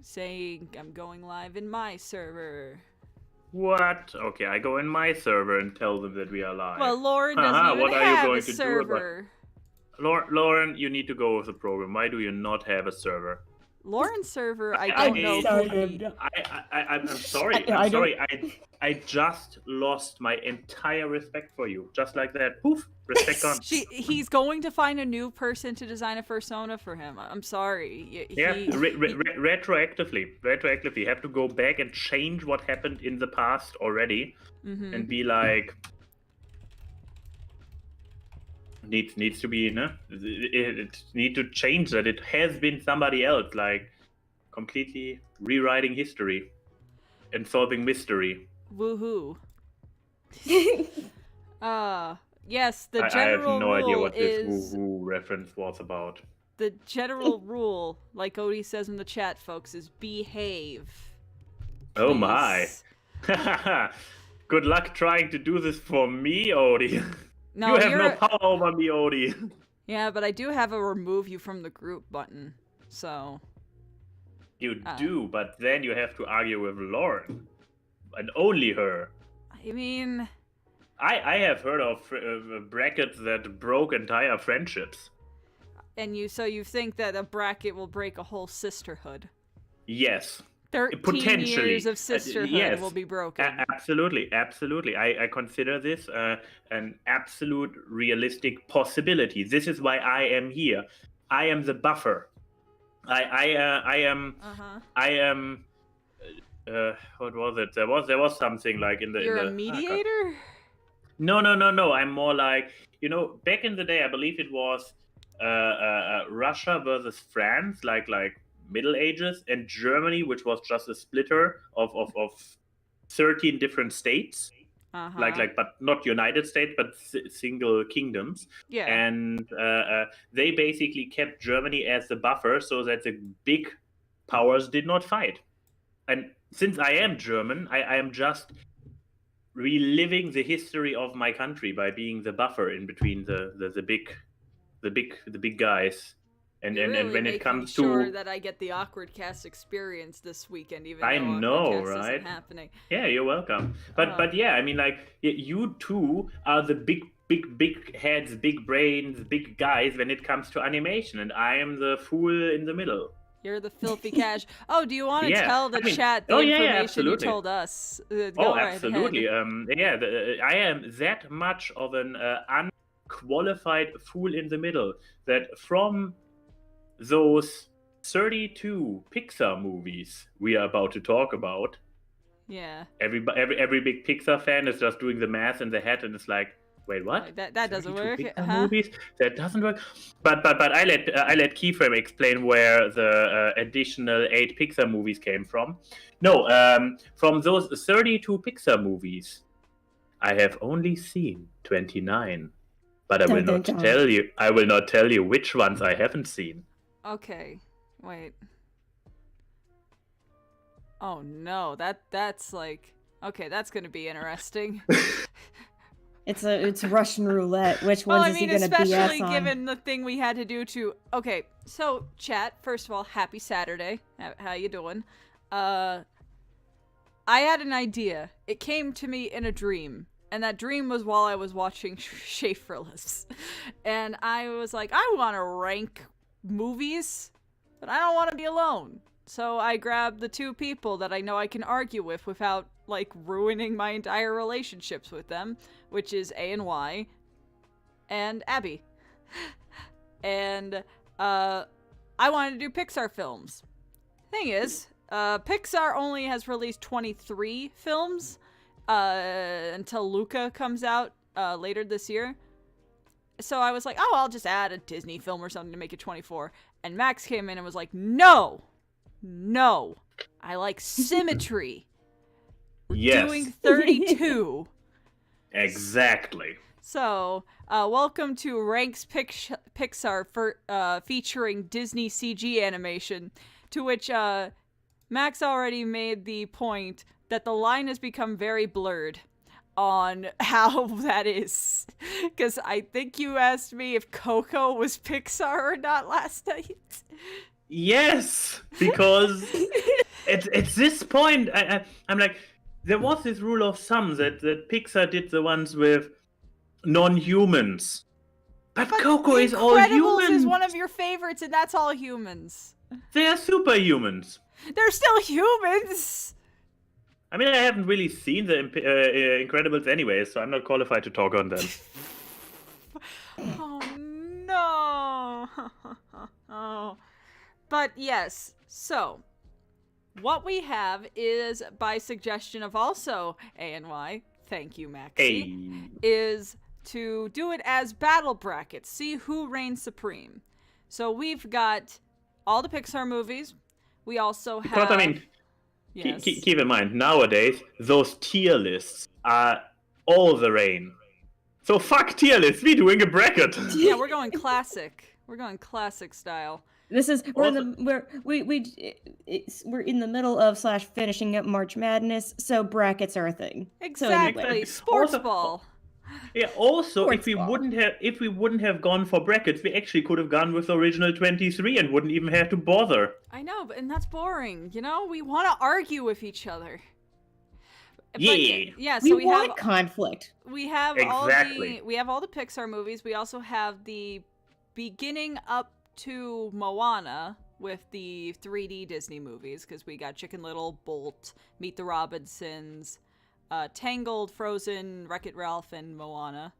saying I'm going live in my server. What? Okay, I go in my server and tell them that we are live. Well, Lauren doesn't even what are you have going a to server. do about... Lauren, you need to go with the program. Why do you not have a server? Lauren's server, I don't know who I'm sorry. I'm sorry. I just lost my entire respect for you. Just like that. Poof. Respect gone. He's going to find a new person to design a persona for him. I'm sorry. Retroactively. You have to go back and change what happened in the past already, and be like, needs to be, it need to change that. It has been somebody else, like completely rewriting history and solving mystery. Woohoo. Yes, the I general have no rule idea what is... this woohoo reference was about. The general rule, like Odie says in the chat, folks, is behave. Please. Oh my. Good luck trying to do this for me, Odie. No, you have no power over me, Odie. Yeah, but I do have a remove you from the group button, so... You do, but then you have to argue with Lauren. And only her. I mean... I have heard of brackets that broke entire friendships. And so you think that a bracket will break a whole sisterhood? Yes. 13 years of sisterhood will be broken. Absolutely. I consider this an absolute realistic possibility. This is why I am here. I am the buffer. I am. What was it? There was something like in the. You're a mediator? No. I'm more like, back in the day, I believe it was Russia versus France, like Middle Ages, and Germany, which was just a splitter of 13 different states. But not United States, but single kingdoms. Yeah. And they basically kept Germany as the buffer so that the big powers did not fight. And since I am German, I am just reliving the history of my country by being the buffer in between the big guys. And when it comes sure that I get the awkward cast experience this weekend, even I though know, awkward cast right? isn't happening. Yeah, you're welcome. But yeah, I mean, like, you two are the big heads, big brains, big guys when it comes to animation, and I am the fool in the middle. You're the filthy cash. Oh, do you want to tell the chat the information you told us? Absolutely. Ahead. I am that much of an unqualified fool in the middle that from those 32 Pixar movies we are about to talk about. Yeah. Every big Pixar fan is just doing the math in their head and it's like, wait, what? That doesn't work. Movies? That doesn't work. But I let Keyframe explain where the additional 8 Pixar movies came from. No, from those 32 Pixar movies, I have only seen 29. But I will not tell you. I will not tell you which ones I haven't seen. Okay, wait. Oh no, that's like, okay, that's gonna be interesting. It's Russian roulette. Which ones is he gonna BS on? Especially given the thing we had to do to. Okay, so chat. First of all, happy Saturday. How you doing? I had an idea. It came to me in a dream. And that dream was while I was watching Schaeferless. And I was like, I want to rank movies, but I don't want to be alone. So I grabbed the 2 people that I know I can argue with without, like, ruining my entire relationships with them, which is A and Y, and Abbey. And, I wanted to do Pixar films. Thing is, Pixar only has released 23 films, until Luca comes out later this year. So I was like, oh, I'll just add a Disney film or something to make it 24. And Max came in and was like, no, I like symmetry. We're doing 32. Exactly. So, welcome to Ranks Pixar for featuring Disney CG animation, to which Max already made the point that the line has become very blurred on how that is. Because I think you asked me if Coco was Pixar or not last night. Yes, because at this point, I'm like, there was this rule of thumb that Pixar did the ones with non-humans. But Coco is all Incredibles human. is one of your favorites, and that's all humans. They are superhumans. They're still humans. I mean, I haven't really seen the Incredibles anyway, so I'm not qualified to talk on them. Oh no. Oh. But yes, so what we have is, by suggestion of also ANY, thank you, Maxie, is to do it as battle brackets. See who reigns supreme. So we've got all the Pixar movies. We also have... Because, I mean, yes. keep in mind, nowadays, those tier lists are all the reign. So fuck tier lists, we're doing a bracket. Yeah, we're going classic. We're going classic style. This is we're in the middle of / finishing up March Madness, so brackets are a thing. Exactly, So anyway. sports ball. Yeah. Also, if we Sports wouldn't have gone for brackets, we actually could have gone with the original 23 and wouldn't even have to bother. I know, and that's boring. You know, we want to argue with each other. Yeah. But, yeah. So we want have conflict. we have Exactly. all the Pixar movies. We also have the beginning up to Moana with the 3D Disney movies, because we got Chicken Little, Bolt, Meet the Robinsons, Tangled, Frozen, Wreck-It Ralph, and Moana.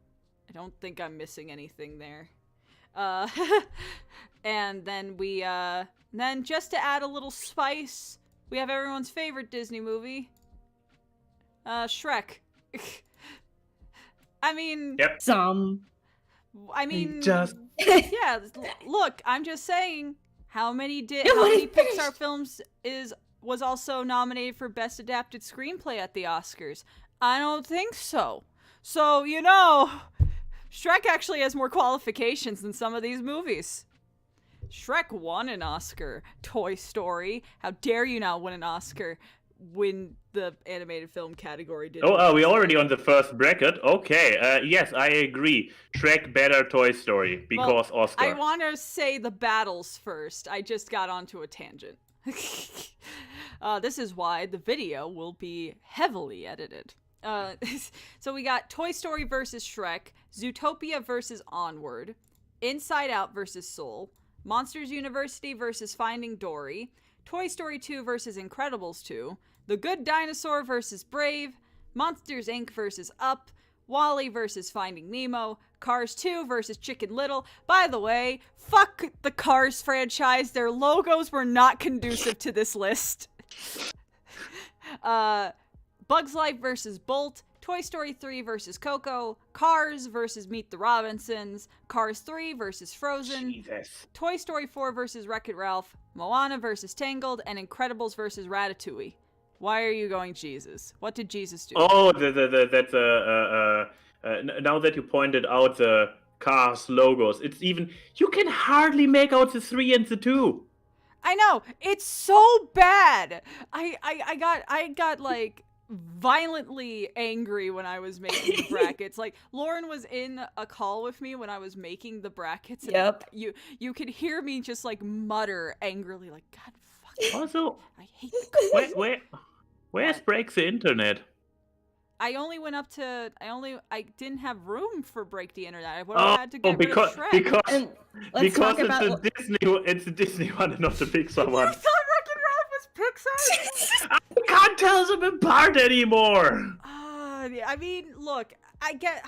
I don't think I'm missing anything there. And then then just to add a little spice, we have everyone's favorite Disney movie, Shrek. I mean... Yep. I mean... Just... Yeah, look, I'm just saying, how many Pixar films was also nominated for Best Adapted Screenplay at the Oscars? I don't think so. So, you know, Shrek actually has more qualifications than some of these movies. Shrek won an Oscar. Toy Story, how dare you not win an Oscar when the animated film category did. Oh, are we already on the first bracket? Okay, yes, I agree. Shrek better Toy Story, because Oscar. I want to say the battles first. I just got onto a tangent. This is why the video will be heavily edited. So we got Toy Story versus Shrek, Zootopia versus Onward, Inside Out versus Soul, Monsters University versus Finding Dory, Toy Story 2 versus Incredibles 2, The Good Dinosaur versus Brave, Monsters Inc. versus Up, WALL-E versus Finding Nemo, Cars 2 versus Chicken Little. By the way, fuck the Cars franchise. Their logos were not conducive to this list. Bugs Life versus Bolt, Toy Story 3 versus Coco, Cars versus Meet the Robinsons, Cars 3 versus Frozen, Jesus. Toy Story 4 versus Wreck-It Ralph, Moana versus Tangled, and Incredibles versus Ratatouille. Why are you going Jesus? What did Jesus do? Oh, that's now that you pointed out the Cars logos, it's even, you can hardly make out the 3 and the 2. I know, it's so bad. I got like violently angry when I was making the brackets. Like, Lauren was in a call with me when I was making the brackets. And Yep. You could hear me just like mutter angrily, like, God fucking. Also, I hate the where's breaks the internet? I only went up to. I didn't have room for break the internet. I would have had to get rid of Shrek. And let's talk about it's a Disney one and not the Pixar You one. thought Wreck-It Ralph was Pixar? I can't tell them apart anymore. I mean, look, I get.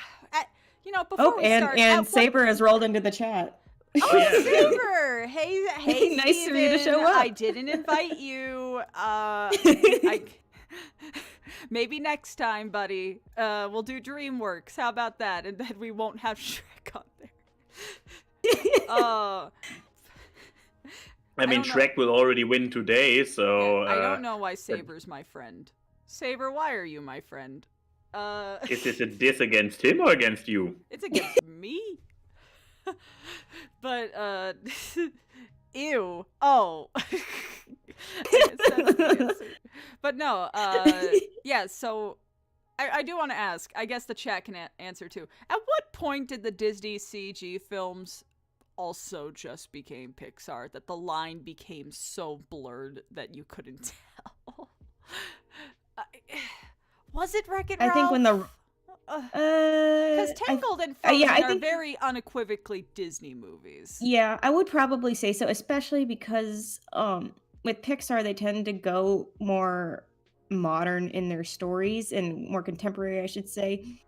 Before we start. And Saber has rolled into the chat. Oh, Yeah. Saber! Hey, Nice for you to Steven. show up. I didn't invite you. Maybe next time, buddy. We'll do DreamWorks. How about that? And then we won't have Shrek on there. I mean, Shrek will already win today, so... I don't know why Saber's my friend. Saber, why are you my friend? Is this a diss against him or against you? It's against me. But, ew. Oh. But no, yeah, so I do want to ask, I guess the chat can answer too. At what point did the Disney CG films also just became Pixar, that the line became so blurred that you couldn't tell. Was it Wreck-It Ralph? I think when the because Tangled and Frozen yeah, I are think, very unequivocally Disney movies. yeah, I would probably say so, especially because with Pixar they tend to go more modern in their stories and more contemporary, I should say,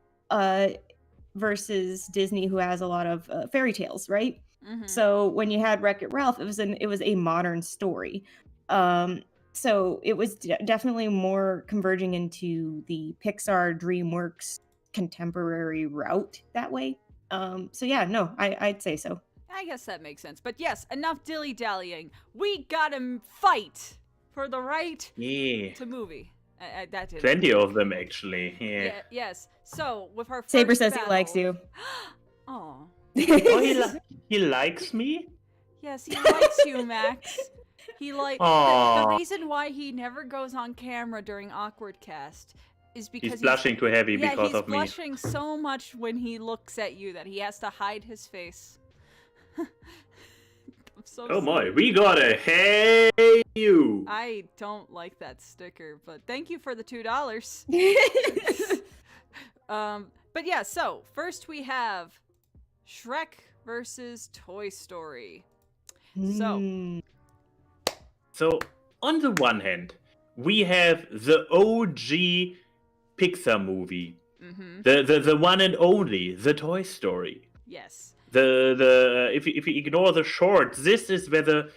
versus Disney, who has a lot of fairy tales, right? So when you had Wreck-It Ralph, it was a modern story. So it was definitely more converging into the Pixar DreamWorks contemporary route that way. So yeah, no, I'd say so. I guess that makes sense. But yes, enough dilly-dallying. We gotta fight for the right to movie. That did Plenty of them, actually. Yeah. Yes. So, with our first Saber says he battle- likes you. Aw. Oh, he likes me? Yes, he likes you, Max. He the Aw. reason why he never goes on camera during Awkward Cast is because He's blushing too heavy because of me. he's blushing so much when he looks at you that he has to hide his face. I'm so Oh my, sorry. we got a hey you. I don't like that sticker, but thank you for the $2. But yeah, so first we have Shrek versus Toy Story. So, on the one hand, we have the OG Pixar movie, the one and only, the Toy Story. Yes. If you ignore the shorts, this is where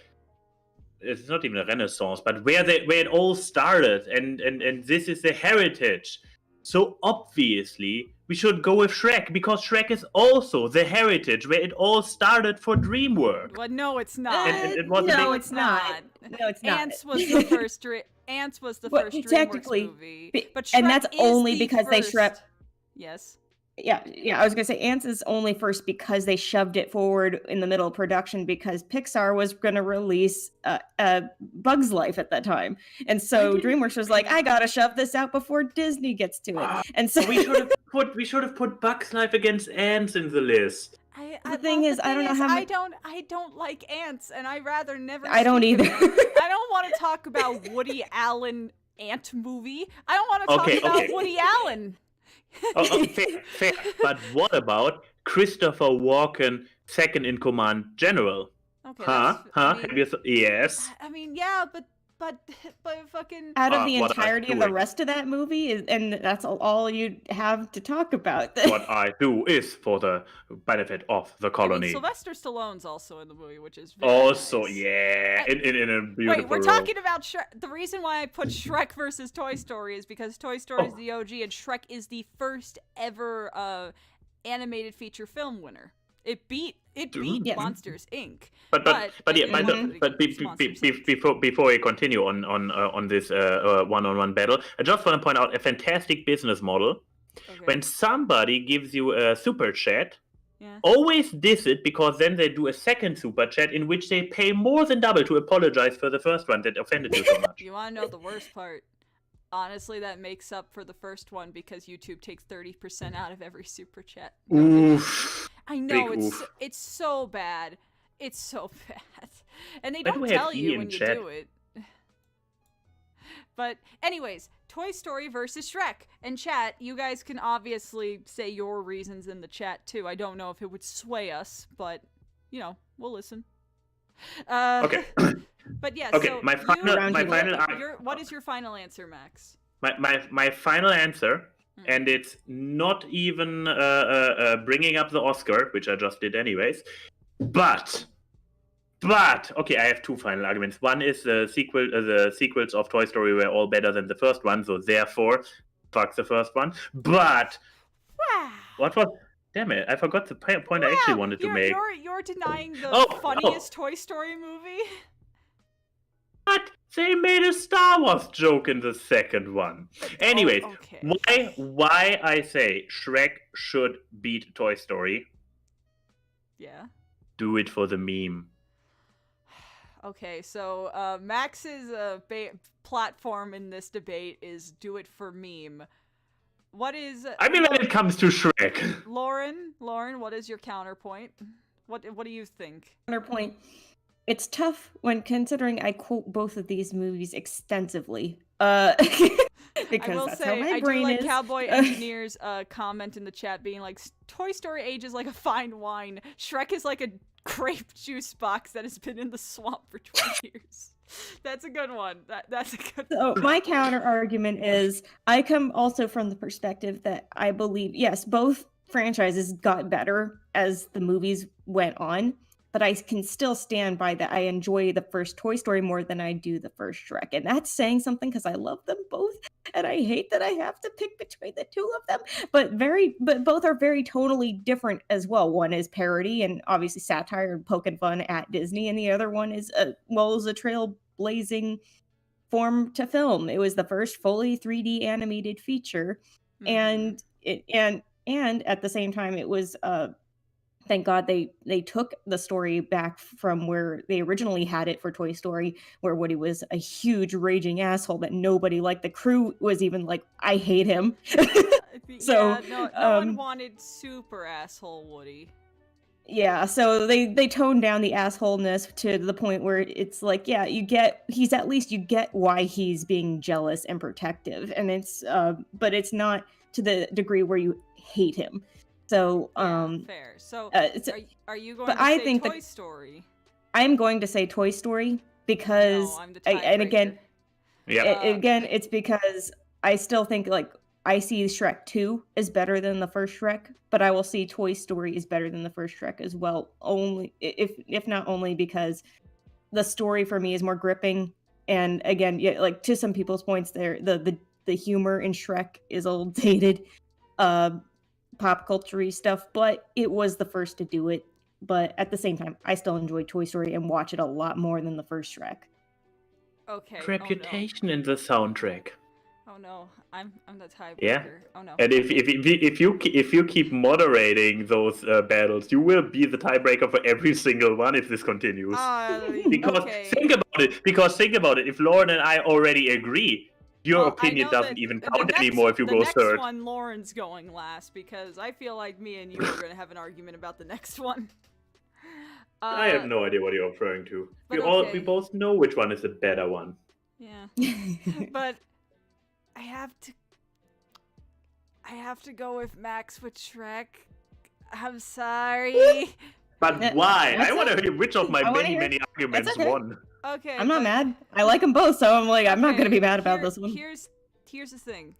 it's not even a renaissance, but where it all started, and this is the heritage. So obviously we should go with Shrek, because Shrek is also the heritage where it all started for DreamWorks. Well, no, it's not. It was a no, big- it's not. No, it's not. Ants was the first. Ants was the Well, first DreamWorks technically, movie, but and Shrek that's is only the because they first- Yes. Yeah, I was gonna say Ants is only first because they shoved it forward in the middle of production because Pixar was gonna release Bug's Life at that time, and so DreamWorks was like, I gotta shove this out before Disney gets to it, and so we should have put Bugs Life against Ants in the list. The thing is, I don't know how I don't like ants, and I rather never. I don't speak either. about- I don't want to talk about Woody Allen ant movie. I don't want to talk about Woody Allen. Fair. But what about Christopher Walken, second in command general? Okay. Yes. I mean, yeah, but fucking. out of the what am I entirety of the doing? rest of that movie, and that's all you have to talk about. What I do is for the benefit of the I colony. mean, Sylvester Stallone's also in the movie, which is very Also, nice. yeah, in a beautiful Wait, we're role. talking about Shrek. The reason why I put Shrek versus Toy Story is because Toy Story is the OG and Shrek is the first ever animated feature film winner. It beat Yes. Monsters Inc. But before we continue on this one-on-one battle, I just want to point out a fantastic business model. Okay. When somebody gives you a super chat, Yeah. always diss it, because then they do a second super chat in which they pay more than double to apologize for the first one that offended you so much. You want to know the worst part? Honestly, that makes up for the first one because YouTube takes 30% out of every super chat. Oof. I know Big oof. it's so bad. It's so bad, and they Why do don't we have tell E you in when you chat? do it. But anyways, Toy Story versus Shrek. And chat, you guys can obviously say your reasons in the chat too. I don't know if it would sway us, but we'll listen. Okay. But yeah. Okay, So my final what is your final answer, Max? my final answer, and it's not even bringing up the Oscar, which I just did anyways. But okay, I have two final arguments. One is the sequels of Toy Story were all better than the first one, so therefore, fuck the first one. But Wow. what was? Damn it! I forgot the point I actually wanted to make. You're denying the Oh, funniest Toy Story movie? But they made a Star Wars joke in the second one. Anyways, okay. why I say Shrek should beat Toy Story? Yeah. Do it for the meme. Okay, so Max's platform in this debate is do it for meme. What is? I mean, when it comes to Shrek. Lauren, what is your counterpoint? What do you think? Counterpoint. It's tough when considering I quote both of these movies extensively. Because I will that's say, how my I brain do like is. Cowboy Engineer's comment in the chat being like, Toy Story ages like a fine wine. Shrek is like a grape juice box that has been in the swamp for 20 years. That's a good one. That's a good So one. my counter argument is I come also from the perspective that I believe, yes, both franchises got better as the movies went on, but I can still stand by that I enjoy the first Toy Story more than I do the first Shrek. And that's saying something because I love them both. And I hate that I have to pick between the two of them. But both are very tonally different as well. One is parody and obviously satire and poking fun at Disney, and the other one is a trailblazing form to film. It was the first fully 3D animated feature, and at the same time, it was thank God they took the story back from where they originally had it for Toy Story, where Woody was a huge raging asshole that nobody liked. The crew was even like, I hate him. So no one wanted super asshole Woody. Yeah, so they toned down the assholeness to the point where it's like, yeah, you get why he's being jealous and protective, and it's but it's not to the degree where you hate him. So fair. So are you going but to I say think Toy Story? I'm going to say Toy Story because No, I'm the and again, Yeah. it's because I still think like I see Shrek 2 is better than the first Shrek, but I will see Toy Story is better than the first Shrek as well. Only if not only because the story for me is more gripping, and again, yeah, like to some people's points, there the humor in Shrek is old dated, pop culture-y stuff, but it was the first to do it. But at the same time, I still enjoy Toy Story and watch it a lot more than the first Shrek. Okay. Reputation in the soundtrack. Oh no, I'm the tiebreaker. Yeah. Oh no. And if you keep moderating those battles, you will be the tiebreaker for every single one if this continues. Because think about it. If Lauren and I already agree, your opinion doesn't even count anymore if you go third. The next one, Lauren's going last because I feel like me and you are going to have an argument about the next one. I have no idea what you're referring to. We both know which one is the better one. Yeah, but I have to go with Max with Shrek. I'm sorry. But why? I want to hear which of my many arguments won. Okay. I'm not mad. I like them both, so I'm like, I'm not going to be mad about this one. Here's the thing.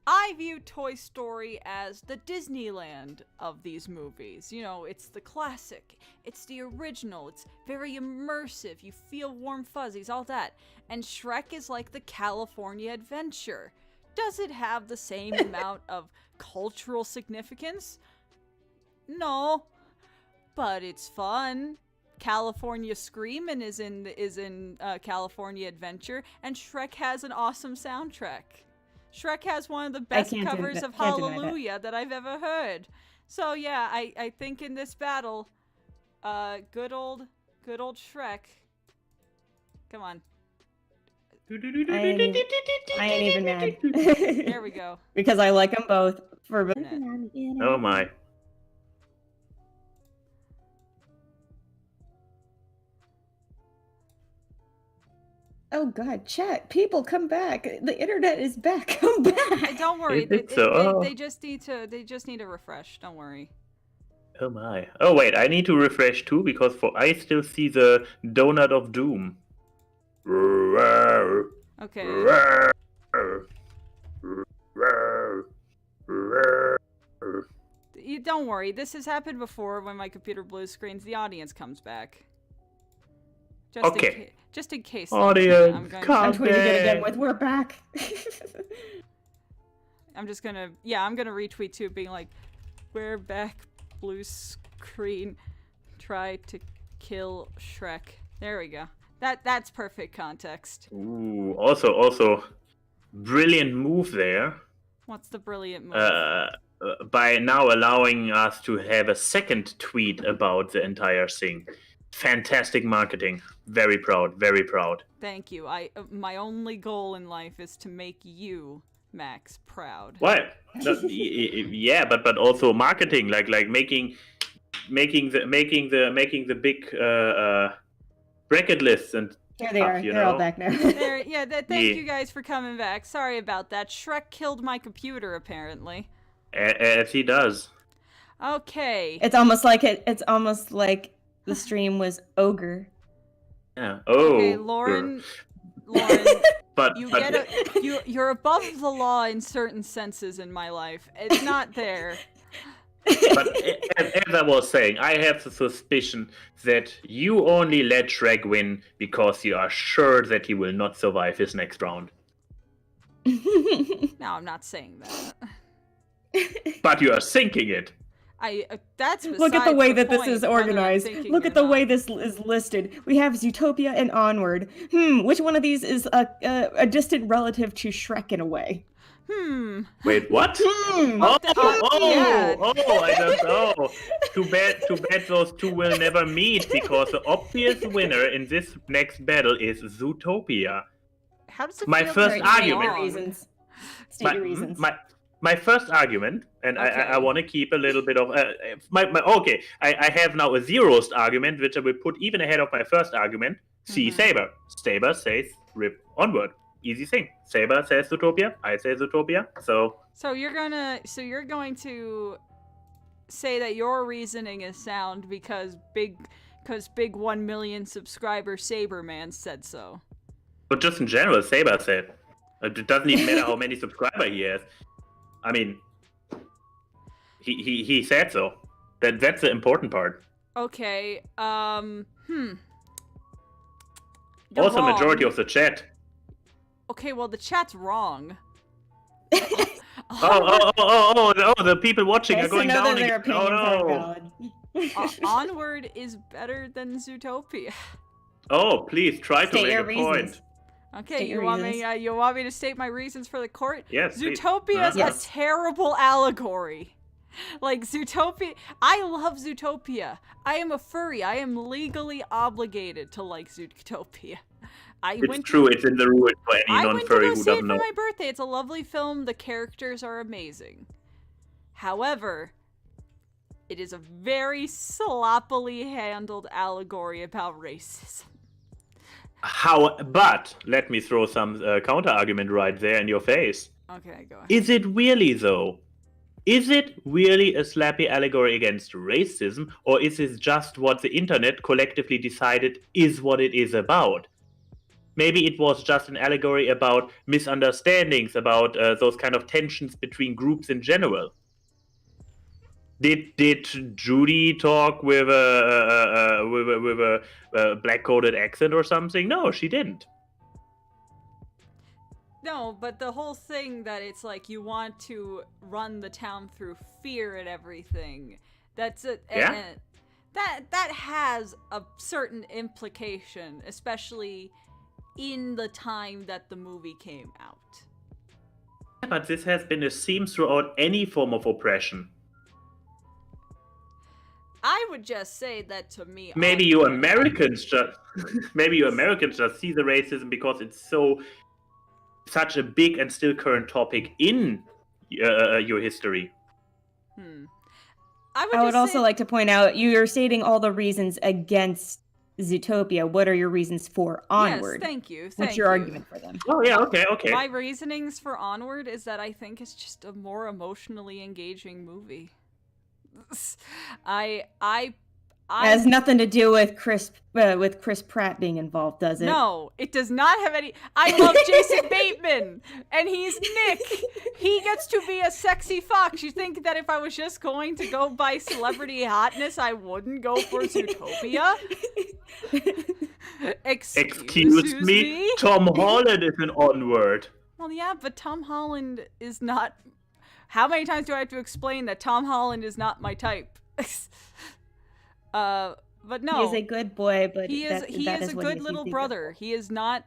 I view Toy Story as the Disneyland of these movies. You know, it's the classic. It's the original. It's very immersive. You feel warm fuzzies, all that. And Shrek is like the California Adventure. Does it have the same amount of cultural significance? No. But it's fun. California Screamin' is in California Adventure, and Shrek has an awesome soundtrack. Shrek has one of the best covers of Hallelujah that I've ever heard. So yeah, I think in this battle, good old Shrek. Come on. I ain't even mad. There we go. Because I like them both. Oh my. Oh god, chat, people come back. The internet is back. Come back. Don't worry. They just need to refresh. Don't worry. Oh my. Oh wait, I need to refresh too because I still see the Donut of Doom. Okay. Don't worry. This has happened before when my computer blue screens. The audience comes back. Just in case. Audience, I'm tweeting it again with "We're back." I'm gonna retweet too, being like, "We're back, blue screen. Try to kill Shrek." There we go. That's perfect context. Ooh, also, brilliant move there. What's the brilliant move? By now allowing us to have a second tweet about the entire thing. Fantastic marketing. Very proud. Very proud. Thank you. My only goal in life is to make you, Max, proud. What? Yeah, but also marketing, like making making the big bracket lists and Here they stuff, are. you They're all know? back now. Thank Yeah. you guys for coming back. Sorry about that. Shrek killed my computer, apparently. As he does. Okay. It's almost like the stream was ogre. Yeah. Oh. Okay, Lauren, But you're above the law in certain senses in my life. It's not there. But as I was saying, I have the suspicion that you only let Shrek win because you are sure that he will not survive his next round. No, I'm not saying that. But you are thinking it. That's Look at the way that this point, is whether I'm organized. thinking Look or at the not. way this is listed. We have Zootopia and Onward. Which one of these is a distant relative to Shrek in a way? Wait, what? Yeah. I don't know. Too bad those two will never meet because the obvious winner in this next battle is Zootopia. How does it My feel first to be argument- wrong? Reasons. State your reasons. My first argument, and Okay. I want to keep a little bit of okay. I have now a zeroth argument, which I will put even ahead of my first argument. See Saber. Saber says rip onward. Easy thing. Saber says Zootopia. I say Zootopia. So you're going to say that your reasoning is sound because big 1 million subscriber Saberman said so. but just in general, Saber said. It doesn't even matter how many subscribers he has. I mean, he said so. That's the important part. Okay. You're Also, wrong. majority of the chat. Okay, well the chat's wrong. The people watching Okay, are so going know down that their again. opinions are Oh, valid. Onward is better than Zootopia. oh, please try to State make your a reasons. point. Okay, State you your want reasons. me? You want me to state my reasons for the court? Yes, please. Zootopia is Yes. a terrible allegory. Like Zootopia, I love Zootopia. I am a furry. I am legally obligated to like Zootopia. It's true. It's in the rules for any I went to non-furry go who see it doesn't for know. my birthday. It's a lovely film. The characters are amazing. However, it is a very sloppily handled allegory about racism. But let me throw some counter argument right there in your face. Okay, go ahead. Is it really though? Is it really a slappy allegory against racism, or is it just what the internet collectively decided is what it is about? Maybe it was just an allegory about misunderstandings, about those kind of tensions between groups in general. Did Judy talk with a black coded accent or something? No, she didn't. No, but the whole thing that it's like you want to run the town through fear and everything. That's it. Yeah. And that has a certain implication, especially in the time that the movie came out. But this has been a theme throughout any form of oppression. I would just say that to me. Maybe you Americans just see the racism because it's such a big and still current topic in your history. I would also like to point out you're stating all the reasons against Zootopia. What are your reasons for Onward? Yes, thank you. What's your argument for them? Oh yeah, okay. My reasonings for Onward is that I think it's just a more emotionally engaging movie. I has nothing to do with Chris Pratt being involved, does it? No, it does not have any. I love Jason Bateman, and he's Nick. He gets to be a sexy fox. You think that if I was just going to go by celebrity hotness, I wouldn't go for Zootopia? Excuse me? Tom Holland is an Onward. Well, yeah, but Tom Holland is not. How many times do I have to explain that Tom Holland is not my type? But no, he is a good boy. But he is a good little brother. He is not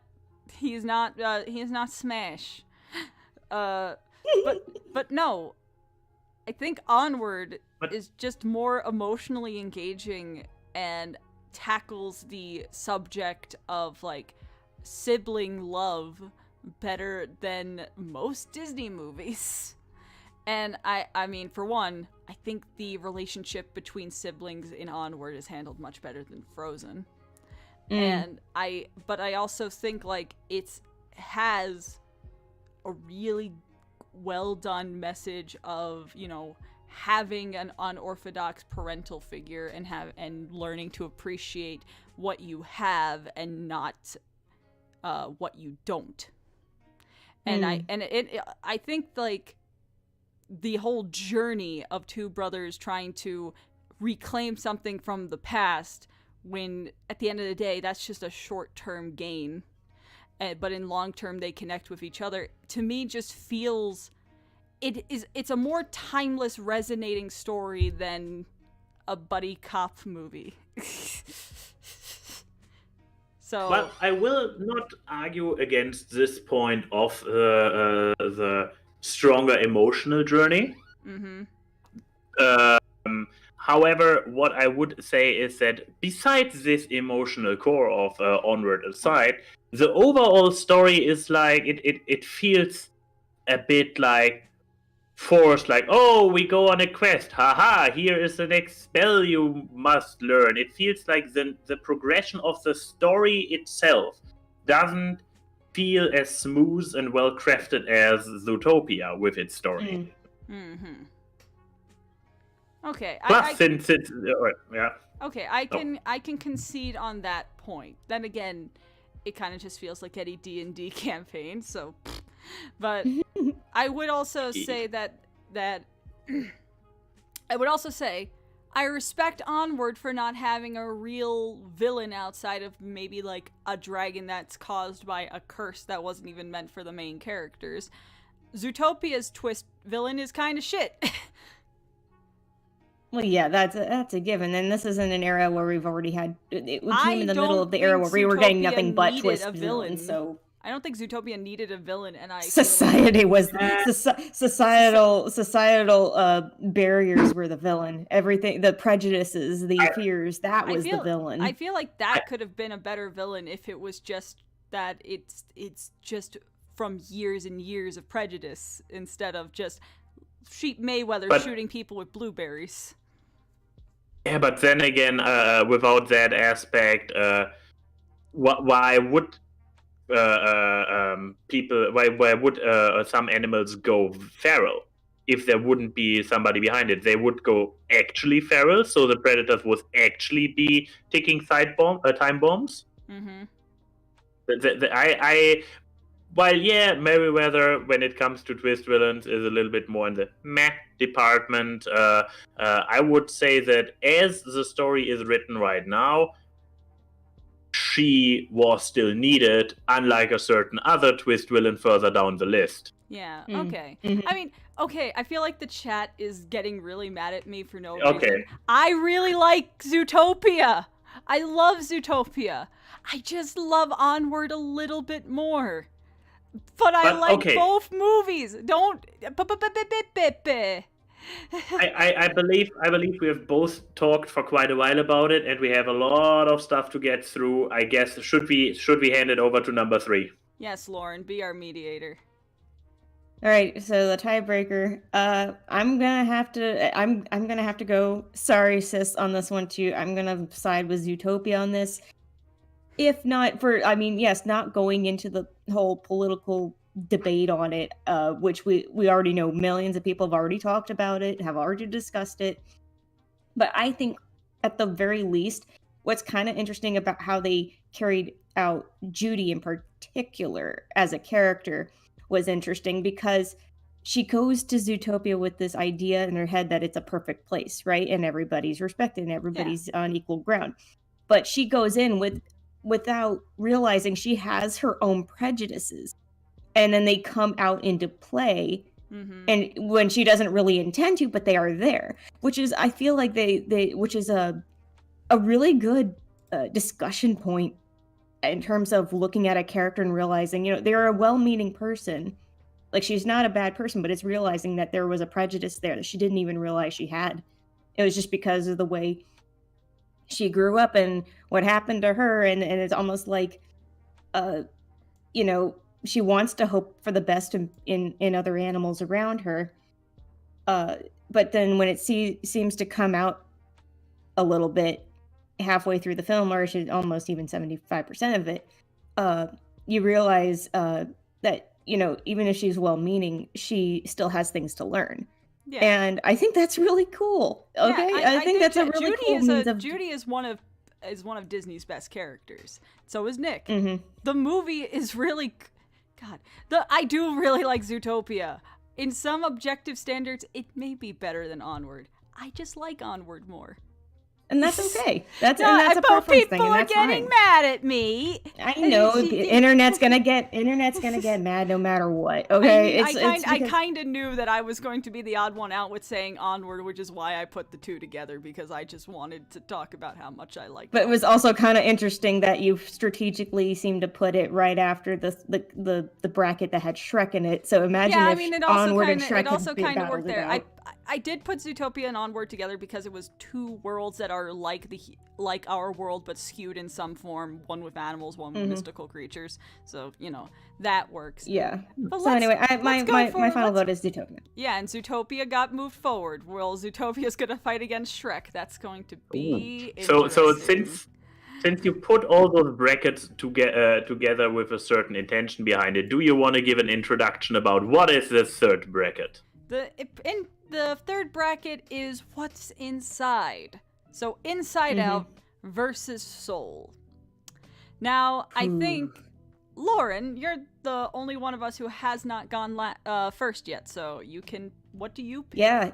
Smash. But no, I think Onward is just more emotionally engaging and tackles the subject of like sibling love better than most Disney movies. And I mean, for one, I think the relationship between siblings in Onward is handled much better than Frozen. And but I also think like it has a really well done message of, you know, having an unorthodox parental figure and learning to appreciate what you have and not what you don't. And I think like the whole journey of two brothers trying to reclaim something from the past, when at the end of the day that's just a short-term gain, but in long term they connect with each other, to me just feels it's a more timeless, resonating story than a buddy cop movie. So, but I will not argue against this point of the stronger emotional journey. However, what I would say is that besides this emotional core of Onward aside, the overall story is like it feels a bit like forced, like, oh, we go on a quest, haha, here is the next spell you must learn. It feels like the progression of the story itself doesn't feel as smooth and well crafted as Zootopia with its story. Okay. Plus, since it's yeah. Okay, I can concede on that point. Then again, it kind of just feels like any D&D campaign. So, but I would also say that I would also say I respect Onward for not having a real villain outside of maybe like a dragon that's caused by a curse that wasn't even meant for the main characters. Zootopia's twist villain is kind of shit. Well, yeah, that's a given. And this isn't an era where we've already had. We came in the middle of the era where we were getting nothing but twist villains. So I don't think Zootopia needed a villain, and society was societal barriers were the villain. Everything, the prejudices, the fears, that was the villain. I feel like that could have been a better villain if it was just that it's just from years and years of prejudice instead of just Sheep Mayweather shooting people with blueberries. Yeah, but then again, without that aspect, why would why would some animals go feral if there wouldn't be somebody behind it? They would go actually feral, so the predators would actually be ticking time bombs. While yeah, Merryweather, when it comes to twist villains, is a little bit more in the meh department. I would say that as the story is written right now, she was still needed, unlike a certain other twist villain further down the list. Yeah, okay. I mean, okay, I feel like the chat is getting really mad at me for no reason. I really like Zootopia. I love Zootopia. I just love Onward a little bit more. But I like both movies. Don't. I believe we have both talked for quite a while about it, and we have a lot of stuff to get through. I guess should we hand it over to number 3? Yes, Lauren, be our mediator. All right, so the tiebreaker. I'm gonna have to go. Sorry, sis, on this one too. I'm gonna side with Zootopia on this. If not for, I mean, yes, not going into the whole political debate on it, which we already know millions of people have already talked about it, have already discussed it. But I think at the very least, what's kind of interesting about how they carried out Judy in particular as a character was interesting, because she goes to Zootopia with this idea in her head that it's a perfect place, right? And everybody's respected and everybody's on equal ground. But she goes in without realizing she has her own prejudices, and then they come out into play, and when she doesn't really intend to, but they are there, which is, I feel like which is a really good discussion point in terms of looking at a character and realizing, you know, they're a well-meaning person, like she's not a bad person, but it's realizing that there was a prejudice there that she didn't even realize she had. It was just because of the way she grew up and what happened to her, and it's almost like, you know, she wants to hope for the best in other animals around her, But then when it seems to come out a little bit halfway through the film, or almost even 75% of it, you realize that, even if she's well-meaning, she still has things to learn. Yeah. And I think that's really cool. Okay, I think that's a really cool means of... Judy is one of Disney's best characters. So is Nick. Mm-hmm. The movie is really, God. I do really like Zootopia. In some objective standards, it may be better than Onward. I just like Onward more. And that's okay. That's a preference thing, and that's fine. People are getting mad at me. I know the internet's gonna get mad no matter what. Okay, I kind of knew that I was going to be the odd one out with saying Onward, which is why I put the two together, because I just wanted to talk about how much I liked. But it was also kind of interesting that you strategically seemed to put it right after the bracket that had Shrek in it. So imagine if Onward and Shrek had been battled it out. I did put Zootopia and Onward together because it was two worlds that are like our world, but skewed in some form. One with animals, one with mystical creatures. So that works. Yeah. But so anyway, my final vote is Zootopia. Yeah, and Zootopia got moved forward. Well, Zootopia's gonna fight against Shrek. That's going to be so since you put all those brackets together with a certain intention behind it, do you want to give an introduction about what is the third bracket? The third bracket is what's inside. So Inside Out versus Soul. Now, I think, Lauren, you're the only one of us who has not gone first yet. So what do you pick? Yeah,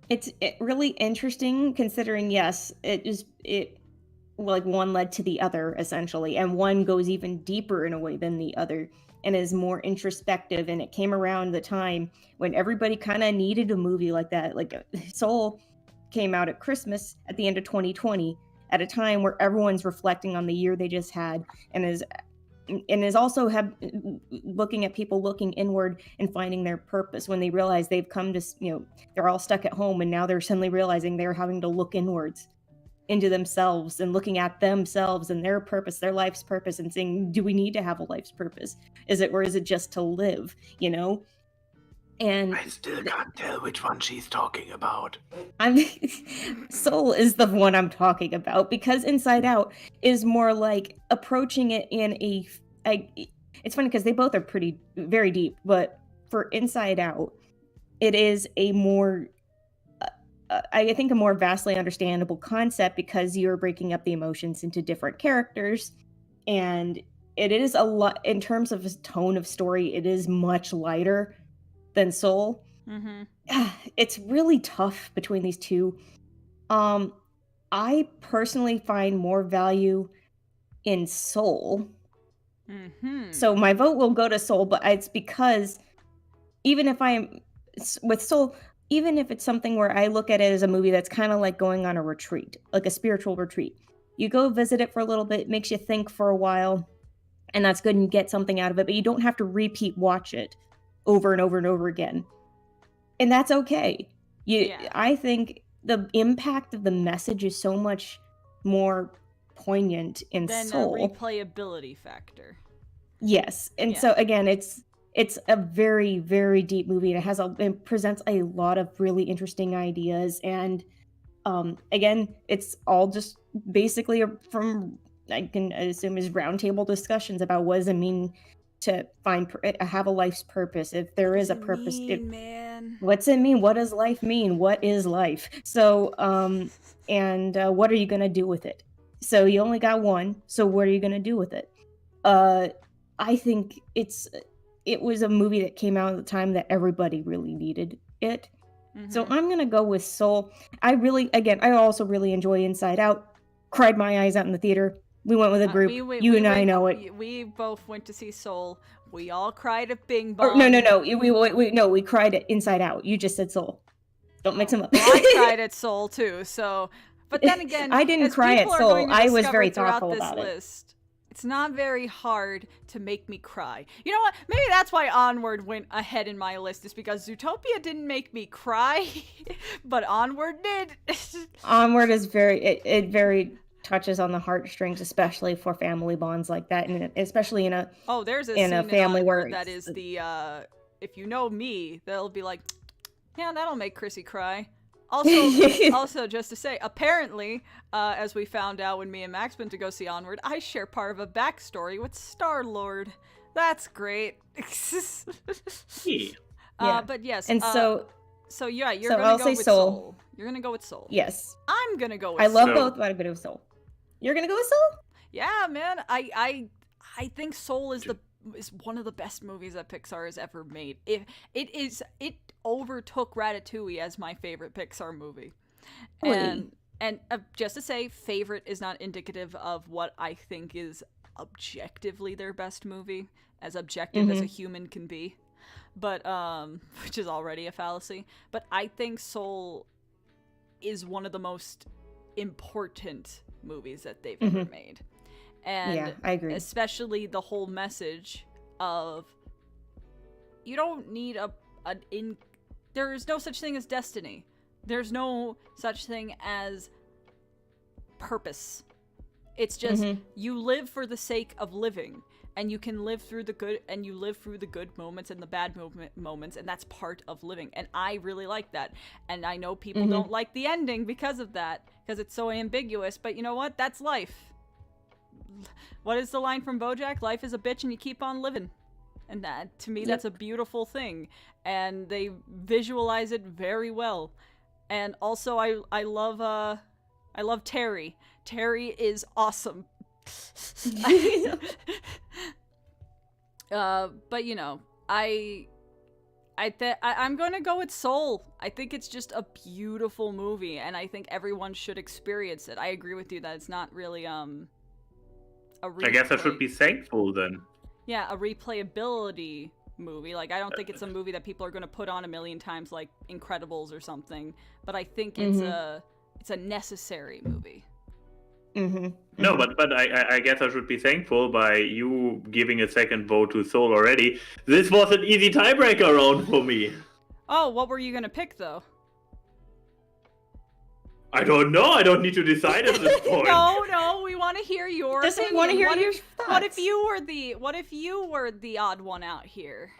it's really interesting considering, yes, one led to the other, essentially. And one goes even deeper in a way than the other, and is more introspective, and it came around the time when everybody kind of needed a movie like that. Like Soul came out at Christmas at the end of 2020, at a time where everyone's reflecting on the year they just had, and is also looking at people looking inward and finding their purpose when they realize they've come to, they're all stuck at home, and now they're suddenly realizing they're having to look inwards into themselves and looking at themselves and their purpose, their life's purpose, and saying, do we need to have a life's purpose? Is it just to live, And I still can't tell which one she's talking about. Soul is the one I'm talking about, because Inside Out is more like approaching it in it's funny because they both are very deep, but for Inside Out, it is a more I think a more vastly understandable concept, because you're breaking up the emotions into different characters, and it is a lot in terms of tone of story. It is much lighter than Soul. It's really tough between these two. I personally find more value in Soul, so my vote will go to Soul. But it's because even if I am with Soul, even if it's something where I look at it as a movie that's kind of like going on a retreat, like a spiritual retreat. You go visit it for a little bit, makes you think for a while, and that's good, and you get something out of it, but you don't have to repeat watch it over and over and over again. And that's okay. I think the impact of the message is so much more poignant in Soul. Than a replayability factor. Yes. And so again, it's a very, very deep movie, and it presents a lot of really interesting ideas. And again, it's all just basically from, I can assume, is roundtable discussions about what does it mean to have a life's purpose. If there is a purpose, what's it mean? What does life mean? What is life? So, and what are you gonna do with it? So you only got one. So what are you gonna do with it? I think it was a movie that came out at the time that everybody really needed it. So I'm going to go with Soul. I also really enjoy Inside Out. Cried my eyes out in the theater. We went with a group. I know it. We both went to see Soul. We all cried at Bing Bong. No. We cried at Inside Out. You just said Soul. Don't mix them up. Well, I cried at Soul too. So, but then again, I didn't cry at Soul. I was very thoughtful about it. It's not very hard to make me cry. You know what? Maybe that's why Onward went ahead in my list, is because Zootopia didn't make me cry, but Onward did. Onward is it very touches on the heartstrings, especially for family bonds like that, and especially in a there's a family where that is the if you know me, they'll be like, Yeah, that'll make Chrissy cry. Also, just to say, apparently, as we found out when me and Max went to go see Onward, I share part of a backstory with Star-Lord. That's great. Yeah. But yes. And so yeah, you're gonna go with Soul. You're gonna go with Soul. Yes. I'm gonna go with I love Soul. both, but I'm gonna go with Soul. You're gonna go with Soul? Yeah, man. I think Soul is one of the best movies that Pixar has ever made. It overtook Ratatouille as my favorite Pixar movie. And just to say, favorite is not indicative of what I think is objectively their best movie, as objective as a human can be. But which is already a fallacy. But I think Soul is one of the most important movies that they've ever made. And yeah, I agree. Especially the whole message of you don't need there is no such thing as destiny. There's no such thing as purpose. It's just you live for the sake of living, and you can live through the good, and you live through the good moments and the bad moments, and that's part of living. And I really like that. And I know people don't like the ending because of that, because it's so ambiguous, but you know what? That's life. What is the line from BoJack? Life is a bitch and you keep on living. And that, to me, that's a beautiful thing. And they visualize it very well. And also, I love Terry. Terry is awesome. But you know, I'm going to go with Soul. I think it's just a beautiful movie, and I think everyone should experience it. I agree with you that it's not really I guess I should be thankful then. Yeah, a replayability movie. Like, I don't think it's a movie that people are going to put on a million times, like Incredibles or something. But I think it's a necessary movie. No, but I guess I should be thankful by you giving a second vote to Soul already. This was an easy tiebreaker round for me. Oh, what were you going to pick, though? I don't know. I don't need to decide at this point. No, we want to hear your opinion. We want to hear your thoughts. What if you were the odd one out here?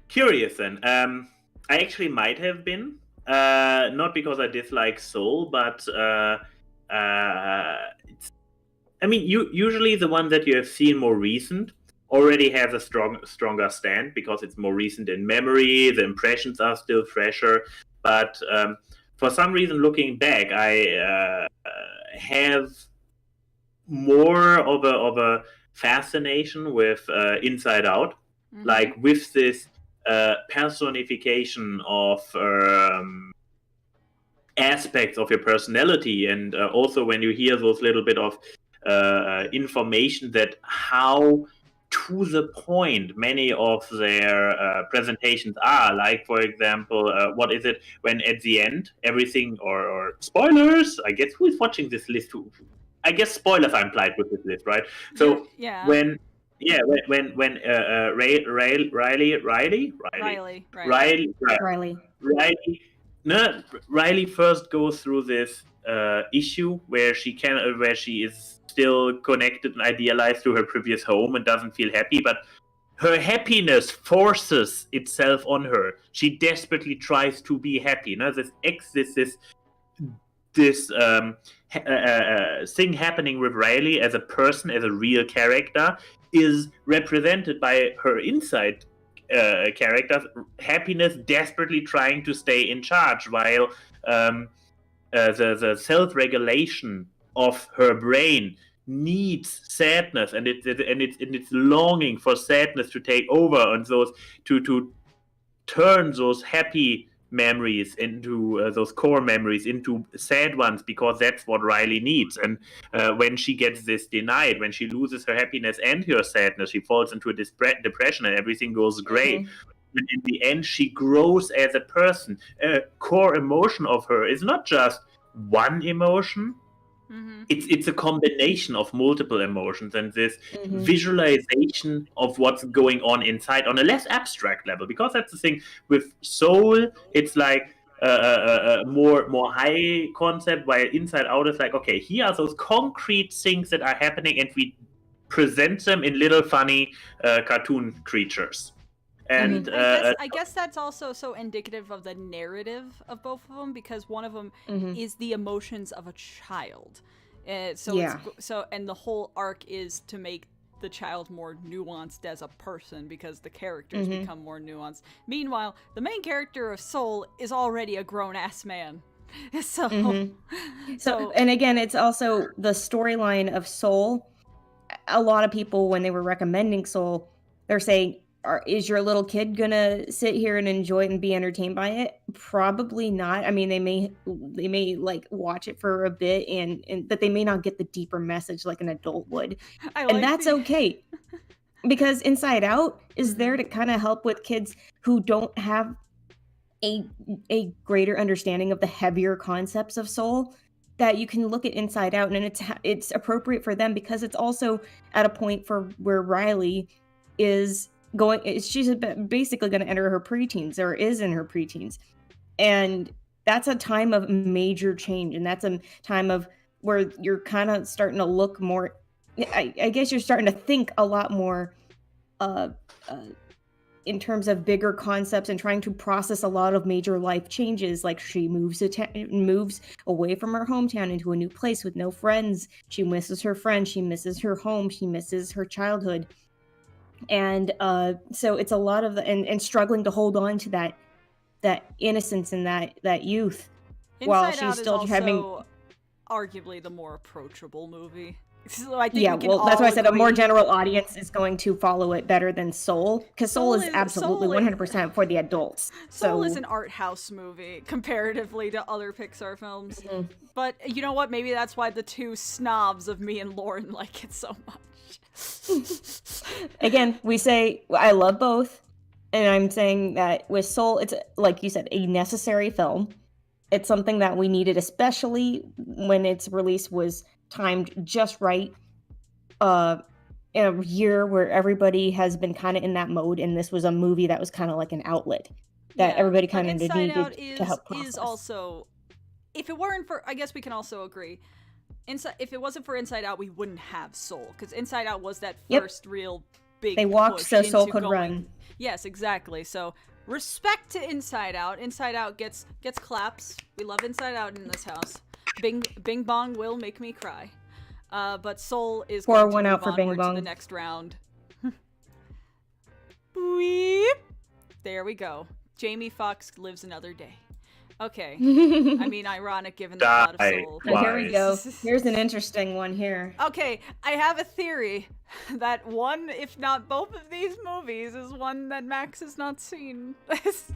Curious then. I actually might have been. Not because I dislike Soul, but usually the one that you have seen more recent already has a stronger stand because it's more recent in memory. The impressions are still fresher, but for some reason, looking back, I have more of a fascination with Inside Out, like with this personification of aspects of your personality, and also when you hear those little bit of information that how to the point many of their presentations are, like for example, what is it when at the end everything or spoilers? I guess who is watching this list? I guess spoilers are implied with this list, right? So yeah. when Riley first goes through this issue where she is still connected and idealized to her previous home and doesn't feel happy, but her happiness forces itself on her. She desperately tries to be happy. This thing happening with Riley as a person, as a real character, is represented by her inside character, happiness desperately trying to stay in charge, while the self-regulation of her brain needs sadness, and it's longing for sadness to take over, and those to turn those happy memories into those core memories into sad ones, because that's what Riley needs. And when she gets this denied, when she loses her happiness and her sadness, she falls into a depression and everything goes gray. And in the end, she grows as a person. A core emotion of her is not just one emotion. It's a combination of multiple emotions, and this visualization of what's going on inside on a less abstract level, because that's the thing with Soul. It's like a more high concept, while Inside Out is like, okay, here are those concrete things that are happening, and we present them in little funny cartoon creatures. And I guess that's also so indicative of the narrative of both of them, because one of them is the emotions of a child. And the whole arc is to make the child more nuanced as a person, because the characters become more nuanced. Meanwhile, the main character of Soul is already a grown-ass man. So, and again, it's also the storyline of Soul. A lot of people, when they were recommending Soul, they're saying, is your little kid gonna sit here and enjoy it and be entertained by it? Probably not. I mean, they may like watch it for a bit, but they may not get the deeper message like an adult would. And that's okay, because Inside Out is there to kind of help with kids who don't have a greater understanding of the heavier concepts of Soul. That you can look at Inside Out, and it's appropriate for them, because it's also at a point for where Riley is going. She's basically going to enter her preteens, or is in her preteens, and that's a time of major change, and that's a time of where you're kind of starting to look more. I guess you're starting to think a lot more in terms of bigger concepts, and trying to process a lot of major life changes. Like, she moves away from her hometown into a new place with no friends. She misses her friends. She misses her home. She misses her childhood. And so it's a lot of and struggling to hold on to that innocence and that youth. Inside while Out she's still is having arguably the more approachable movie. So I think that's why I said a more general audience is going to follow it better than Soul, because Soul is absolutely 100% for the adults. Soul is an art house movie comparatively to other Pixar films. But you know what? Maybe that's why the two snobs of me and Lauren like it so much. Again, we say I love both, and I'm saying that with Soul, it's, like you said, a necessary film. It's something that we needed, especially when its release was timed just right, in a year where everybody has been kind of in that mode, and this was a movie that was kind of like an outlet that everybody kind of needed to help process. Is also, if it weren't for, I guess we can also agree, if it wasn't for Inside Out, we wouldn't have Soul, because Inside Out was that first real big they walked so Soul could run. Yes, exactly. So respect to Inside Out. Inside Out gets claps. We love Inside Out in this house. Bing Bong will make me cry. But Soul is going to move onward to the next round. Weep. There we go. Jamie Foxx lives another day. Okay. I mean, ironic given the plot of Soul. Here we go. Here's an interesting one here. Okay, I have a theory that one, if not both of these movies, is one that Max has not seen. Is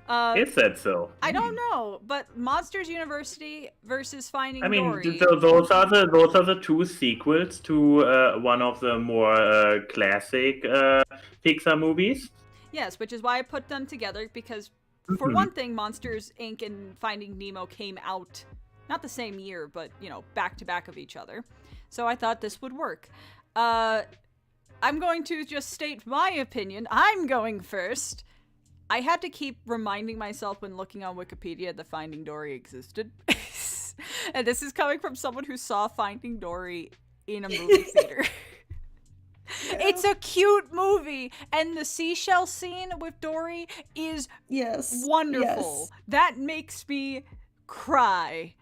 that so? I don't know, but Monsters University versus Finding Dory. I mean, those are the two sequels to one of the more classic Pixar movies. Yes, which is why I put them together, because for one thing, Monsters, Inc. and Finding Nemo came out, not the same year, but, back to back of each other. So I thought this would work. I'm going to just state my opinion. I'm going first. I had to keep reminding myself when looking on Wikipedia that Finding Dory existed. And this is coming from someone who saw Finding Dory in a movie theater. It's a cute movie, and the seashell scene with Dory is wonderful. That makes me cry.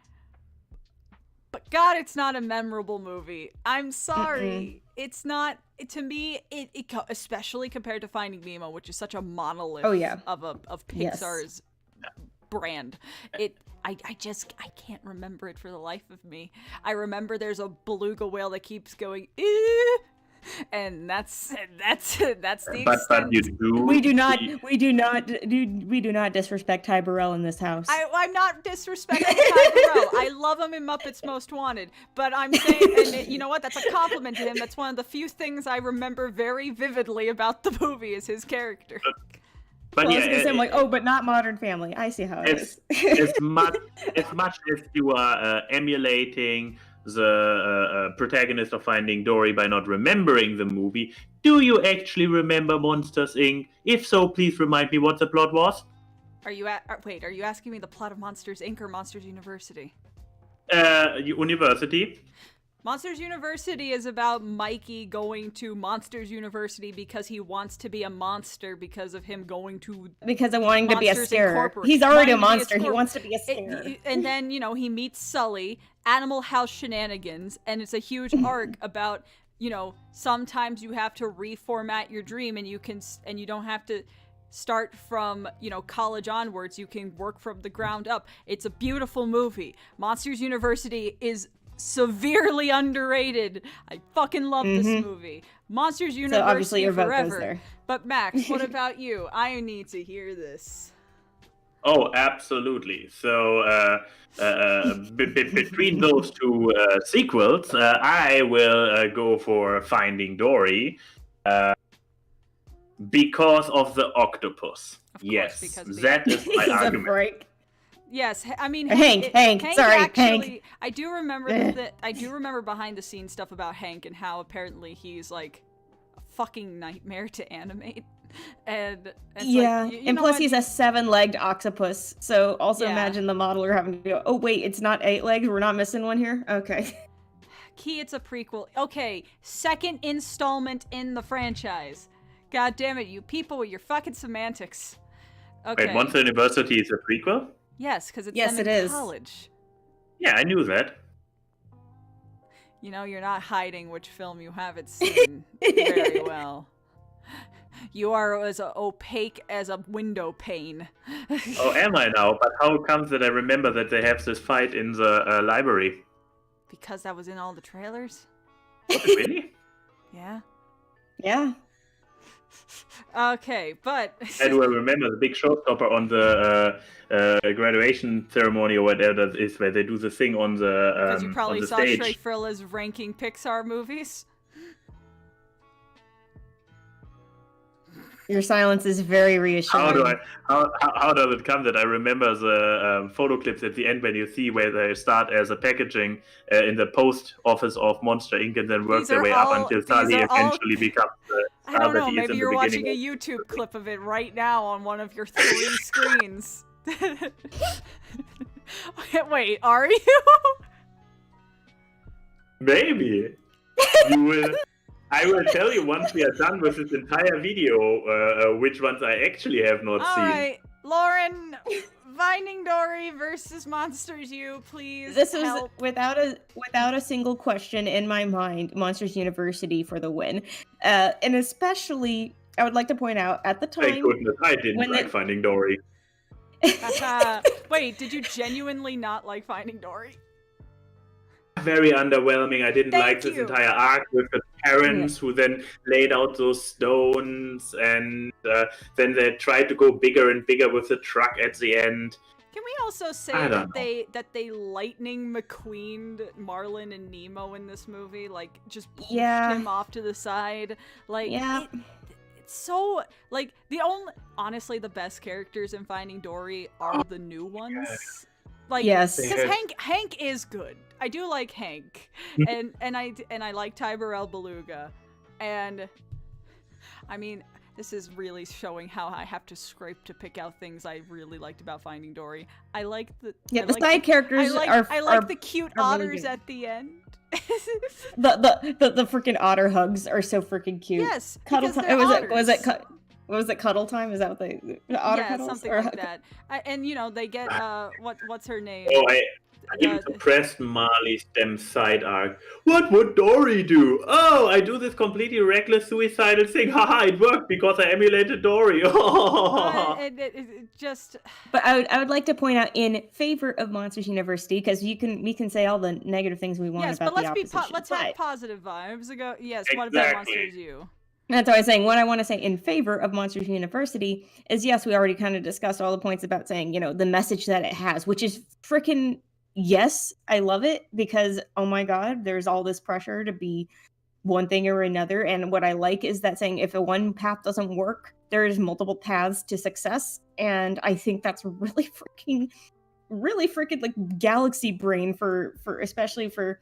But God, it's not a memorable movie. I'm sorry. It's not, to me, it especially compared to Finding Nemo, which is such a monolith of Pixar's brand. I can't remember it for the life of me. I remember there's a beluga whale that keeps going, ew, and that's the extent. But you do. We do not disrespect Ty Burrell in this house. I'm not disrespecting Ty Burrell. I love him in Muppets Most Wanted, but I'm saying, and you know what? That's a compliment to him. That's one of the few things I remember very vividly about the movie is his character. But well, yeah, I'm like, but not Modern Family. I see how it is. as much as you are emulating the protagonist of Finding Dory by not remembering the movie, do you actually remember Monsters, Inc.? If so, please remind me what the plot was. Are you asking me the plot of Monsters, Inc. or Monsters University? University. Monsters University is about Mikey going to Monsters University because he wants to be a monster because of him going to Because of wanting to be a Monsters scarer. Incorporated. He's already a Wanting to be monster. He scor- wants to be a scarer. And then, you know, he meets Sully, Animal House shenanigans, and it's a huge arc about, you know, sometimes you have to reformat your dream and you don't have to start from, you know, college onwards. You can work from the ground up. It's a beautiful movie. Monsters University is severely underrated. I fucking love this movie. Monsters University So obviously your vote forever. goes there. But Max, what about you? I need to hear this. Oh, absolutely. So between those two sequels, I will go for Finding Dory because of the octopus. Of course, Yes, because of the that is my He's a argument. break. Yes, I mean Hank, actually, I do remember that. I do remember behind the scenes stuff about Hank and how apparently he's like a fucking nightmare to animate. And it's Yeah, like, you and know plus what? he's a 7-legged octopus. So also Yeah. imagine the modeler having to go, oh wait, it's not 8 legs, we're not missing one here? Okay. Key, it's a prequel. Okay, second installment in the franchise. God damn it, you people with your fucking semantics. Okay. Wait, Monster University is a prequel? Yes, because it's Yes, them it in is. college. Yeah, I knew that. You know, you're not hiding which film you haven't seen very well. You are as opaque as a window pane. Oh, am I now? But how comes that I remember that they have this fight in the library? Because that was in all the trailers? Was it really? Yeah. Yeah. Okay, but... I do remember the big showstopper on the graduation ceremony or whatever that is, where they do the thing on the Because you probably on the saw stage. Shrek Frilla's ranking Pixar movies. Your silence is very reassuring. How does it come that I remember the photo clips at the end when you see where they start as a packaging in the post office of Monster Inc. and then work These their are way all- up until these Sally are all- eventually becomes the I star don't that know, he is maybe in you're the watching beginning. a YouTube clip of it right now on one of your 3 screens. Wait, are you? Maybe. You will. I will tell you once we are done with this entire video which ones I actually have not seen. Alright, Lauren, Finding Dory versus Monsters U, please This was help. without a single question in my mind, Monsters University for the win. And especially, I would like to point out at the Thank time. goodness I didn't when like it- Finding Dory. Wait, did you genuinely not like Finding Dory? Very underwhelming. I didn't Thank like this you. entire arc with the parents who then laid out those stones, and then they tried to go bigger and bigger with the truck at the end. Can we also say I that don't they Lightning McQueened Marlin and Nemo in this movie? Like, just pushed Yeah. him off to the side? Like, Yeah. it's so, like, honestly, the best characters in Finding Dory are the new ones. Like, Yes. because Yeah. Hank is good. I do like Hank, and I like Ty Burrell Beluga, and I mean, this is really showing how I have to scrape to pick out things I really liked about Finding Dory. I like the Yeah, I the like side characters I like the cute are really otters good. at the end. the freaking otter hugs are so freaking cute. Yes, Cuddle because time. they're Was it cuddle time? Is that what otter yeah, cuddles? something Or- like that. And you know, they get what's her name? Oh, I even suppressed Marley's damn side arc. What would Dory do? Oh, I do this completely reckless suicidal thing. Haha, it worked because I emulated Dory. It just But I would like to point out in favor of Monsters University, because we can say all the negative things we want yes, about but the opposition. let's have but positive vibes. Go yes. What about Exactly. Monsters U? that's what I was saying. What I want to say in favor of Monsters University is, yes, we already kind of discussed all the points about saying, the message that it has, which is freaking yes, I love it, because oh my god, there's all this pressure to be one thing or another. And what I like is that saying, if a one path doesn't work, there's multiple paths to success. And I think that's really freaking like galaxy brain for especially for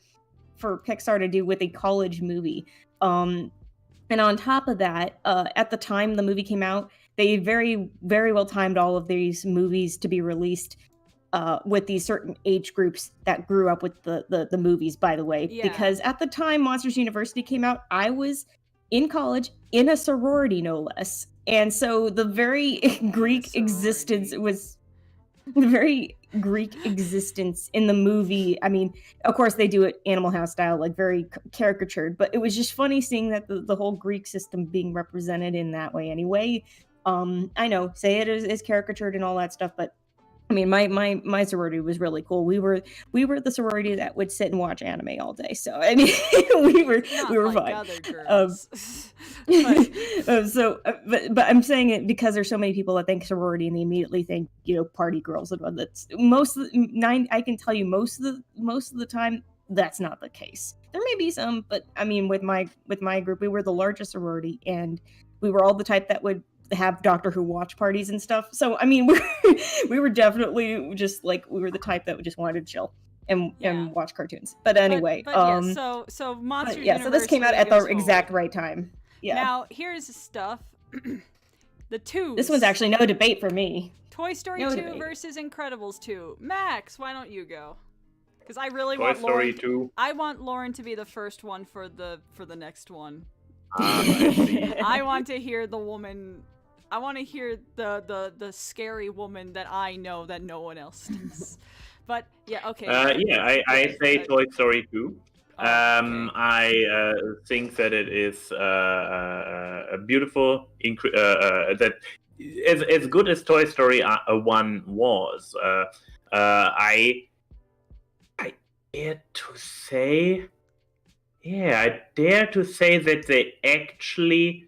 Pixar to do with a college movie. And on top of that, at the time the movie came out, they very, very well timed all of these movies to be released with these certain age groups that grew up with the movies, by the way. Yeah. Because at the time Monsters University came out, I was in college in a sorority, no less. And so the very Greek existence was the very Greek existence in the movie. I mean, of course they do it Animal House style, like very caricatured, but it was just funny seeing that the whole Greek system being represented in that way anyway. I know, say it is caricatured and all that stuff, but I mean, my sorority was really cool. We were the sorority that would sit and watch anime all day. So I mean, we were like fine. Other girls. But I'm saying it because there's so many people that think sorority and they immediately think, you know, party girls. And that's I can tell you most of the time that's not the case. There may be some, but I mean, with my group, we were the largest sorority, and we were all the type that would have Doctor Who watch parties and stuff. So I mean, we were definitely just like, we were the type that just wanted to chill and watch cartoons. But anyway, so Monsters University, so this came out at the exact right time. Yeah. Now here's the stuff. The twos. This one's actually no debate for me. Toy Story 2 versus Incredibles 2. Max, why don't you go? Because I really Toy want Story Lauren. 2. I want Lauren to be the first one for the next one. I see. I want to hear the woman. I want to hear the scary woman that I know that no one else does. But yeah, okay. I say Toy Story 2. Okay. I think that it is a beautiful, that as good as Toy Story 1 was. I dare to say, I dare to say that they actually,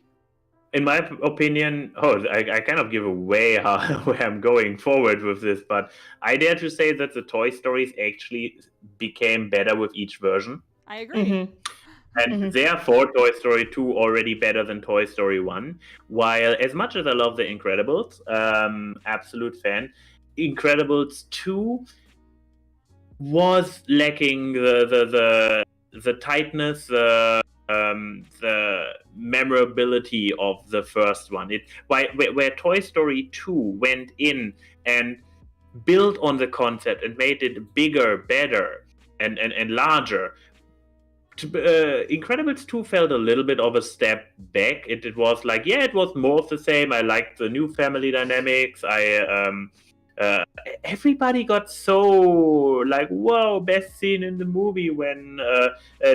in my opinion, I kind of give away where I'm going forward with this, but I dare to say that the Toy Stories actually became better with each version. I agree. Mm-hmm. And therefore, Toy Story 2 already better than Toy Story 1. While, as much as I love The Incredibles, absolute fan, Incredibles 2 was lacking the tightness, the memorability of the first one. Where Toy Story 2 went in and built on the concept and made it bigger, better, and larger. Incredibles 2 felt a little bit of a step back. It was like, it was more of the same. I liked the new family dynamics. Everybody got so like, whoa, best scene in the movie when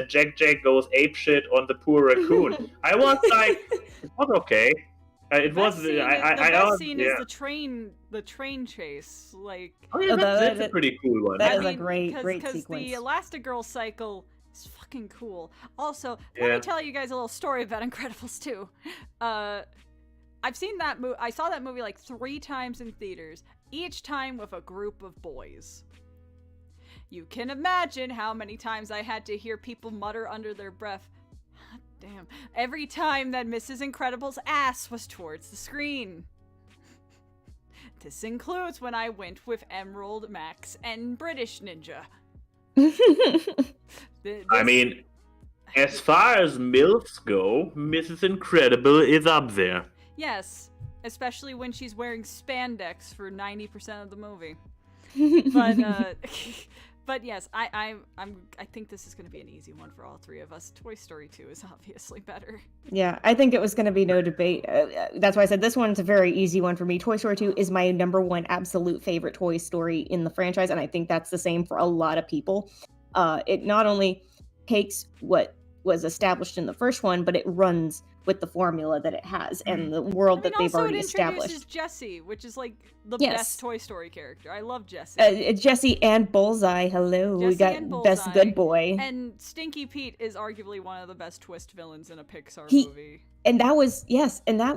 Jack goes apeshit on the poor raccoon. I was like, it was okay. The best scene is the train chase. Like, that's a pretty cool one. That is a great sequence. Because the Elastigirl cycle is fucking cool. Also, let me tell you guys a little story about Incredibles 2. I've seen that movie. I saw that movie like 3 times in theaters, each time with a group of boys. You can imagine how many times I had to hear people mutter under their breath, damn, every time that Mrs. Incredible's ass was towards the screen. This includes when I went with Emerald, Max, and British Ninja. I mean, as far as MILFs go, Mrs. Incredible is up there. Yes, especially when she's wearing spandex for 90% of the movie. But yes, I think this is going to be an easy one for all 3 of us. Toy Story 2 is obviously better. Yeah, I think it was going to be no debate. That's why I said this one's a very easy one for me. Toy Story 2 is my number 1 absolute favorite Toy Story in the franchise, and I think that's the same for a lot of people. It not only takes what was established in the first one, but it runs with the formula that it has and the world that they've already established. Also, it introduces Jessie, which is like the best Toy Story character. I love Jessie. Jessie and Bullseye. Hello, we got best good boy. And Stinky Pete is arguably one of the best twist villains in a Pixar movie. And that was that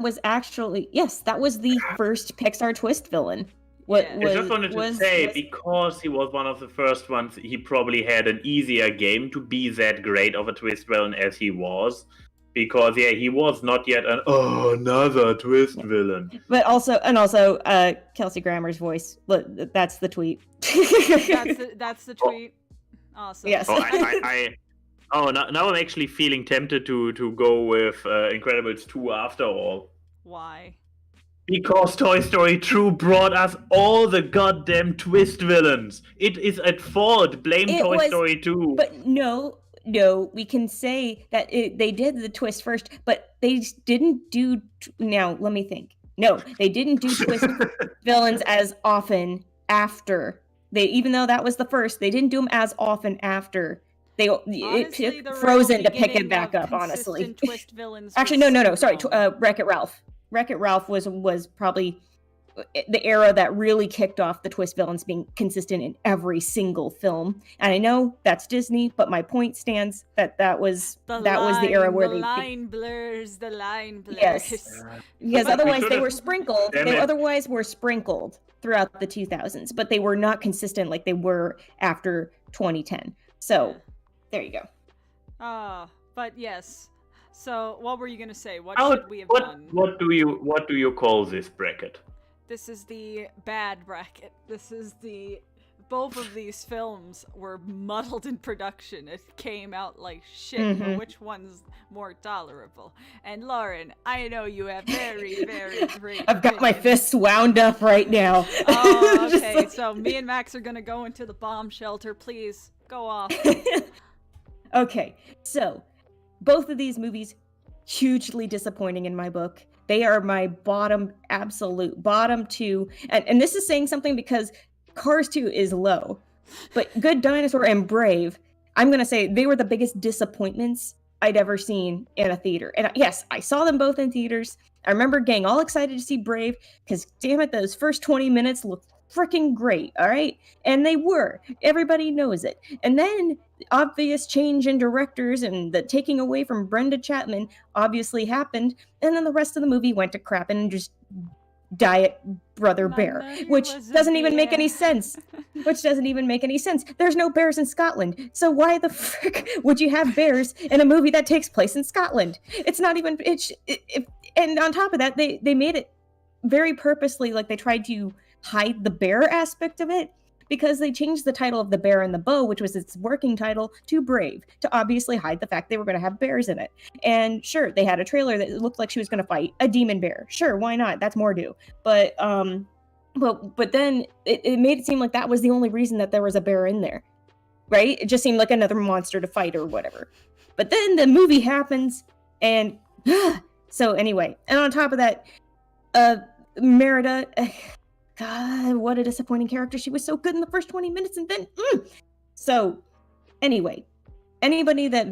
was the first Pixar twist villain. I just wanted to say, because he was one of the first ones, he probably had an easier game to be that great of a twist villain as he was. Because he was not yet another twist villain. But also Kelsey Grammer's voice. Look, that's the tweet. that's the tweet. Awesome. Yes. Now I'm actually feeling tempted to go with Incredibles 2 after all. Why? Because Toy Story 2 brought us all the goddamn twist villains. It is at fault. Blame Toy Story 2. But no, we can say that they did the twist first, but they didn't do. Now, let me think. No, they didn't do twist villains as often after. Even though that was the first, they didn't do them as often after. It took Frozen to pick it back up, honestly. Twist villains Actually, no. Sorry, Wreck-It Ralph. Wreck-It Ralph was probably the era that really kicked off the twist villains being consistent in every single film. And I know that's Disney, but my point stands that was the era where the line blurs. Yes, because otherwise they were sprinkled. They otherwise were sprinkled throughout the 2000s, but they were not consistent like they were after 2010. So there you go. But yes. So, what were you gonna say? What should we have done? What do you call this bracket? This is the bad bracket. This is both of these films were muddled in production. It came out like shit, but which one's more tolerable? And Lauren, I know you have very, very great I've got my fists wound up right now. Oh, okay. So me and Max are gonna go into the bomb shelter. Please, go off. Okay, so both of these movies, hugely disappointing in my book. They are my absolute bottom two. And this is saying something because Cars 2 is low. But Good Dinosaur and Brave, I'm going to say they were the biggest disappointments I'd ever seen in a theater. And yes, I saw them both in theaters. I remember getting all excited to see Brave because, damn it, those first 20 minutes looked freaking great, all right? And they were. Everybody knows it. And then obvious change in directors and the taking away from Brenda Chapman obviously happened. And then the rest of the movie went to crap and just Diet Brother Bear, which doesn't even make any sense. There's no bears in Scotland. So why the frick would you have bears in a movie that takes place in Scotland? It's not even, and on top of that, they made it very purposely, like they tried to hide the bear aspect of it, because they changed the title of The Bear and the Bow, which was its working title, to Brave, to obviously hide the fact they were going to have bears in it. And sure, they had a trailer that looked like she was going to fight a demon bear. Sure, why not? That's Mordu. But then it made it seem like that was the only reason that there was a bear in there, right? It just seemed like another monster to fight or whatever. But then the movie happens, and so anyway, and on top of that, Merida. God, what a disappointing character. She was so good in the first 20 minutes and then... So, anyway, anybody that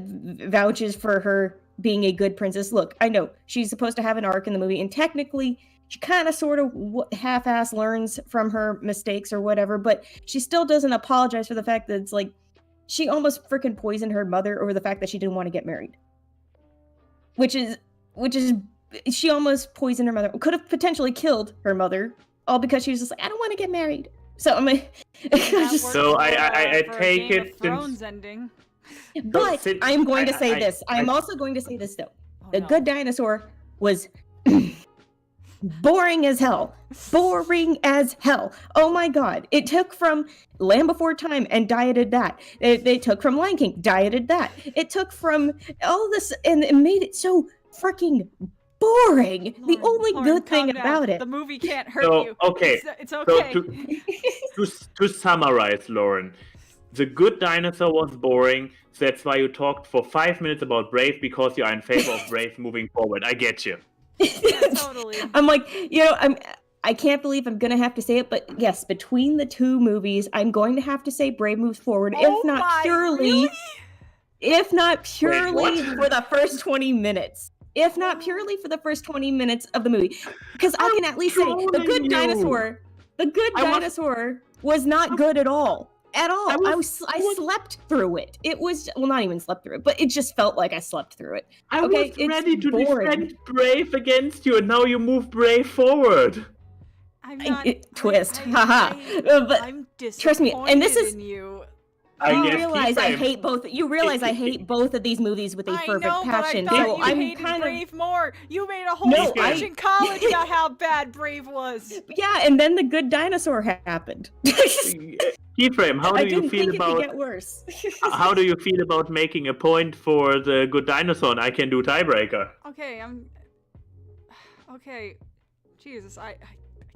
vouches for her being a good princess, look, I know she's supposed to have an arc in the movie, and technically, she kind of sort of half-ass learns from her mistakes or whatever, but she still doesn't apologize for the fact that it's like, she almost freaking poisoned her mother over the fact that she didn't want to get married. Which is... She almost poisoned her mother. Could have potentially killed her mother, all because she was just like, I don't want to get married. So I'm like, I take it. Thrones ending. But I'm going to say this. I'm also going to say this though. The Good Dinosaur was boring as hell. Boring as hell. Oh my god. It took from Land Before Time and dieted that. They took from Lion King, dieted that. It took from all this and it made it so freaking boring. Lauren, the only good thing about it. The movie can't hurt you. Okay. It's okay. To summarize, Lauren, The Good Dinosaur was boring. So that's why you talked for 5 minutes about Brave, because you are in favor of Brave moving forward. I get you. Yeah, totally. I'm like, I can't believe I'm gonna have to say it, but yes, between the two movies, I'm going to have to say Brave moves forward, if not purely for the first 20 minutes. If not purely for the first 20 minutes of the movie. Because I can at least say The Good Dinosaur was not good at all. At all. I slept through it. It was, well, not even slept through it, but it just felt like I slept through it. I was ready to defend Brave against you, and now you move Brave forward. I'm not... Twist. Haha. But I'm disappointed trust me, and this is... in you. You realize I hate both of these movies with a fervent passion. But I thought so you I'm hated kind Brave more. You made a whole speech in college about how bad Brave was. Yeah, and then The Good Dinosaur happened. Keyframe, how do you feel about? Get worse. How do you feel about making a point for The Good Dinosaur? And I can do tiebreaker. Okay, Okay. Jesus, I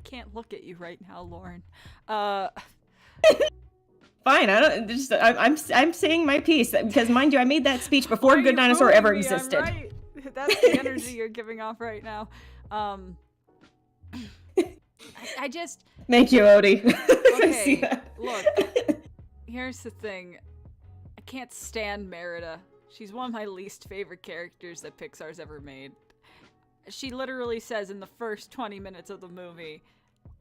can't look at you right now, Lauren. Fine, I'm saying my piece because, mind you, I made that speech before Good Dinosaur ever existed. I'm right. That's the energy you're giving off right now. I just. Thank you, Odie. Okay, look. Here's the thing. I can't stand Merida. She's one of my least favorite characters that Pixar's ever made. She literally says in the first 20 minutes of the movie,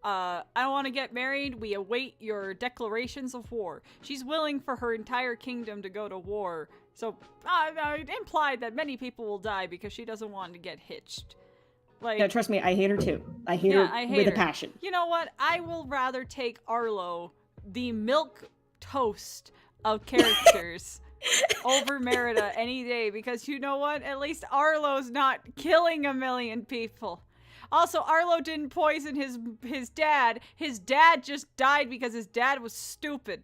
I don't want to get married. We await your declarations of war. She's willing for her entire kingdom to go to war. So, it implied that many people will die because she doesn't want to get hitched. Like, no, trust me, I hate her too. I hate her with a passion. You know what? I will rather take Arlo, the milk toast of characters, over Merida any day, because you know what? At least Arlo's not killing a million people. Also, Arlo didn't poison his dad. His dad just died because his dad was stupid.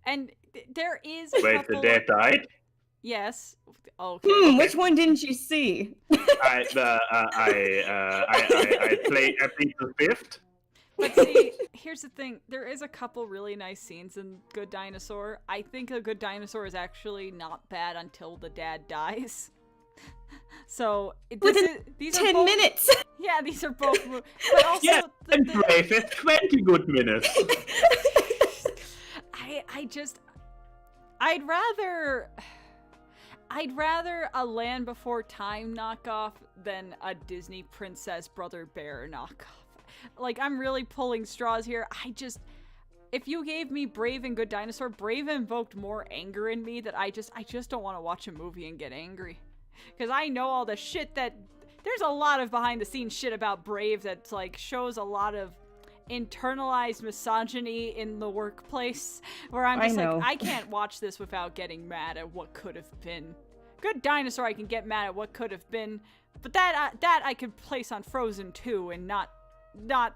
And there is a Wait, couple the dad died? Yes. Okay. Which one didn't you see? I played the fifth. But see, here's the thing. There is a couple really nice scenes in Good Dinosaur. I think A Good Dinosaur is actually not bad until the dad dies. So these 10 are both, minutes. Yeah, these are both. But also, Yeah, and Brave is 20 good minutes. I'd rather a Land Before Time knockoff than a Disney Princess Brother Bear knockoff. Like, I'm really pulling straws here. If you gave me Brave and Good Dinosaur, Brave invoked more anger in me that I just don't want to watch a movie and get angry. Because I know all the shit there's a lot of behind the scenes shit about Brave that, like, shows a lot of internalized misogyny in the workplace, where I'm just like, I can't watch this without getting mad at what could have been. Good Dinosaur, I can get mad at what could have been, but that I could place on Frozen 2, and not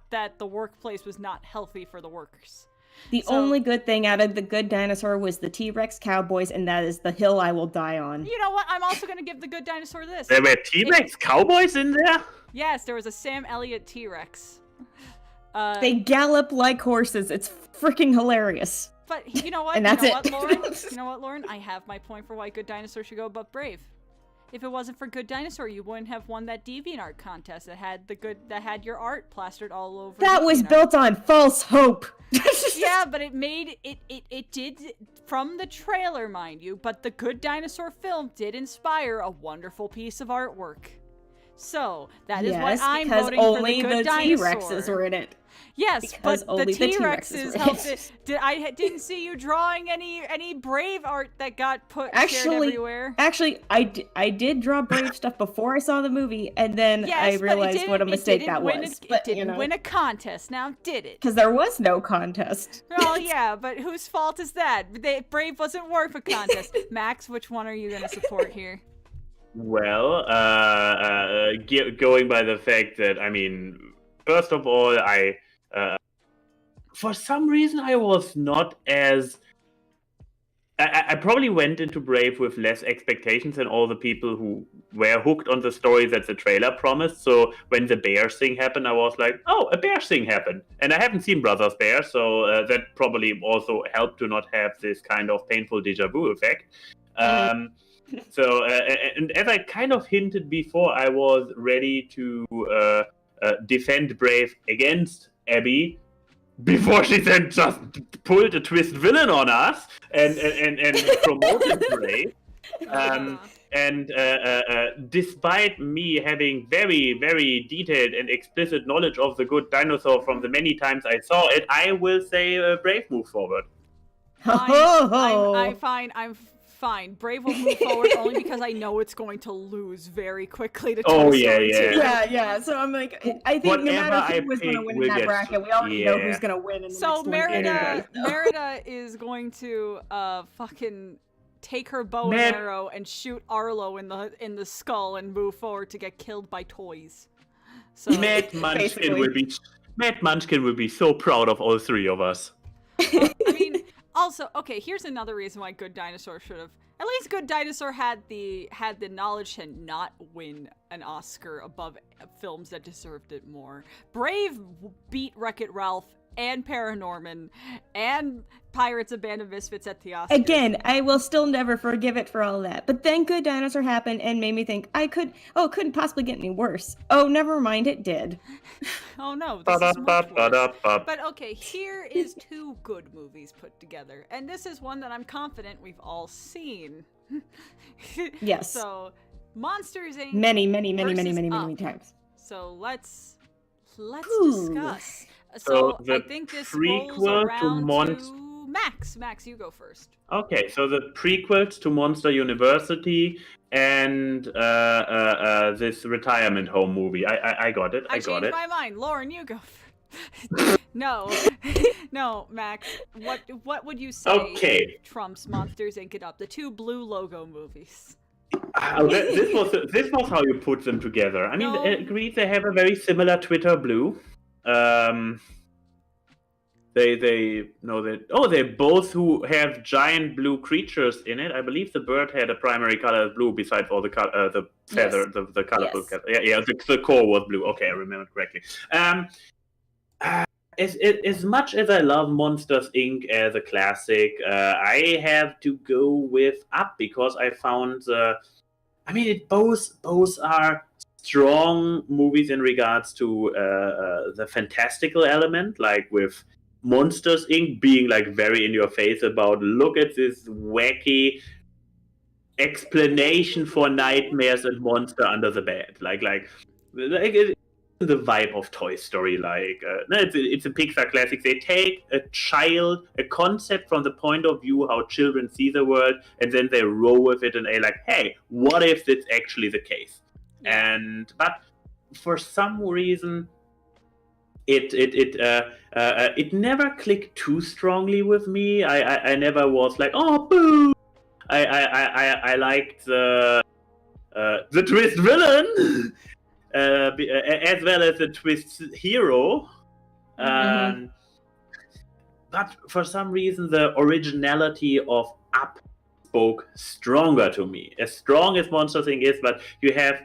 that the workplace was not healthy for the workers. The only good thing out of The Good Dinosaur was the T-Rex cowboys, and that is the hill I will die on. You know what? I'm also going to give The Good Dinosaur this. There were T-Rex cowboys in there? Yes, there was a Sam Elliott T-Rex. They gallop like horses. It's freaking hilarious. But you know what? And that's What, Lauren? You know what, Lauren? I have my point for why Good Dinosaur should go above Brave. If it wasn't for Good Dinosaur, you wouldn't have won that DeviantArt contest that had your art plastered all over. That was built on false hope. Yeah, but it did, from the trailer, mind you, but the Good Dinosaur film did inspire a wonderful piece of artwork. So, that is why I'm voting for the Good Dinosaur. Only the T-Rexes were in it. Yes, but the T-Rexes helped it. I didn't see you drawing any Brave art that got shared everywhere. Actually, I did draw Brave stuff before I saw the movie, and then I realized what a mistake that was. It didn't win a contest, now did it? Because there was no contest. Well, yeah, but whose fault is that? Brave wasn't worth a contest. Max, which one are you going to support here? Well, going by the fact that, first of all, for some reason, I was not as... I probably went into Brave with less expectations than all the people who were hooked on the story that the trailer promised. So when the bear thing happened, I was like, oh, a bear thing happened. And I haven't seen Brothers Bear, so that probably also helped to not have this kind of painful deja vu effect. So, and as I kind of hinted before, I was ready to defend Brave against Abbey before she then just pulled a twist villain on us and promoted Brave. Despite me having very, very detailed and explicit knowledge of The Good Dinosaur from the many times I saw it, I will say Brave move forward. I'm fine. Brave will move forward only because I know it's going to lose very quickly to Toy Story 2. Yeah. So I'm like, I think no matter who was going to win in that bracket, we already know who's going to win in the next one. Merida is going to fucking take her bow and arrow and shoot Arlo in the skull and move forward to get killed by toys. So Matt Munchkin will be so proud of all three of us. Also, okay, here's another reason why Good Dinosaur should have. At least Good Dinosaur had the knowledge to not win an Oscar above films that deserved it more. Brave beat Wreck-It Ralph and Paranorman and Pirates of Band of Misfits at the Oscars. Again, I will still never forgive it for all that. But then Good Dinosaur happened and made me think it couldn't possibly get any worse. Oh, never mind, it did. Oh no, this is much worse. But okay, here is 2 good movies put together. And this is one that I'm confident we've all seen. Yes. So, Monsters Inc. Many Up. times. So let's Ooh. discuss. So So the I think this prequel rolls to around to Max. Max, you go first. Okay, so the prequels to Monster University and this retirement home movie. I got it. I got changed it. my mind. Lauren, you go first. No, Max. What would you say Okay. trumps Monsters Inc. It Up? The 2 blue logo movies. This was how you put them together. I mean, No. agreed. They have a very similar Twitter blue. They both who have giant blue creatures in it. I believe the bird had a primary color blue besides all the the feather, Yes. the colorful. Yes. Yeah, the core was blue. Okay, I remember correctly. As much as I love Monsters Inc. as a classic, I have to go with Up because I found both are strong movies in regards to the fantastical element, like with Monsters Inc. being like very in your face about look at this wacky explanation for nightmares and monster under the bed, like the vibe of Toy Story. It's a Pixar classic. They take a concept from the point of view how children see the world, and then they roll with it and they're like, hey, what if it's actually the case? But for some reason, it never clicked too strongly with me. I never was like, oh boo. I liked the twist villain. As well as the twist hero. Mm-hmm. But for some reason, the originality of Up spoke stronger to me. As strong as Monster Inc. is, but you have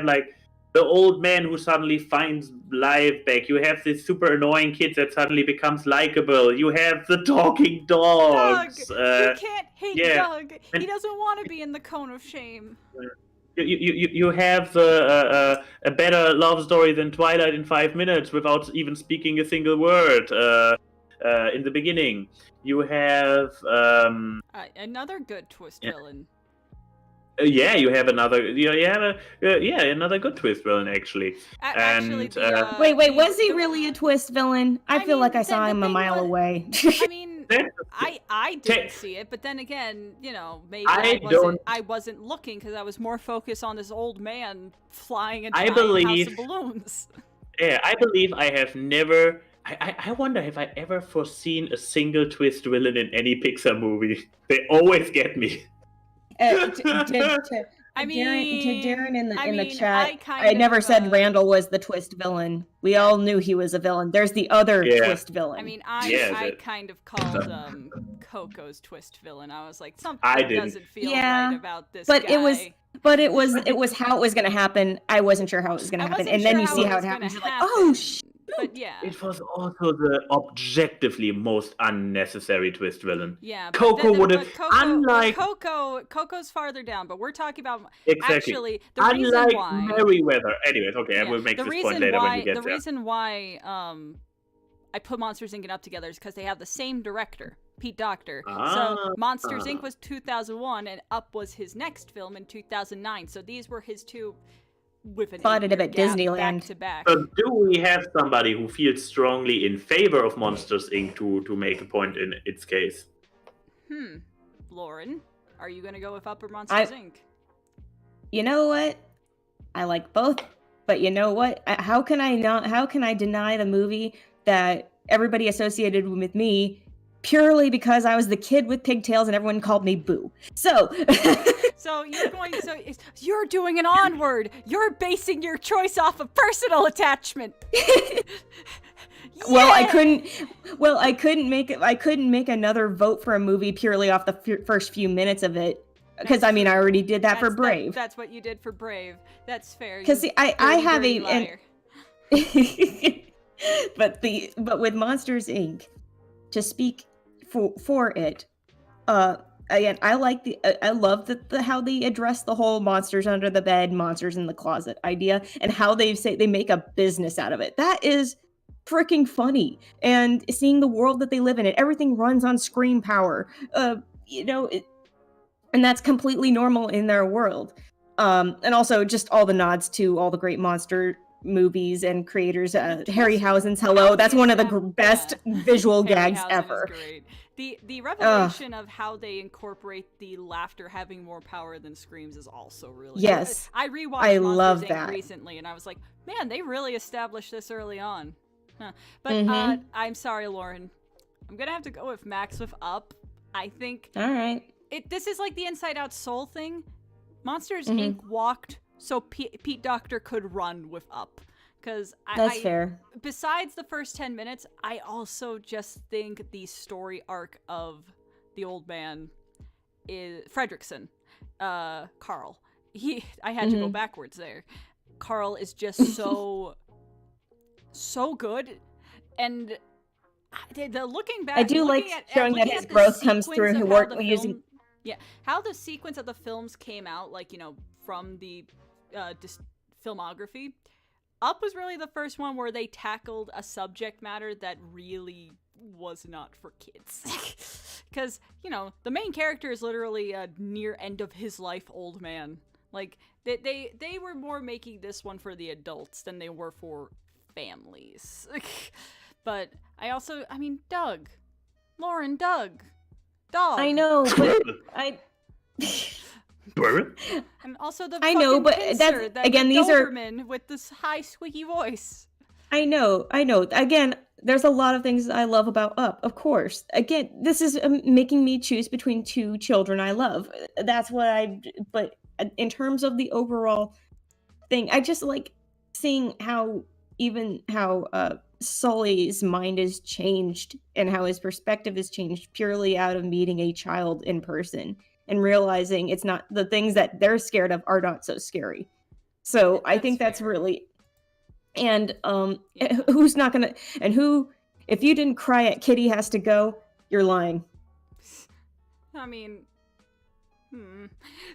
like the old man who suddenly finds life back. You have this super annoying kid that suddenly becomes likable. You have the talking dogs. Doug! You can't hate Doug. And- He doesn't want to be in the cone of shame. You have a better love story than Twilight in 5 minutes without even speaking a single word in the beginning. You have Another good twist villain. you have another another good twist villain actually. Actually, Wait, was he really a twist villain? I feel like I saw him a mile away. I mean, I didn't see it, but then again, maybe I wasn't looking because I was more focused on this old man flying a giant house of balloons. Yeah, I believe I have never. I wonder if I ever foreseen a single twist villain in any Pixar movie. They always get me. Darren in the chat, I never said Randall was the twist villain. We all knew he was a villain. There's the other twist villain. I mean, I kind of called Coco's twist villain. I was like, something doesn't feel right about this guy. It was how it was going to happen. I wasn't sure how it was going to happen, and then you see how it happens. You're like, oh shit. But yeah, it was also the objectively most unnecessary twist villain. Yeah, Coco would have, unlike Coco's farther down, but we're talking about exactly. Actually the unlike reason why Merryweather. Anyways, okay, I will make this point later when you get there. The reason why I put Monsters Inc. and Up together is because they have the same director, Pete Docter. So Monsters Inc. was 2001, and Up was his next film in 2009. So these were his two. With an spotted him at Disneyland. Back to back. But do we have somebody who feels strongly in favor of Monsters Inc. to make a point in its case? Lauren, are you gonna go with Up or Monsters Inc.? You know what? I like both, but you know what? How can I deny the movie that everybody associated with me purely because I was the kid with pigtails and everyone called me Boo? So So you're doing an onward. You're basing your choice off of personal attachment. Well, I couldn't. Well, I couldn't make it. I couldn't make another vote for a movie purely off the first few minutes of it, because I mean, I already did that for Brave. That's what you did for Brave. That's fair. Because I have dirty a. But with Monsters Inc., to speak for it, again, I love how they address the whole monsters under the bed, monsters in the closet idea, and how they make a business out of it. That is freaking funny. And seeing the world that they live in, and everything runs on screen power, and that's completely normal in their world. And also just all the nods to all the great monster movies and creators. Harryhausen's Hello, that's one of the best visual gags ever. The revelation of how they incorporate the laughter having more power than screams is also really good. I rewatched Monsters Inc. recently, and I was like, man, they really established this early on. Huh. But I'm sorry, Lauren. I'm gonna have to go with Max with Up. I think. All right. This is like the Inside Out Soul thing. Monsters Inc. walked so Pete Docter could run with Up. Because that's fair. Besides the first 10 minutes, I also just think the story arc of the old man is Fredricksen, Carl. I had to go backwards there. Carl is just so good, and the looking back, I do like showing that his growth comes through using. Yeah, how the sequence of the films came out, like, from the filmography. Up was really the first one where they tackled a subject matter that really was not for kids. Because, the main character is literally a near end of his life old man. Like, they were more making this one for the adults than they were for families. But Doug. Lauren, Doug. Dog. I know, but and also the I know, but pincer, that's again, these Doberman with this high squeaky voice. I know. Again, there's a lot of things I love about Up, of course. Again, this is making me choose between two children I love. That's what but in terms of the overall thing, I just like seeing how Sully's mind is changed and how his perspective is changed purely out of meeting a child in person and realizing it's not the things that they're scared of are not so scary. So I think that's really, and who's not gonna, and who, if you didn't cry at Kitty Has to Go, you're lying. I mean,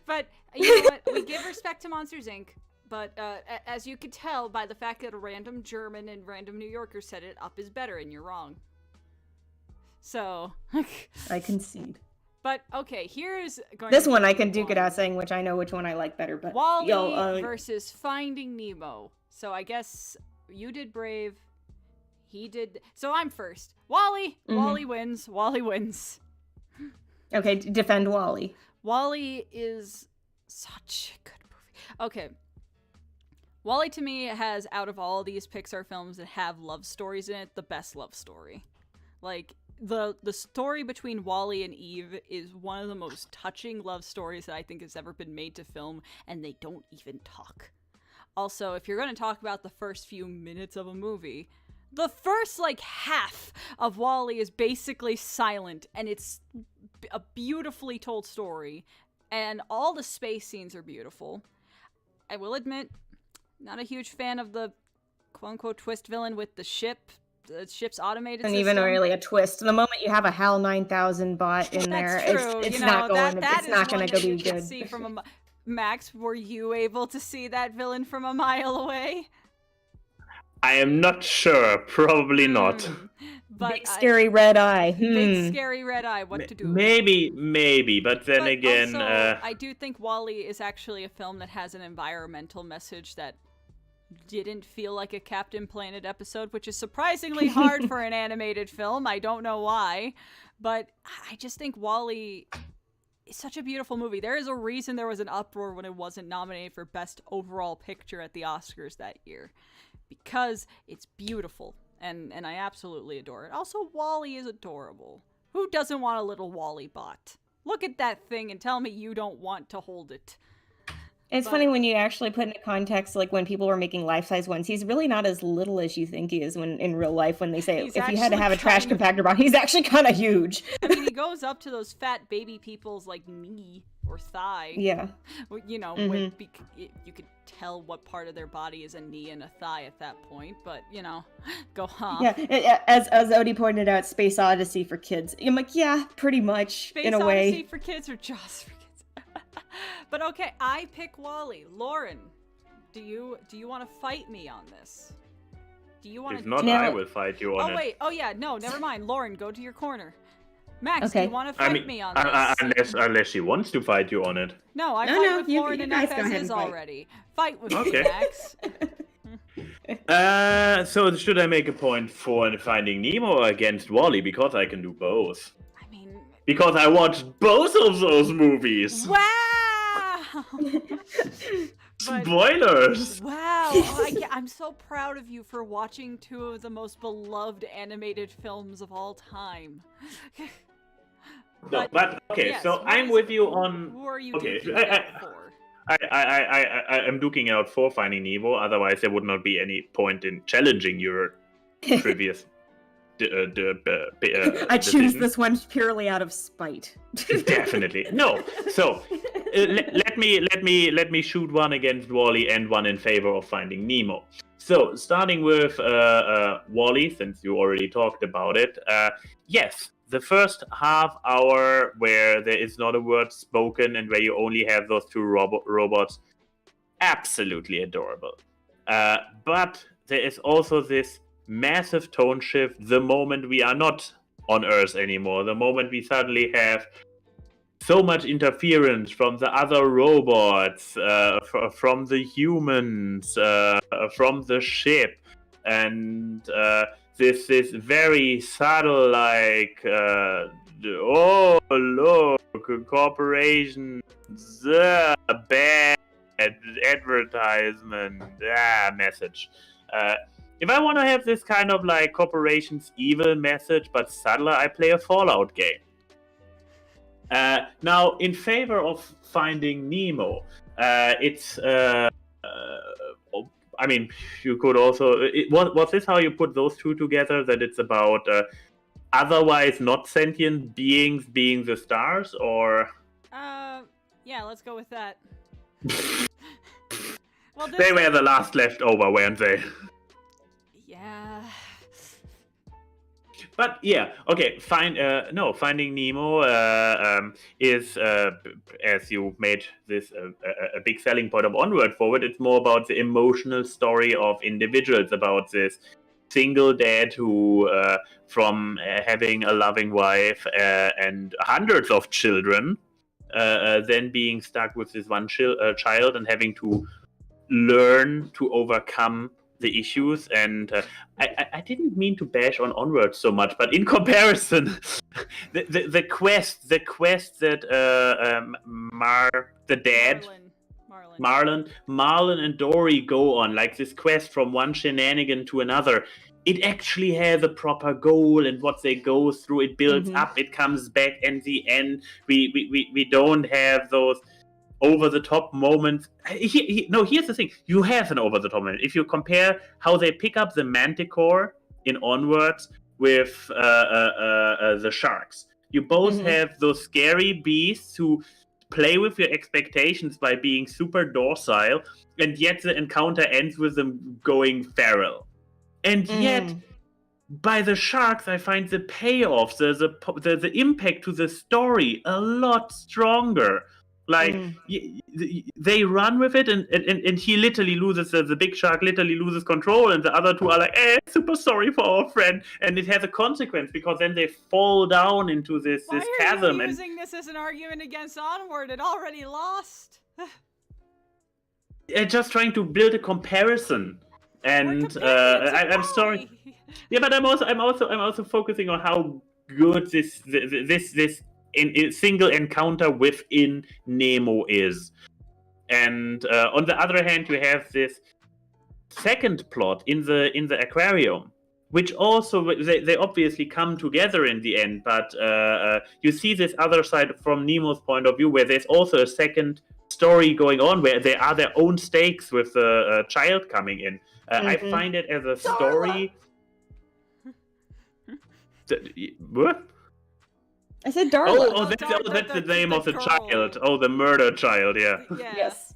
but you know what? We give respect to Monsters Inc. But as you could tell by the fact that a random German and random New Yorker said it, Up is better, and you're wrong. So I concede. But okay, here's going. This one I can duke it out saying which I know which one I like better. But WALL-E versus Finding Nemo. So I guess you did Brave. He did. So I'm first. WALL-E. WALL-E wins. WALL-E wins. Okay, defend WALL-E. WALL-E is such a good movie. Okay. WALL-E to me has, out of all these Pixar films that have love stories in it, the best love story. Like, the story between WALL-E and Eve is one of the most touching love stories that I think has ever been made to film, and they don't even talk. Also, if you're going to talk about the first few minutes of a movie, the first, half of WALL-E is basically silent, and it's a beautifully told story, and all the space scenes are beautiful. I will admit, not a huge fan of the quote-unquote twist villain with the ship's automated system. Even really a twist. The moment you have a HAL 9000 bot in there, it's not going to be good. See from Max, were you able to see that villain from a mile away? I am not sure. Probably not. But big scary red eye. Big scary red eye. What to do? Maybe. But then again, also, I do think WALL-E is actually a film that has an environmental message that didn't feel like a Captain Planet episode, which is surprisingly hard for an animated film. I don't know why, but I just think WALL-E is such a beautiful movie. There is a reason there was an uproar when it wasn't nominated for Best Overall Picture at the Oscars that year, because it's beautiful, and I absolutely adore it. Also, WALL-E is adorable. Who doesn't want a little WALL-E bot? Look at that thing and tell me you don't want to hold it. It's But- funny when you actually put into context, like when people were making life-size ones, he's really not as little as you think he is when in real life. When they say He's if you had to actually have a trash kind of- compactor box, he's actually kind of huge. I mean, he goes up to those fat baby people's like knee or thigh. Yeah. You know, Mhm. you could tell what part of their body is a knee and a thigh at that point. But you know, go off. Yeah, as Odie pointed out, Space Odyssey for kids. I'm like, yeah, pretty much Space in a Odyssey way. for kids or Jaws for kids. But okay, I pick Wally. Lauren, do you want to fight me on this? Do you want If to? not, Now- I will fight you on Oh it. wait. Oh yeah. No, never mind. Lauren, go to your corner. Max, do Okay. you want to fight me on this? Unless she wants to fight you on it. No, I No, fight no, with you Lauren guys enough go as ahead is and fight. already. Fight with me, Okay. Max. So should I make a point for Finding Nemo or against Wall-E? Because I can do both. I mean, Because I watched both of those movies. wow. But- Spoilers. Wow, oh, I'm so proud of you for watching two of the most beloved animated films of all time. No, but okay. yes, So what I'm is- with you on. Who are you Okay, duking it out for? I am duking out for Finding Nemo. Otherwise, there would not be any point in challenging your previous. I choose decision. this one purely out of spite. Definitely no. So let me shoot one against Wall-E and one in favor of Finding Nemo. So starting with Wall-E, since you already talked about it, yes, the first half hour where there is not a word spoken and where you only have those two robots, absolutely adorable. But there is also this massive tone shift the moment we are not on Earth anymore, the moment we suddenly have so much interference from the other robots, from the humans, from the ship, and this very subtle, like, oh look, corporations, bad advertisement, message. If I want to have this kind of like corporations evil message, but subtler, I play a Fallout game. Now, in favor of Finding Nemo, it's. I mean, you could also. Was this how you put those two together? That it's about otherwise not sentient beings being the stars, or? Yeah, let's go with that. Well, They were the last leftover, weren't they? Yeah. But yeah, okay. Finding Nemo is, as you made this a big selling point of Onward Forward. It's more about the emotional story of individuals, about this single dad who, from having a loving wife and hundreds of children, then being stuck with this one child and having to learn to overcome the issues. And I didn't mean to bash on Onward so much, but in comparison, the quest that the dad Marlon and Dory go on, like this quest from one shenanigan to another, it actually has a proper goal, and what they go through, it builds up, it comes back, and the end, we don't have those over-the-top moments. Here's the thing. You have an over-the-top moment. If you compare how they pick up the manticore in Onwards with the sharks, you both have those scary beasts who play with your expectations by being super docile, and yet the encounter ends with them going feral. And yet, by the sharks, I find the payoff, the impact to the story a lot stronger. Like, they run with it, and he literally loses, the big shark literally loses control, and the other two are like, super sorry for our friend. And it has a consequence, because then they fall down into this chasm. Why are you using this as an argument against Onward? It already lost. Just trying to build a comparison. And I'm sorry. Yeah, but I'm also focusing on how good this single encounter within Nemo is. And on the other hand, you have this second plot in the aquarium, which also they obviously come together in the end. But you see this other side from Nemo's point of view, where there's also a second story going on where they are their own stakes with the child coming in. I find it as a story. What? I said Darla. Oh, that's the name of the child. Oh, the murder child. Yeah. Yes.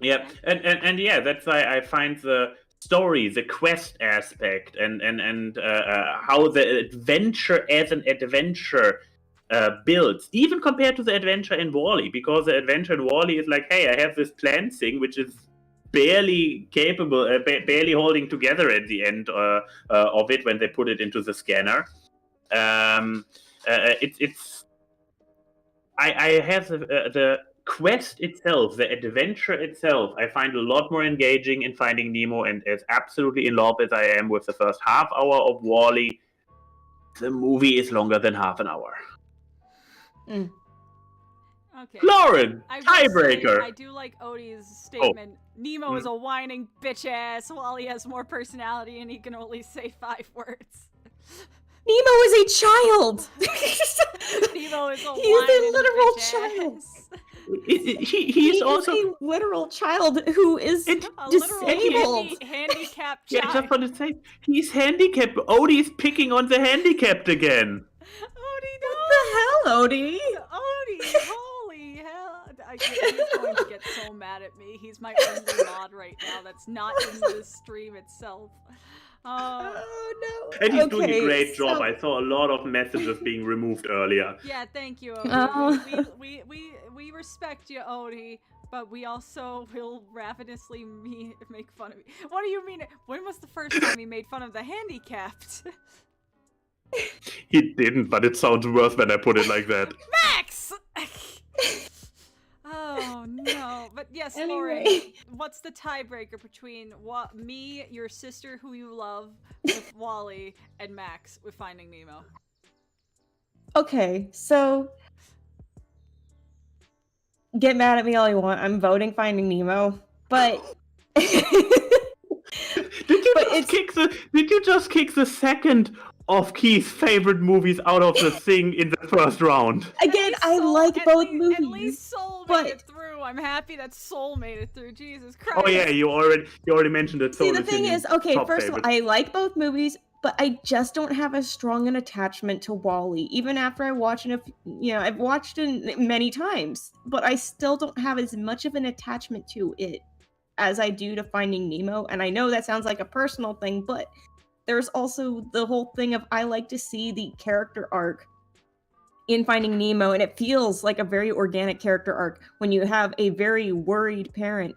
Yeah, and yeah, that's why I find the story, the quest aspect, and how the adventure as an adventure builds, even compared to the adventure in WALL-E, because the adventure in WALL-E is like, hey, I have this plan thing which is barely capable, barely holding together at the end of it when they put it into the scanner. It's I have the quest itself, the adventure itself, I find a lot more engaging in Finding Nemo, and as absolutely in love as I am with the first half hour of WALL-E, the movie is longer than half an hour. Okay. Lauren, I will tiebreaker. say, I do like Odie's statement. Nemo is a whining bitch ass. WALL-E has more personality and he can only say 5 words. Nemo is a child. Nemo is a He's a literal bitch child. Ass. He's also a literal child who is disabled. Handicapped child. Yeah, just want to say, he's handicapped. Odie's picking on the handicapped again. Odie, no. What the hell, Odie? Odie, holy hell. He's going to get so mad at me. He's my only mod right now that's not in the stream itself. Oh no! And he's doing a great job. I saw a lot of messages being removed earlier. Yeah, thank you, Odie. We respect you, Odie, but we also will ravenously make fun of you. What do you mean? When was the first time he made fun of the handicapped? He didn't, but it sounds worse when I put it like that. Max! Oh no, but yes, Anyway. Lauren, what's the tiebreaker between me, your sister who you love, with WALL-E, and Max with Finding Nemo? Okay, so get mad at me all you want. I'm voting Finding Nemo, but Did you just kick the second of Keith's favorite movies out of the thing in the first round? Again, I like both movies. At least Soul made it through. I'm happy that Soul made it through. Jesus Christ. Oh yeah, you already mentioned it. See, the thing is, okay, first of all, I like both movies, but I just don't have as strong an attachment to WALL-E. Even after I watch it, I've watched it many times, but I still don't have as much of an attachment to it as I do to Finding Nemo. And I know that sounds like a personal thing, but there's also the whole thing of I like to see the character arc in Finding Nemo, and it feels like a very organic character arc when you have a very worried parent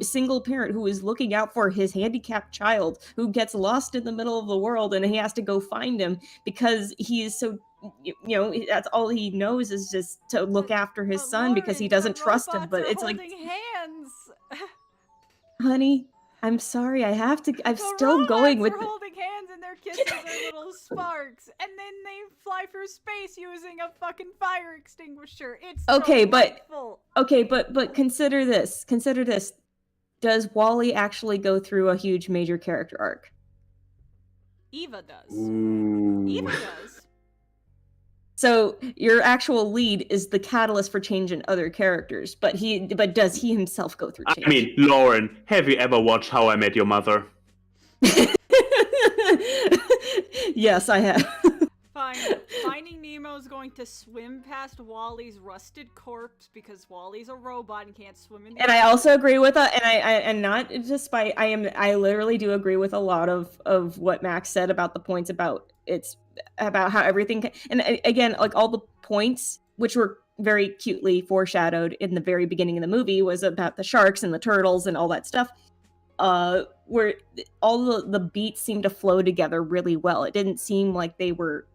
single parent who is looking out for his handicapped child who gets lost in the middle of the world, and he has to go find him because he is so, that's all he knows is just to look after his son, Lauren, because he doesn't trust him. But it's like, hands. honey, I'm sorry, I'm still robots going with are holding hands and they're kissing their little sparks, and then they fly through space using a fucking fire extinguisher. It's delightful. but consider this. Does WALL-E actually go through a huge major character arc? Eva does. Ooh. Eva does. So your actual lead is the catalyst for change in other characters, but does he himself go through change? I mean, Lauren, have you ever watched How I Met Your Mother? Yes, I have. Fine. Finding Nemo is going to swim past WALL-E's rusted corpse because WALL-E's a robot and can't swim in the And I also agree with I literally do agree with a lot of what Max said about the points about how everything and again, like all the points which were very cutely foreshadowed in the very beginning of the movie was about the sharks and the turtles and all that stuff, where all the beats seemed to flow together really well. It didn't seem like they were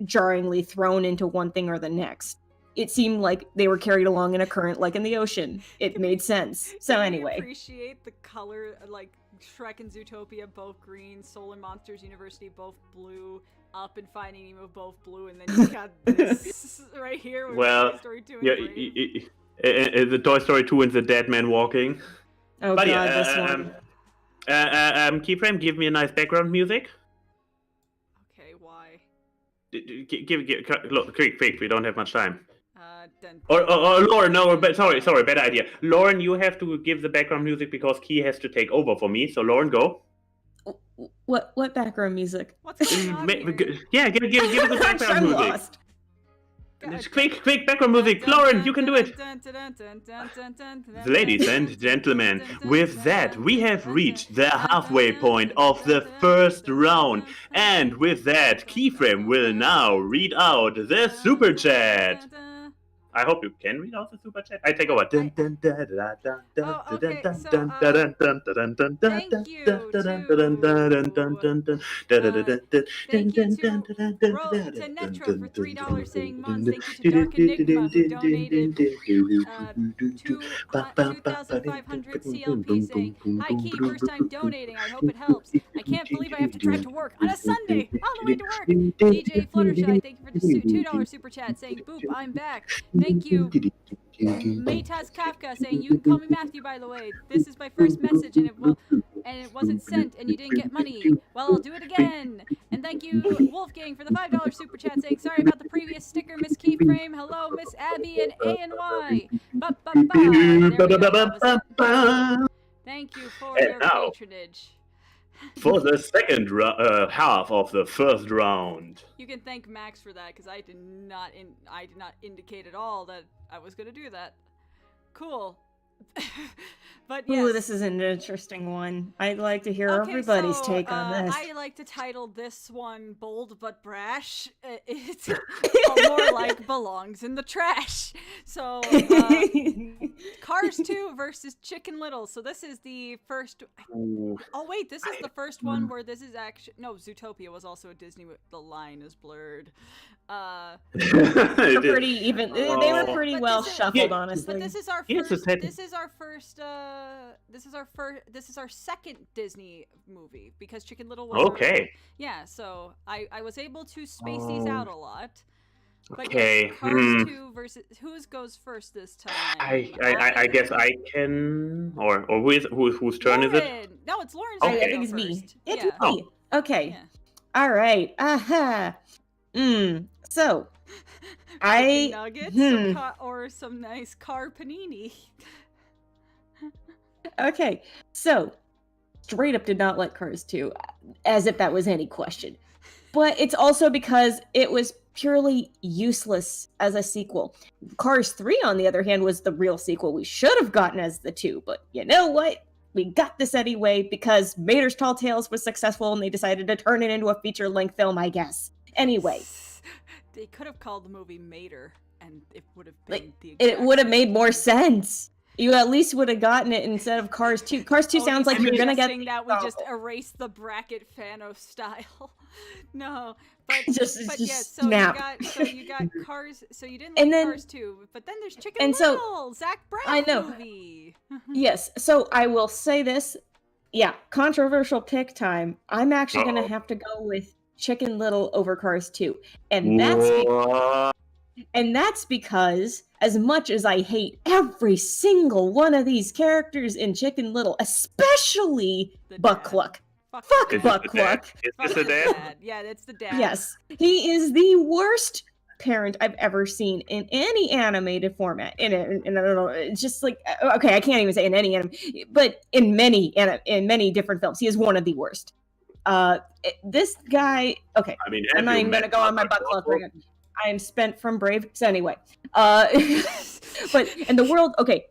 jarringly thrown into one thing or the next. It seemed like they were carried along in a current like in the ocean. It made sense. So anyway, appreciate the color, like Shrek and Zootopia both green, Soul and Monsters University both blue, Up and Finding Nemo both blue, and then you got this right here with Toy Story 2 and the Toy Story 2 and the Dead Man Walking. Oh but god, yeah, this one. Keyframe, give me a nice background music. Okay, why? Look, quick, we don't have much time. Or Lauren, no, but sorry, better idea. Lauren, you have to give the background music because Key has to take over for me. So Lauren, go. What background music? What's going on here? Yeah, give us the background I'm music. lost. Quick, background music. Lauren, you can do it. Ladies and gentlemen, with that, we have reached the halfway point of the first round. And with that, Keyframe will now read out the super chat. I hope you can read out the super chat. I take over. Thank you to Netra for $3 saying Mons. Thank you to Dark Enigma who donated 2,500 CLP saying, "Hi Key, first time donating. I hope it helps. I can't believe I have to drive to work on a Sunday all the way to work." DJ Fluttershy, thank you for the $2 super chat saying, "Boop, I'm back." Thank you. Maytaz Kafka saying, "You can call me Matthew, by the way. This is my first message and it wasn't sent and you didn't get money. Well, I'll do it again." And thank you, Wolfgang, for the $5 super chat saying, "Sorry about the previous sticker, Miss Keyframe. Hello, Miss Abbey and ANY. Thank you for your patronage." For the second half of the first round. You can thank Max for that because I did not indicate at all that I was going to do that. Cool. But yes. Ooh, this is an interesting one. I'd like to hear everybody's take on this. I like to title this one "Bold but Brash." It's more like belongs in the trash. So, Cars 2 versus Chicken Little. So this is the first. Oh wait, this is the first one where this is actually Zootopia was also a Disney. The line is blurred. They were pretty even. They were pretty well shuffled, honestly. But this is our first. This is our second Disney movie because Chicken Little was okay. Yeah, so I was able to space these out a lot. But okay. Yes, Cars 2 versus whose goes first this time? I guess I can or whose turn Lauren. is it? No, it's Lauren's. Okay. turn I think it's first. me. It's me. Okay. Yeah. All right. Aha. So Chicken nuggets or some nice car panini. Okay, so straight up did not like Cars 2, as if that was any question. But it's also because it was purely useless as a sequel. Cars 3, on the other hand, was the real sequel we should have gotten as the 2. But you know what? We got this anyway because Mater's Tall Tales was successful and they decided to turn it into a feature-length film, I guess. Anyway. They could have called the movie Mater and it would have been it would have made more sense. You at least would have gotten it instead of Cars 2. Cars 2 sounds like you're gonna get that we just erase the bracket Fano style. No, but yes, so you got Cars. So you didn't like Cars 2, but then there's Chicken Little, Zach Braff movie. Yes, so I will say this. Yeah, controversial pick time. I'm actually gonna have to go with Chicken Little over Cars 2, and that's because as much as I hate every single one of these characters in Chicken Little, especially Buck Cluck. Fuck Buck Cluck. Is this the dad? Yeah, that's the dad. Yes. He is the worst parent I've ever seen in any animated format. And I don't know, it's just like, okay, I can't even say in any anime, but in many different films, he is one of the worst. This guy, okay, I mean, I'm not even going to go on my Buck Cluck again. I am spent from Brave. So anyway, but in the world, okay,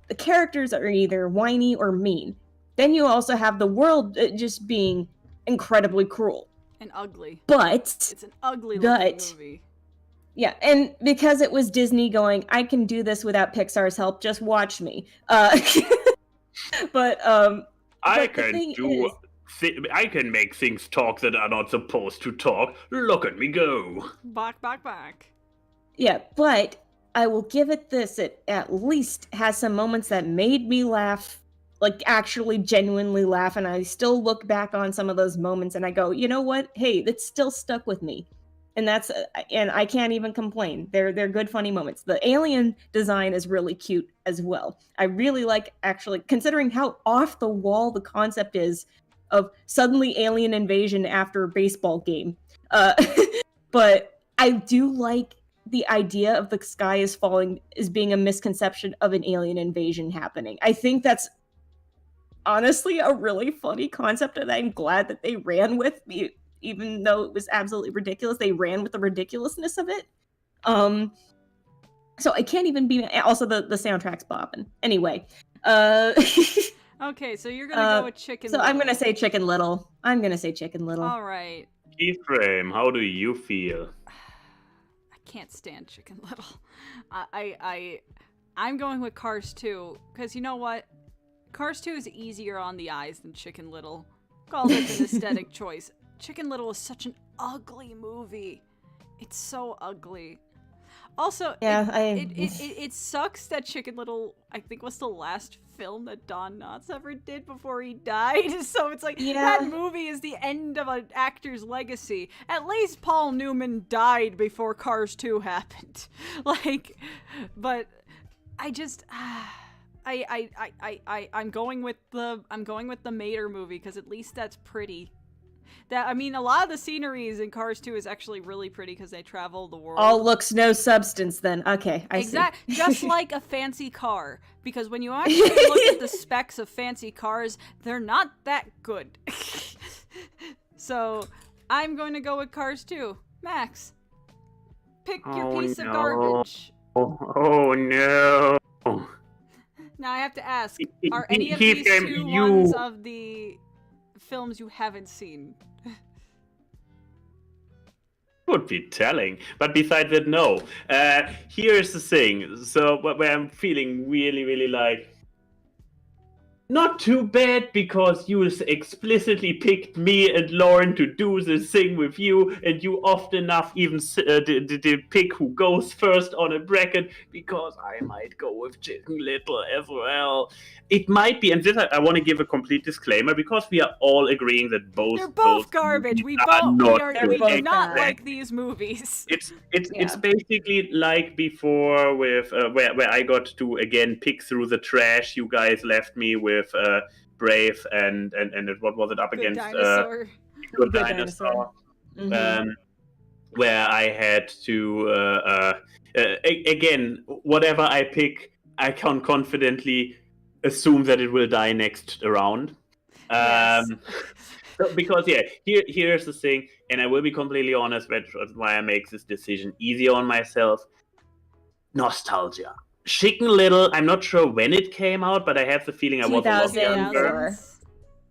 the characters are either whiny or mean. Then you also have the world just being incredibly cruel and ugly. But it's an ugly movie. Yeah, and because it was Disney going, I can do this without Pixar's help. Just watch me. I can make things talk that are not supposed to talk. Look at me go. Back. Yeah, but I will give it this. It at least has some moments that made me laugh, like actually genuinely laugh. And I still look back on some of those moments and I go, you know what? Hey, that's still stuck with me. And and I can't even complain. They're good, funny moments. The alien design is really cute as well. I really like, actually, considering how off the wall the concept is of suddenly alien invasion after a baseball game. But I do like the idea of the sky is falling is being a misconception of an alien invasion happening. I think that's honestly a really funny concept, and I'm glad that they ran with me, even though it was absolutely ridiculous. They ran with the ridiculousness of it. So I can't even be. Also, the soundtrack's bopping. Anyway, Okay, so you're gonna go with Chicken Little. I'm gonna say Chicken Little. All right. Ephraim, how do you feel? I can't stand Chicken Little. I'm going with Cars 2, because you know what? Cars 2 is easier on the eyes than Chicken Little. Call it an aesthetic choice. Chicken Little is such an ugly movie. It's so ugly. Also, it sucks that Chicken Little, I think, was the last film that Don Knotts ever did before he died. So it's like, that movie is the end of an actor's legacy. At least Paul Newman died before Cars 2 happened. Like, but I just, I'm going with the Mater movie, because at least that's pretty. A lot of the sceneries in Cars 2 is actually really pretty because they travel the world. All looks, no substance then. Okay, I see. Just like a fancy car. Because when you actually look at the specs of fancy cars, they're not that good. So, I'm going to go with Cars 2. Max, pick your piece of garbage. Oh no. Now I have to ask, are any of these two ones of the films you haven't seen? Would be telling, but besides that, no. Here's the thing. So where I'm feeling really, really like not too bad, because you explicitly picked me and Lauren to do this thing with you, and you often enough even pick who goes first on a bracket, because I might go with Chicken Little as well. It might be, and this I want to give a complete disclaimer, because we are all agreeing that they're both garbage. We do not like these movies. It's basically like before with where I got to again pick through the trash. You guys left me with Brave and what was it up Good against? Dinosaur. Good Dinosaur. Mm-hmm. Where I had to again, whatever I pick, I can confidently assume that it will die next round. Yes. Because here's the thing, and I will be completely honest, that's why I make this decision easier on myself. Nostalgia. Chicken Little, I'm not sure when it came out, but I have the feeling I was a lot younger.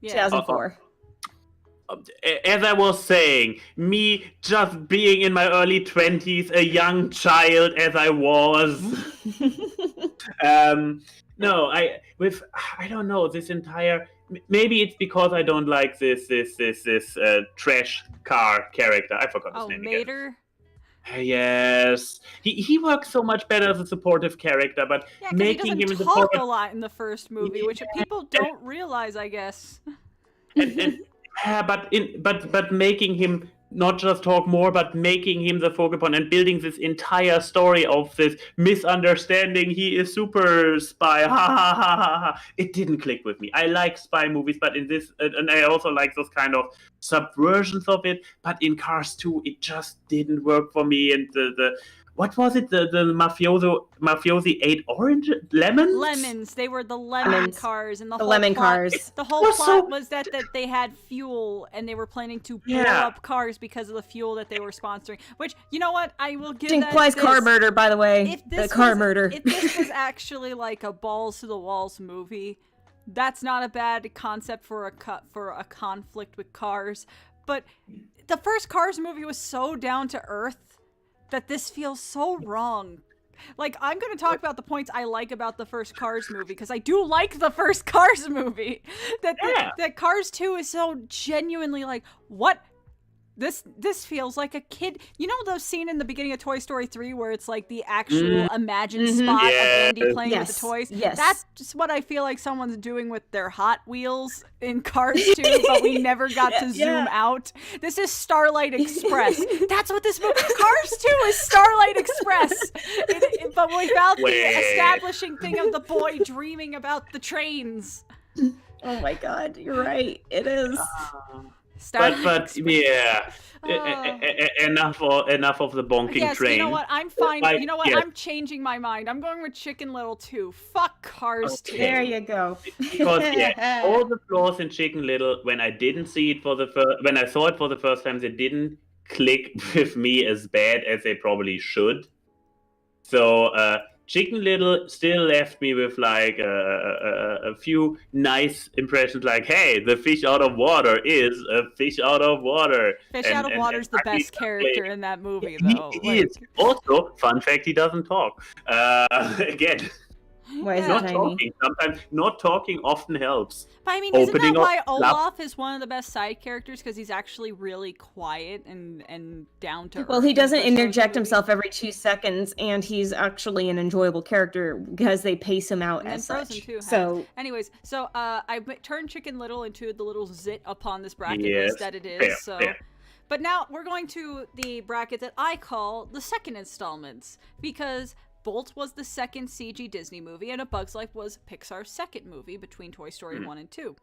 2004. As I was saying, me just being in my early 20s, a young child as I was. No, I don't know, this entire, maybe it's because I don't like this trash car character. I forgot his name Mater? again. Yes, he works so much better as a supportive character, but making he him doesn't talk a lot in the first movie, which people don't realize, I guess. But making him not just talk more, but making him the focal point and building this entire story of this misunderstanding. He is super spy. Ha ha ha ha ha. It didn't click with me. I like spy movies, but in this, and I also like those kind of subversions of it. But in Cars 2, it just didn't work for me. And the what was it? The mafiosi ate lemons? Lemons. They were the lemon cars, and the whole lemon plot, cars. The whole plot was that they had fuel, and they were planning to blow up cars because of the fuel that they were sponsoring. Which, you know what? I will give that implies car murder, by the way. Murder. If this was actually like a balls to the walls movie, that's not a bad concept for a conflict with cars. But the first Cars movie was so down to earth that this feels so wrong. Like, I'm going to talk about the points I like about the first Cars movie, because I do like the first Cars movie. That Cars 2 is so genuinely like, what? This feels like a kid. You know those scene in the beginning of Toy Story 3 where it's like the actual imagined spot of Andy playing with the toys? Yes. That's just what I feel like someone's doing with their Hot Wheels in Cars 2, but we never got to zoom out. This is Starlight Express. That's what this movie... Cars 2 is Starlight Express. But without the establishing thing of the boy dreaming about the trains. Oh my god, you're right. It is. But yeah, Oh. enough of the bonking Yes, train. you know what? I'm fine. Like, You know what? yes. I'm changing my mind. I'm going with Chicken Little 2. Fuck Cars 2. There you go. Because all the flaws in Chicken Little, when I didn't see it when I saw it for the first time, they didn't click with me as bad as they probably should. So Chicken Little still left me with like a few nice impressions, like, hey, the fish out of water is a fish out of water. Fish out of water's the best character in that movie, though. He is. Also, fun fact, he doesn't talk. Again. Why is Not it tiny? talking. Sometimes not talking often helps. But I mean, isn't Opening that why up- Olaf is one of the best side characters? Because he's actually really quiet and down to earth. Well, he doesn't in the first interject movie. himself every 2 seconds, and he's actually an enjoyable character because they pace him out And then as Frozen such. too has. So Anyways, so I turned Chicken Little into the little zit upon this bracket Yes, list that it is. fair, so, fair. But now we're going to the bracket that I call the second installments, because Bolt was the second CG Disney movie, and A Bug's Life was Pixar's second movie between Toy Story 1 and 2.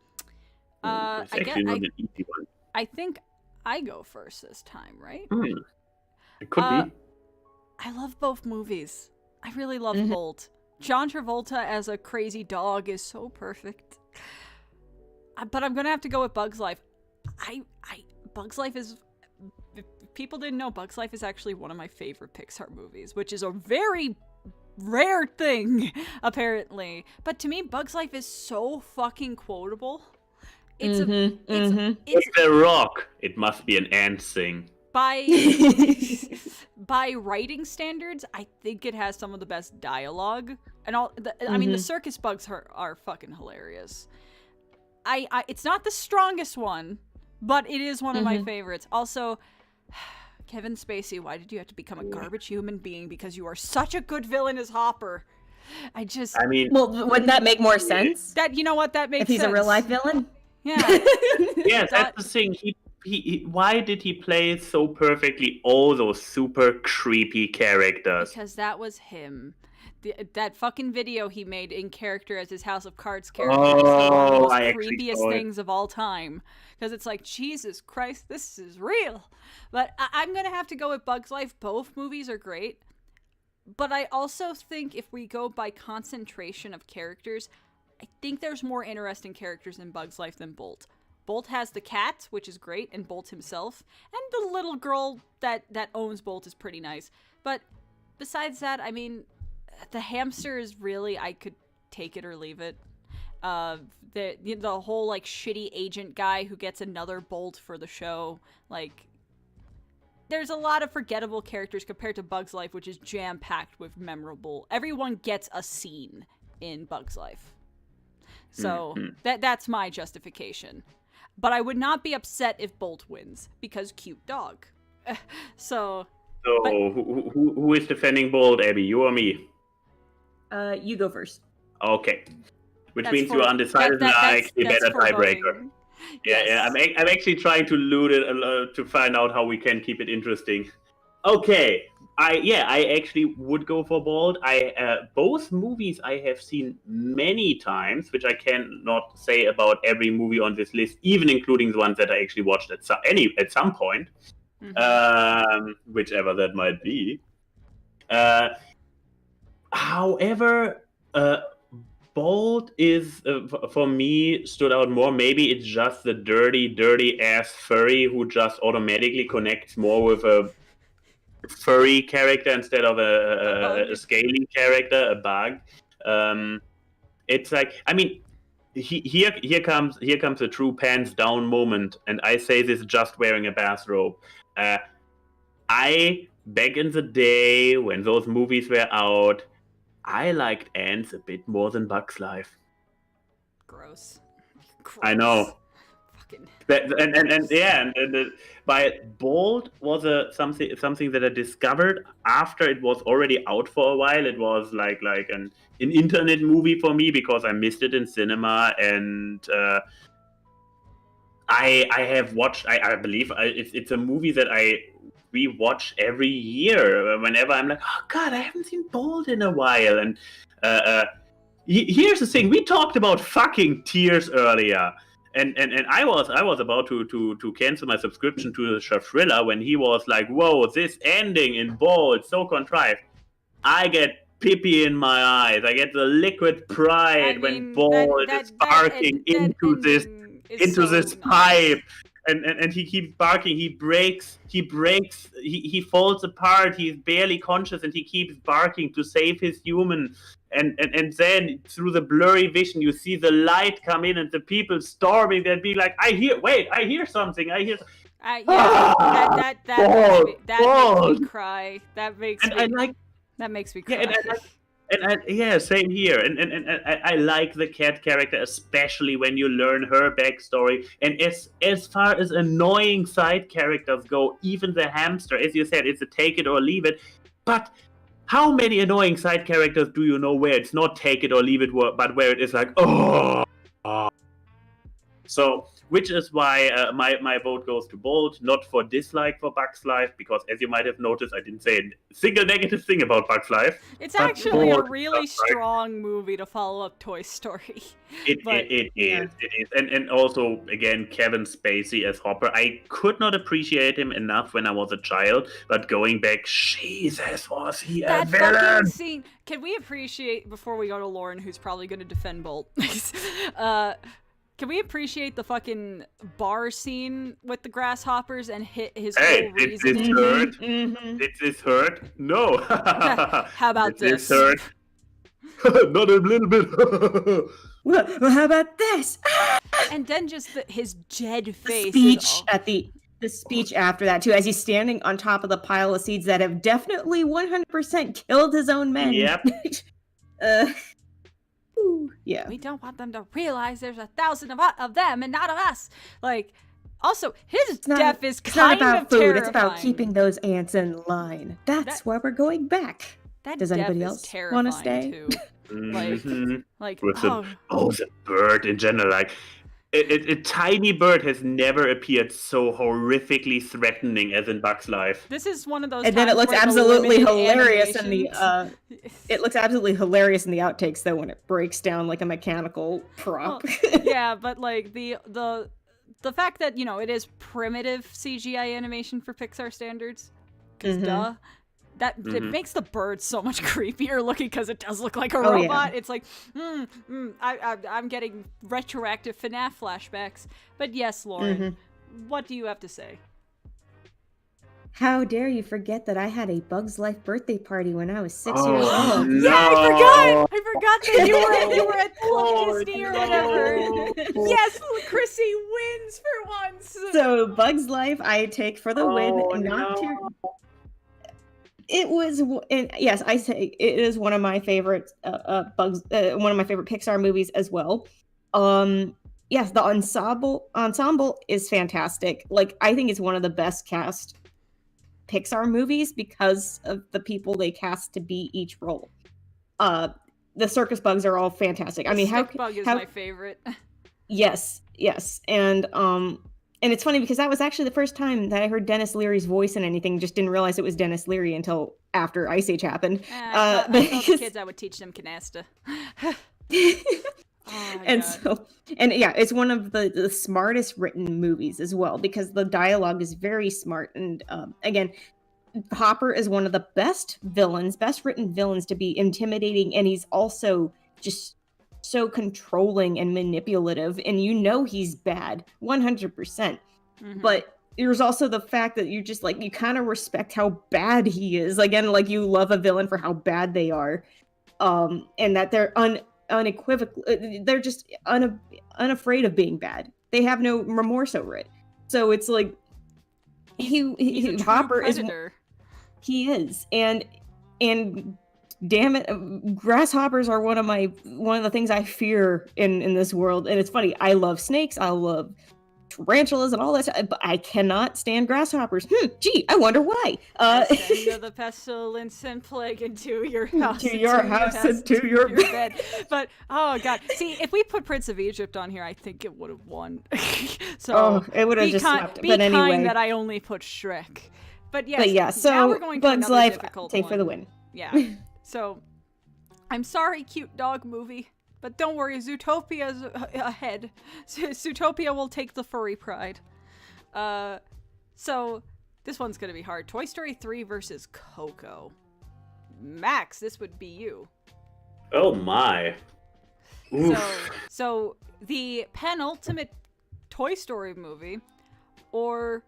It's actually not an easy one. I think I go first this time, right? It could be. I love both movies. I really love Mhm. Bolt. John Travolta as a crazy dog is so perfect. But I'm gonna have to go with Bug's Life. Bug's Life is. If people didn't know, Bug's Life is actually one of my favorite Pixar movies, which is a very rare thing, apparently. But to me, Bug's Life is so fucking quotable. It's It's a rock. It must be an ant thing. by writing standards, I think it has some of the best dialogue, and I mean, the circus bugs are fucking hilarious. It's not the strongest one, but it is one of my favorites. Also, Kevin Spacey, why did you have to become a garbage human being? Because you are such a good villain as Hopper. I Mm-hmm. mean, well, wouldn't that make more sense You know what, that makes if he's sense. a real life villain? Yeah. yes, that's the thing. He why did he play so perfectly all those super creepy characters? Because that was him. That fucking video he made in character as his House of Cards character is one of the most I actually creepiest saw it. things of all time. Because it's like, Jesus Christ, this is real. But I'm going to have to go with Bug's Life. Both movies are great. But I also think if we go by concentration of characters, I think there's more interesting characters in Bug's Life than Bolt. Bolt has the cat, which is great, and Bolt himself. And the little girl that owns Bolt is pretty nice. But besides that, I mean, the hamster is really, I could take it or leave it. The whole, like, shitty agent guy who gets another Bolt for the show. Like, there's a lot of forgettable characters compared to Bug's Life, which is jam-packed with memorable. Everyone gets a scene in Bug's Life. So that's my justification. But I would not be upset if Bolt wins, because cute dog. So who is defending Bolt, Abby? You or me? You go first. Okay. Which that's means for- you're undecided, that's a better for tiebreaker. voting. Yeah, Yes. I'm actually trying to loot it to find out how we can keep it interesting. Okay, I actually would go for Bolt. Both movies I have seen many times, which I cannot say about every movie on this list, even including the ones that I actually watched at some point, whichever that might be. However, Bolt is, for me, stood out more. Maybe it's just the dirty ass furry who just automatically connects more with a furry character instead of a scaly character, a bug. It's like, I mean, here comes a true pants down moment, and I say this just wearing a bathrobe. Back in the day when those movies were out, I liked ants a bit more than Bug's Life. Gross. I know. Fucking. By Bolt was something that I discovered after it was already out for a while. It was like an internet movie for me because I missed it in cinema, and I have watched. I believe it's a movie that I rewatch every year whenever I'm like, oh god, I haven't seen Bolt in a while. And here's the thing: we talked about fucking tears earlier. And I was about to cancel my subscription to the Thriller when he was like, "Whoa, this ending in bold, so contrived." I get pee in my eyes. I get the liquid pride when Bold is barking into this pipe. And he keeps barking. He falls apart. He's barely conscious, and he keeps barking to save his human. And then through the blurry vision, you see the light come in, and the people storming. They'd be like, I hear something. That makes me cry. That makes me cry. Yeah, same here. And I like the cat character, especially when you learn her backstory. And as far as annoying side characters go, even the hamster, as you said, it's a take it or leave it. But how many annoying side characters do you know where it's not take it or leave it, but where it is like, oh. So, which is why my vote goes to Bold, not for dislike for Bugs Life, because as you might have noticed, I didn't say a single negative thing about Bugs Life. It's actually a really strong movie to follow up Toy Story. It is. And also, again, Kevin Spacey as Hopper. I could not appreciate him enough when I was a child, but going back, Jesus, was he a villain? That fucking scene. Can we appreciate, before we go to Lauren, who's probably going to defend Bolt, can we appreciate the fucking bar scene with the grasshoppers and hit his whole reason? Did this hurt? Did this hurt? No. How about did this hurt? Not a little bit. Well, how about this? And then just his dead face. The speech after that, too, as he's standing on top of the pile of seeds that have definitely 100% killed his own men. Yep. Yeah. We don't want them to realize there's 1,000 of them and not of us. Like, also, his death is kind of about food. terrifying. It's about keeping those ants in line. That's why we're going back. Does anybody else want to stay? Too. The bird in general, like a tiny bird has never appeared so horrifically threatening as in Bugs Life. This is one of those. And then it looks absolutely hilarious in the. It looks absolutely hilarious in the outtakes though when it breaks down like a mechanical prop. Well, yeah, but like the fact that it is primitive CGI animation for Pixar standards, because it makes the bird so much creepier looking because it does look like a robot. Yeah. It's like, I'm getting retroactive FNAF flashbacks. But yes, Lauren, what do you have to say? How dare you forget that I had a Bugs Life birthday party when I was 6 years old? No. Yeah, I forgot that you were at Club Disney or whatever. Yes, Chrissy wins for once. So Bugs Life, I take for the win. It was, and yes, I say it is one of my favorite one of my favorite Pixar movies as well. Yes, the ensemble is fantastic. Like, I think it's one of the best cast Pixar movies because of the people they cast to be each role. The circus bugs are all fantastic. Bug is my favorite. Yes, and it's funny because that was actually the first time that I heard Dennis Leary's voice in anything. Just didn't realize it was Dennis Leary until after Ice Age happened. I told the kids I would teach them canasta. It's one of the smartest written movies as well because the dialogue is very smart. And again, Hopper is one of the best written villains to be intimidating, and he's also just so controlling and manipulative, and he's bad 100%. But there's also the fact that you just like you kind of respect how bad he is. Again, like you love a villain for how bad they are, and that they're unequivocal. They're just unafraid of being bad. They have no remorse over it. So it's like Hopper predator. He is, and damn it, grasshoppers are one of the things I fear in this world. And it's funny, I love snakes, I love tarantulas and all that stuff, but I cannot stand grasshoppers. Gee, I wonder why. Send the pestilence and plague into your house. To your house and to your bed. But oh god, see, if we put Prince of Egypt on here, I think it would have won. So it would have just swept. Be but anyway, kind that I only put Shrek. But yes, so now we're going to Bugs Life, difficult take one. for the win. Yeah. So, I'm sorry, cute dog movie. But don't worry, Zootopia's ahead. Zootopia will take the furry pride. So this one's gonna be hard. Toy Story 3 versus Coco. Max, this would be you. Oh my. So the penultimate Toy Story movie, or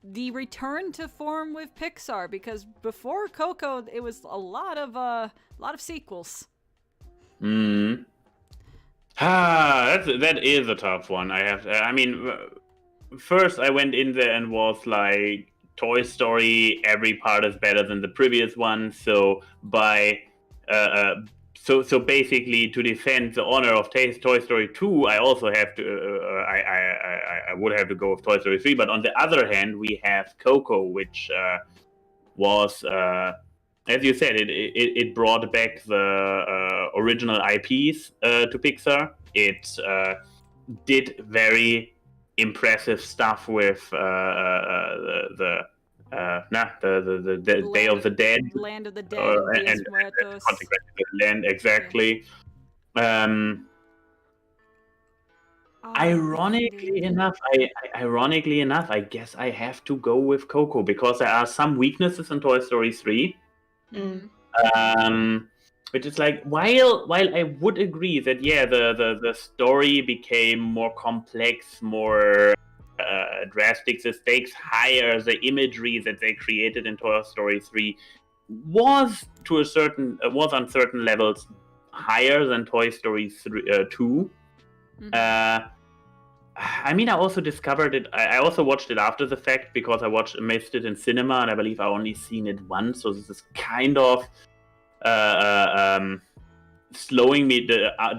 the return to form with Pixar, because before Coco it was a lot of sequels. That is a tough one. I mean, first I went in there and was like, Toy Story, every part is better than the previous one. So so basically, to defend the honor of Toy Story 2, I also have to I would have to go with Toy Story 3. But on the other hand, we have Coco, which was as you said, it brought back the original IPs to Pixar. It did very impressive stuff with the Day of the Dead, Land of the Dead, and consequently the land, exactly. Ironically enough, I guess I have to go with Coco because there are some weaknesses in Toy Story 3. Which is like, while I would agree that the story became more complex, more drastic, the stakes higher, the imagery that they created in Toy Story 3 was on certain levels higher than Toy Story 2. I mean, I also discovered it. I also watched it after the fact because I missed it in cinema, and I believe I only seen it once. So this is kind of slowing me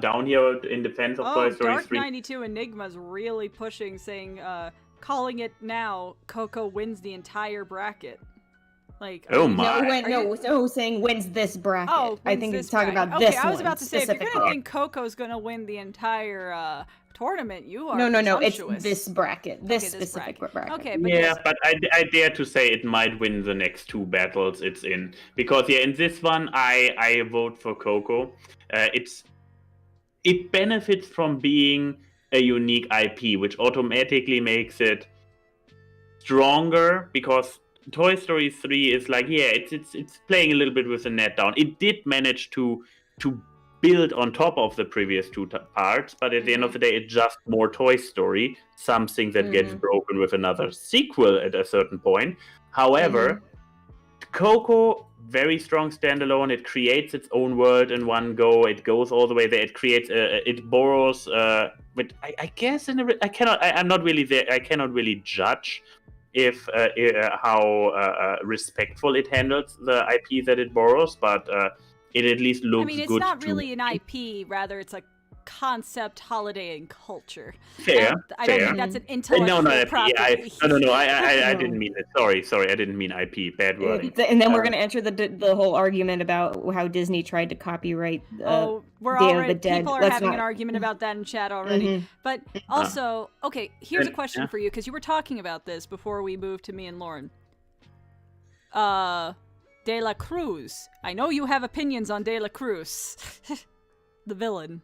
down here in defense of Toy Story 3. Dark 92 Enigma's really pushing, saying, calling it now, Coco wins the entire bracket. Like, saying wins this bracket. Oh, I think he's talking about this one. I was about to say, if you're gonna think Coco's gonna win the entire tournament, you are No, it's this bracket. This specific bracket. Okay, but but I dare to say it might win the next two battles it's in. Because in this one I vote for Coco. It benefits from being a unique IP, which automatically makes it stronger, because Toy Story 3 is like, it's playing a little bit with the net down. It did manage to build on top of the previous two parts, but at the end of the day, it's just more Toy Story, something that gets broken with another sequel at a certain point. However, Coco, very strong standalone. It creates its own world in one go. It goes all the way there. It creates, it borrows. But I guess I'm not really there. I cannot really judge how respectful it handles the IP that it borrows, but it at least looks good. I mean, it's not really an IP, rather it's a concept, holiday, and culture. Fair. I don't think that's an intellectual property. No, I didn't mean it. Sorry, I didn't mean IP. Bad wording. And then we're going to enter the whole argument about how Disney tried to copyright Day of the Dead. People are having an argument about that in chat already. But also, okay, here's a question for you, because you were talking about this before we moved to me and Lauren. De La Cruz. I know you have opinions on De La Cruz. The villain.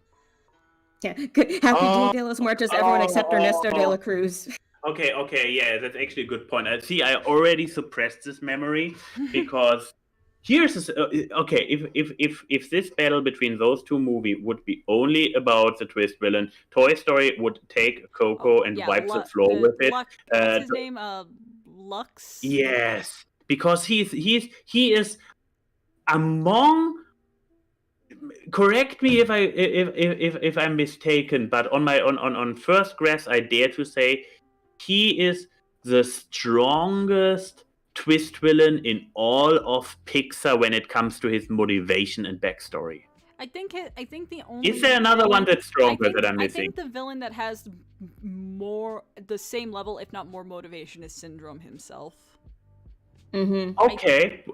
Yeah, Happy Dia de los Muertos, everyone except Ernesto de la Cruz. Okay, yeah, that's actually a good point. I already suppressed this memory because here's if this battle between those two movies would be only about the twist villain, Toy Story would take Coco and wipe the floor with it. What's his name? Lux. Yes, because he is among. Correct me if I'm mistaken, but on first grasp, I dare to say he is the strongest twist villain in all of Pixar when it comes to his motivation and backstory. I think the only. Is there another one that's stronger that I'm missing? I think the villain that has the same level, if not more motivation, is Syndrome himself. Okay.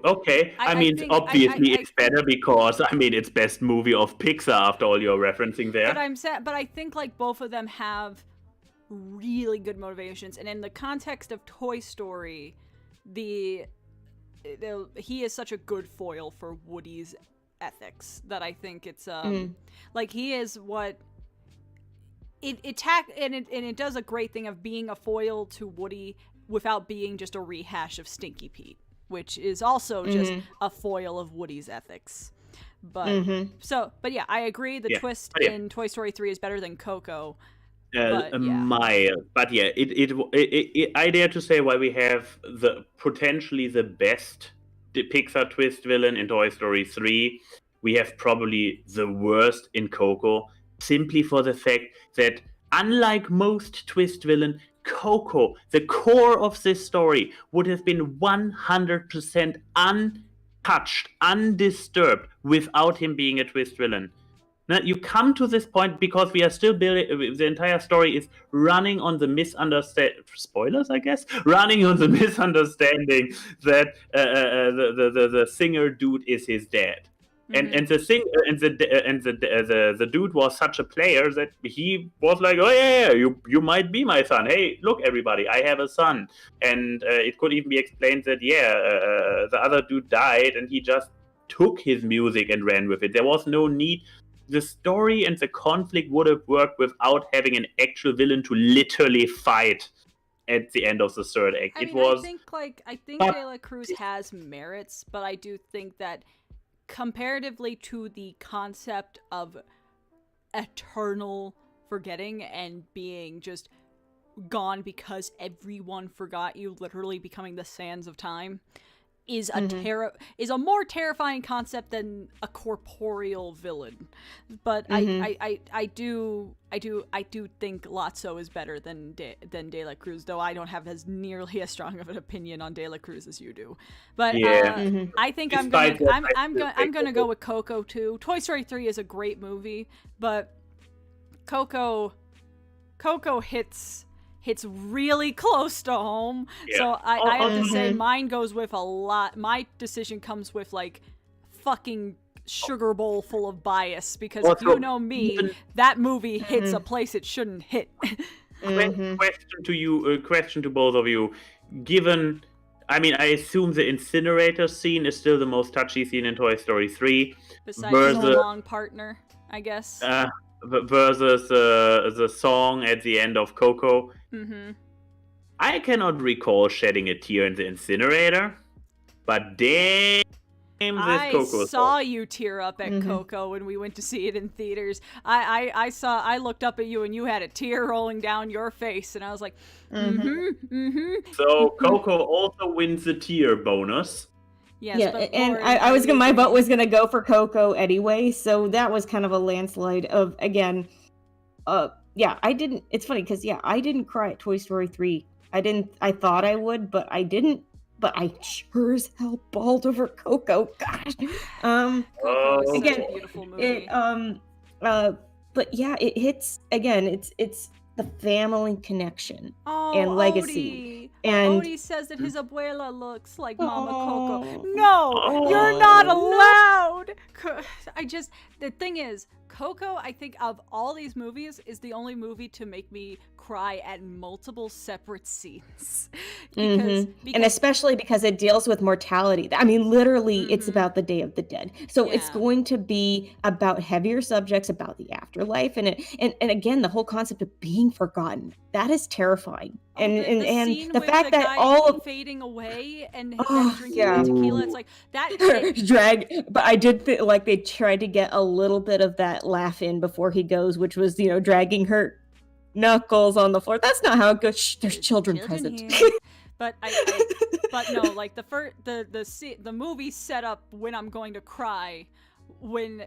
I mean, obviously it's better because it's best movie of Pixar after all you're referencing there. But I think like both of them have really good motivations, and in the context of Toy Story, he is such a good foil for Woody's ethics that I think it's Mm. like he is what it does a great thing of being a foil to Woody without being just a rehash of Stinky Pete, which is also just a foil of Woody's ethics. But but yeah, I agree. The twist in Toy Story 3 is better than Coco. I dare to say why we have potentially the best Pixar twist villain in Toy Story 3. We have probably the worst in Coco, simply for the fact that unlike most twist villain, Coco, the core of this story, would have been 100% untouched, undisturbed without him being a twist villain. Now, you come to this point because we are still building. The entire story is running on the spoilers, I guess. Running on the misunderstanding that the singer dude is his dad, and the dude was such a player that he was like, oh yeah, you might be my son. Hey, look, everybody, I have a son, and it could even be explained that the other dude died, and he just took his music and ran with it. There was no need. The story and the conflict would have worked without having an actual villain to literally fight at the end of the third act. I think De La Cruz has merits, but I do think that comparatively to the concept of eternal forgetting and being just gone because everyone forgot you, literally becoming the sands of time, is a more terrifying concept than a corporeal villain. But I do think Lotso is better than De La Cruz, though I don't have as nearly as strong of an opinion on De La Cruz as you do. But I think I'm gonna go with Coco too. Toy Story 3 is a great movie, but Coco hits really close to home. Yeah. So I have to say mine goes with a lot. My decision comes with like fucking sugar bowl full of bias, because if you know me, that movie hits a place it shouldn't hit. Question to both of you. Given, I assume the incinerator scene is still the most touchy scene in Toy Story 3. Besides the long partner, I guess. Versus the song at the end of Coco. I cannot recall shedding a tear in the incinerator, but damn, this Coco saw you tear up at Coco when we went to see it in theaters. I looked up at you and you had a tear rolling down your face, and I was like, So Coco also wins the tear bonus. Yes, yeah, and my vote was gonna go for Coco anyway, so that was kind of a landslide of, again, I didn't. It's funny because I didn't cry at Toy Story 3. I thought I would, but I didn't. But I sure as hell bawled over Coco. Gosh. Coco is such a beautiful movie. But yeah, it hits again. It's the family connection and legacy. Odie. And Odie says that his abuela looks like Mama Coco. No, you're not allowed. The thing is, Coco, I think of all these movies, is the only movie to make me cry at multiple separate scenes. Because and especially because it deals with mortality. Literally, it's about the Day of the Dead. So it's going to be about heavier subjects, about the afterlife, and again, the whole concept of being forgotten. That is terrifying. And the fact that all of fading away and drinking tequila, it's like that but I did feel like they tried to get a little bit of that laugh in before he goes, which was dragging her knuckles on the floor. That's not how it goes. Shh, there's children present. But but no, like the movie set up when I'm going to cry when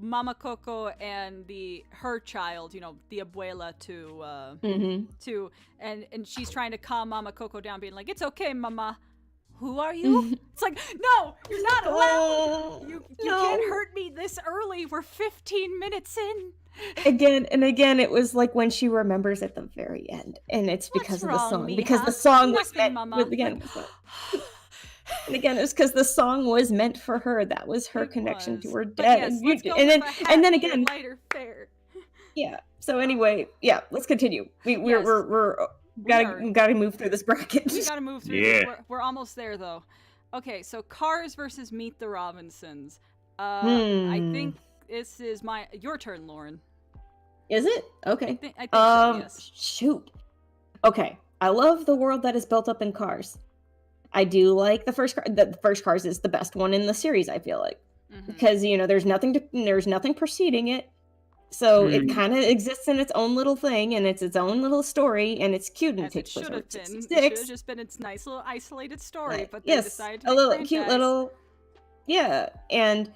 Mama Coco and her child, the abuela and she's trying to calm Mama Coco down, being like, "It's okay, Mama. Who are you?" It's like, no, you're not allowed. You can't hurt me this early. We're 15 minutes in. Again, it was like when she remembers at the very end, and it's because of the song. Because the song was meant and again, it was because the song was meant for her. That was her connection to her dad. And then again, lighter fare. Yeah. So anyway, let's continue. We're gotta move through this bracket. We gotta move through. We're almost there though. okay, so Cars versus Meet the Robinsons. I think this is your turn, Lauren. Is it? Okay. I think so, yes. Shoot. Okay. I love the world that is built up in Cars. I do like the first Cars is the best one in the series, I feel like. Because, there's nothing preceding it. So it kind of exists in its own little thing, and it's its own little story, and it's cute, and it takes place over 66. It should have just been its nice little isolated story, but they decided to a little cute little, and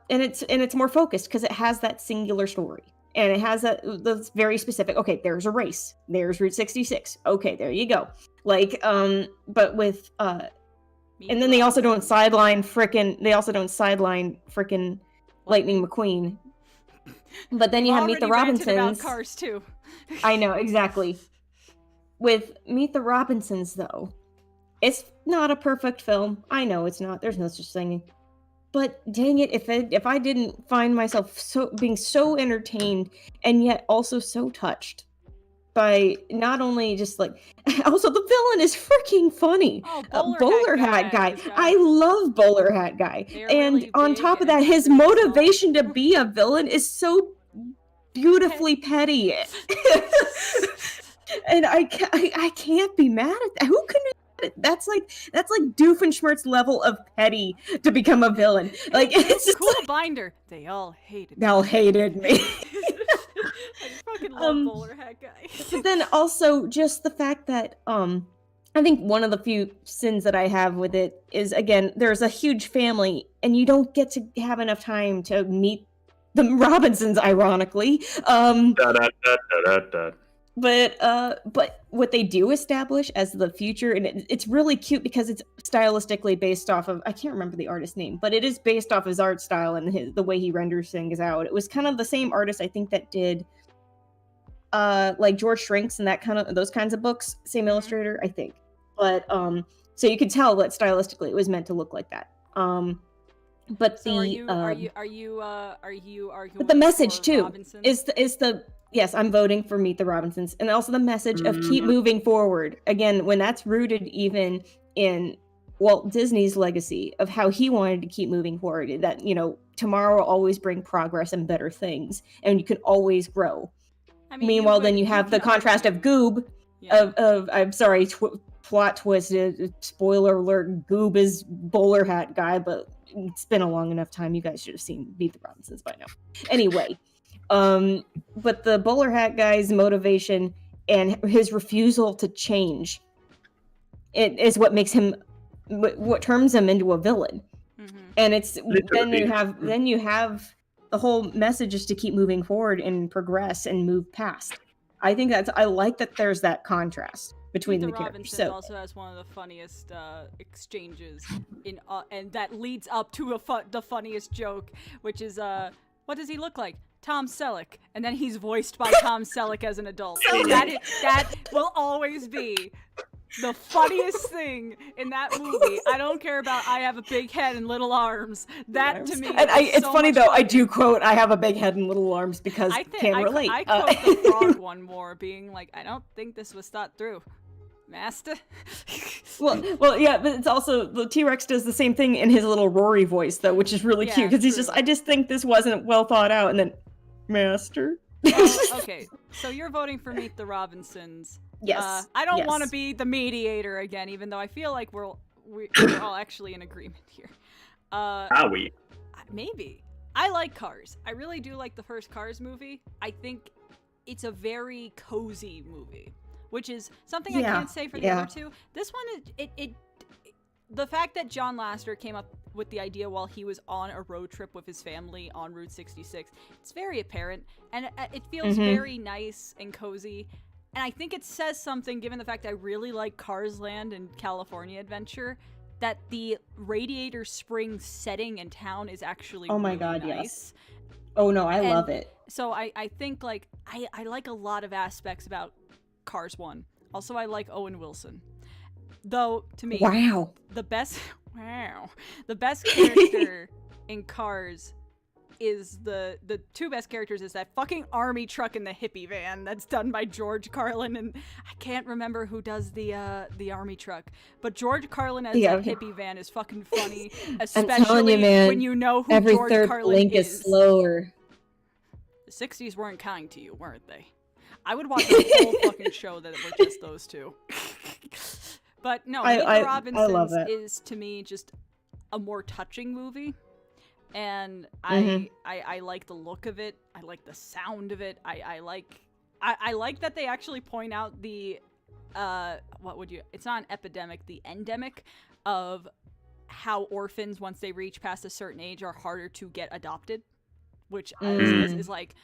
it's more focused because it has that singular story, and it has that's very specific. Okay, there's a race. There's Route 66. Okay, there you go. Like, but with and then they also don't sideline frickin' Lightning McQueen. But then you have Meet the Robinsons. About Cars too. I know, exactly. With Meet the Robinsons, though, it's not a perfect film. I know it's not. There's no such thing. But dang it, if I didn't find myself being so entertained and yet also so touched by not only just like, also the villain is freaking funny. Oh, Bowler Hat Guy. I love Bowler Hat Guy. And really on top of that, his motivation to be a villain is so beautifully petty. And I can't be mad at that. Who can? That's like Doofenshmirtz level of petty to become a villain. Like, it's just cool binder. They all hated me. I fucking love Bowler Hat Guy. But then also just the fact that I think one of the few sins that I have with it is, again, there's a huge family and you don't get to have enough time to meet the Robinsons, ironically. But what they do establish as the future, and it's really cute because it's stylistically based off of, I can't remember the artist's name, but it is based off his art style and the way he renders things out. It was kind of the same artist, I think, that did like George Shrinks and those kinds of books. Same illustrator, I think. But so you could tell that stylistically it was meant to look like that. But so are you arguing? But the message too Robinsons? is the yes, I'm voting for Meet the Robinsons, and also the message of keep moving forward. Again, when that's rooted even in Walt Disney's legacy of how he wanted to keep moving forward, that tomorrow will always bring progress and better things, and you can always grow. I mean, meanwhile, then you have the contrast of Goob, of I'm sorry, plot twist, spoiler alert, Goob is Bowler Hat Guy, but it's been a long enough time. You guys should have seen Meet the Robinsons by now. Anyway, but the Bowler Hat Guy's motivation and his refusal to change, it is what makes him, what turns him into a villain. And it's literally. then you have the whole message is to keep moving forward and progress and move past. I think I like that there's that contrast between the characters. So also has one of the funniest exchanges and that leads up to the funniest joke, which is what does he look like? Tom Selleck, and then he's voiced by Tom Selleck as an adult. That will always be the funniest thing in that movie. I don't care about I have a big head and little arms. That to me, and it's so funny though. Funny. I do quote I have a big head and little arms because I can't relate. I quote the frog one more, being like, I don't think this was thought through, Master. well, yeah, but it's also the T-Rex does the same thing in his little Rory voice though, which is really cute because he's I just think this wasn't well thought out, and then Master. Okay, so you're voting for Meet the Robinsons. Yes. I don't want to be the mediator again, even though I feel like we're all actually in agreement here. Are we? Maybe. I like Cars. I really do like the first Cars movie. I think it's a very cozy movie, which is something I can't say for the other two. This one is the fact that John Lasseter came up with the idea while he was on a road trip with his family on Route 66. It's very apparent, and it feels very nice and cozy. And I think it says something, given the fact I really like Cars Land and California Adventure, that the Radiator Springs setting and town is actually really nice. Yes. Oh no, I love it. So I think like I like a lot of aspects about Cars 1. Also, I like Owen Wilson. Though to me, the best character in Cars is the two best characters is that fucking army truck and the hippie van that's done by George Carlin, and I can't remember who does the army truck, but George Carlin as that hippie van is fucking funny, especially when you know who every George third Carlin blink is slower. The 60s weren't kind to you, weren't they? I would watch a whole fucking show that were just those two. But no, Meet the Robinsons is to me just a more touching movie. And I like the look of it. I like the sound of it. I like that they actually point out the it's not an epidemic, the endemic of how orphans, once they reach past a certain age, are harder to get adopted. Which is like,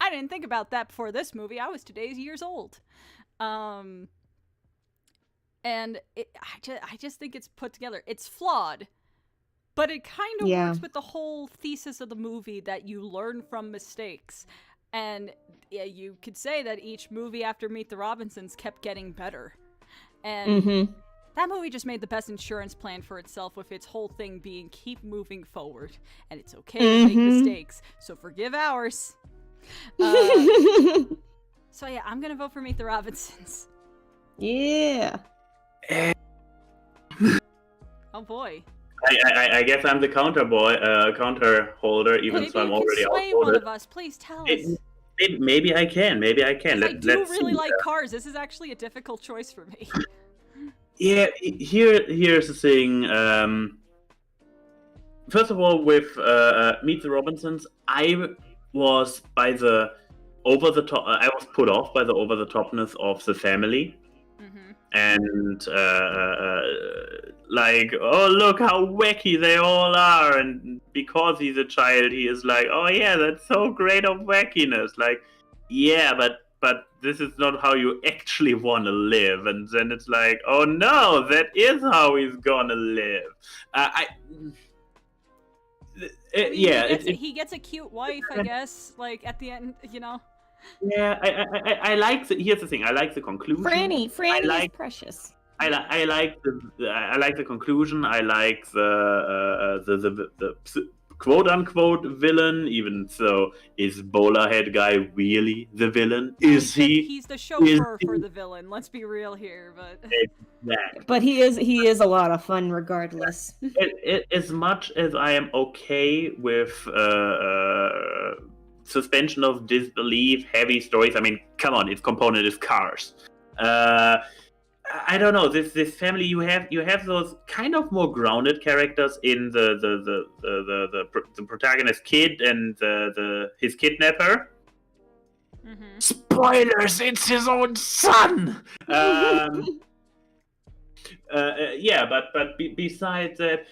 I didn't think about that before this movie. I was today's years old. And I just think it's put together. It's flawed. But it kind of works with the whole thesis of the movie that you learn from mistakes. And you could say that each movie after Meet the Robinsons kept getting better. And that movie just made the best insurance plan for itself, with its whole thing being keep moving forward. And it's okay to make mistakes, so forgive ours. So yeah, I'm going to vote for Meet the Robinsons. Yeah. Oh boy. I guess I'm the counter holder, even maybe so I'm already outvoted. Maybe one of us. Please tell us. Maybe I can. I do really like Cars. This is actually a difficult choice for me. Yeah, here's the thing. First of all, with Meet the Robinsons, I was put off by the over-the-topness of the family. And like, oh, look how wacky they all are, and because he's a child, he is like, oh yeah, that's so great of wackiness. Like, yeah, but this is not how you actually want to live. And then it's like, oh no, that is how he's gonna live. He gets a cute wife, I guess. Like at the end, you know. Yeah, I like here's the thing. I like the conclusion. Franny is precious. I like the conclusion. I like the quote unquote villain. Even so, is Bowler Head guy really the villain? Is he? He's the chauffeur for the villain. Let's be real here, but. Exactly. But he is a lot of fun regardless. As much as I am okay with suspension of disbelief, heavy stories. I mean, come on, its component is Cars. I don't know. This family, you have those kind of more grounded characters in the protagonist kid and his kidnapper. Spoilers! It's his own son. Yeah, but besides that,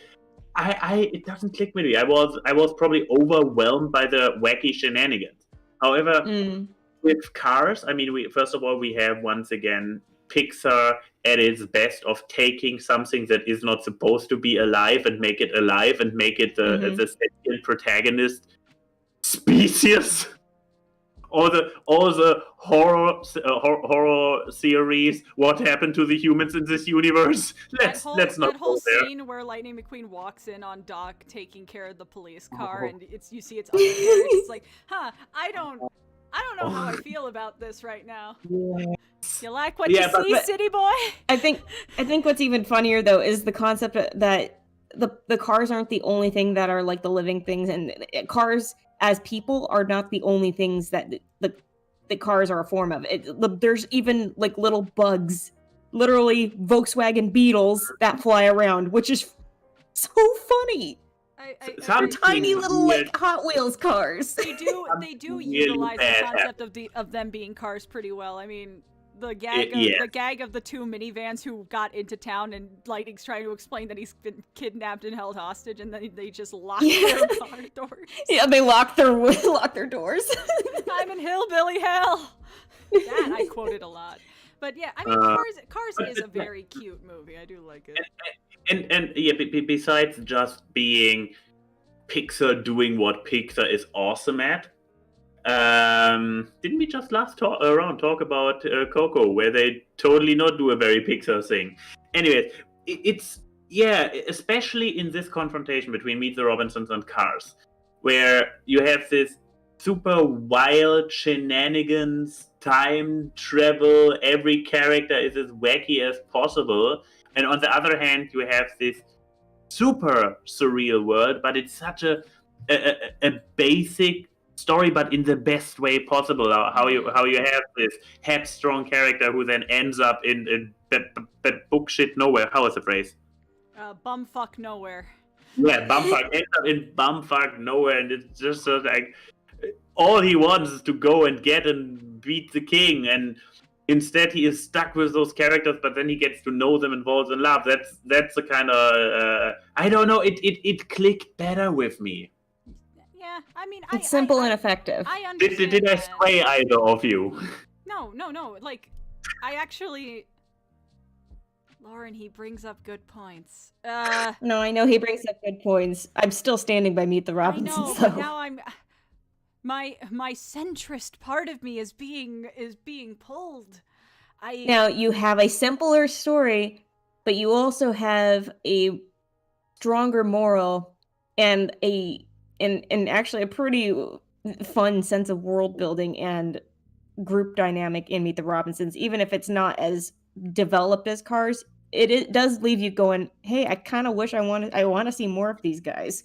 it doesn't click with me. I was probably overwhelmed by the wacky shenanigans. However, with Cars, I mean, first of all we have once again Pixar at its best of taking something that is not supposed to be alive and make it alive and make it the sentient protagonist species. All the horror series. What happened to the humans in this universe? Let's not go there. That whole scene where Lightning McQueen walks in on Doc taking care of the police car, and you see it's undercarriage. It's like, I don't know how I feel about this right now. You like what you see, city boy? I think what's even funnier though is the concept that the cars aren't the only thing that are like the living things, and cars as people are not the only things that the cars are a form of. There's even like little bugs, literally Volkswagen Beetles that fly around, which is so funny. They're tiny little like Hot Wheels cars. They do utilize the concept of them being cars pretty well. I mean, the gag of the two minivans who got into town, and Lightning's trying to explain that he's been kidnapped and held hostage, and then they just lock their car doors. Yeah, they lock their doors. I'm in hillbilly hell. That I quoted a lot. But yeah, I mean, Cars is a very cute movie. I do like it. And yeah, besides just being Pixar doing what Pixar is awesome at, didn't we just talk about Coco, where they totally not do a very Pixar thing? Anyways, it's especially in this confrontation between Meet the Robinsons and Cars, where you have this super wild shenanigans, time travel, every character is as wacky as possible. And on the other hand, you have this super surreal world, but it's such a basic story, but in the best way possible. How you have this headstrong character who then ends up in book shit nowhere. How is the phrase? Bumfuck nowhere. Yeah, bumfuck ends up in bumfuck nowhere, and it's just sort of like all he wants is to go and get and beat the king, and instead he is stuck with those characters, but then he gets to know them and falls in love. That's the kind of I don't know. It clicked better with me. Yeah, I mean, it's simple and effective. I understand. Did I sway either of you? No. Like, I actually. Lauren, he brings up good points. No, I know he brings up good points. I'm still standing by Meet the Robinsons. I know, though. but now I'm. My centrist part of me is being pulled. Now you have a simpler story, but you also have a stronger moral and actually a pretty fun sense of world building and group dynamic in Meet the Robinsons, even if it's not as developed as Cars. It does leave you going, hey, I kind of wish I want to see more of these guys.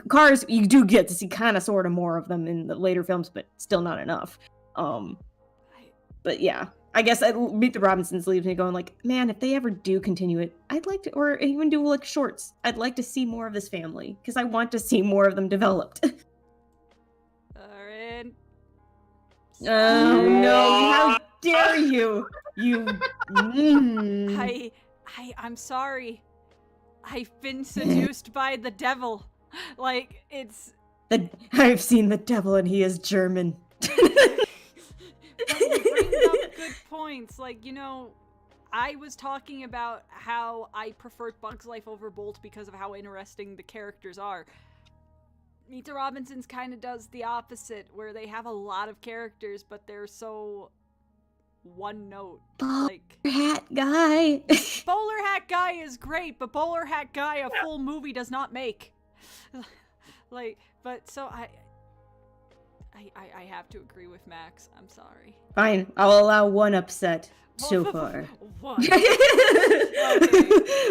Cars, you do get to see kind of sort of more of them in the later films, but still not enough. But yeah, I guess Meet the Robinsons leaves me going like, man, if they ever do continue it, I'd like to, or even do like shorts. I'd like to see more of this family because I want to see more of them developed. Lauren. Oh no! How dare you? I'm sorry. I've been seduced by the devil. Like, it's... I've seen the devil and he is German. But he brings up good points. Like, I was talking about how I preferred Bug's Life over Bolt because of how interesting the characters are. Meet the Robinsons kind of does the opposite, where they have a lot of characters, but they're so... one note. Like Hat Guy. Bowler Hat Guy is great, but Bowler Hat Guy a full movie does not make. Like, but so I have to agree with Max. I'm sorry. Fine, I'll allow one upset so far. One. Okay.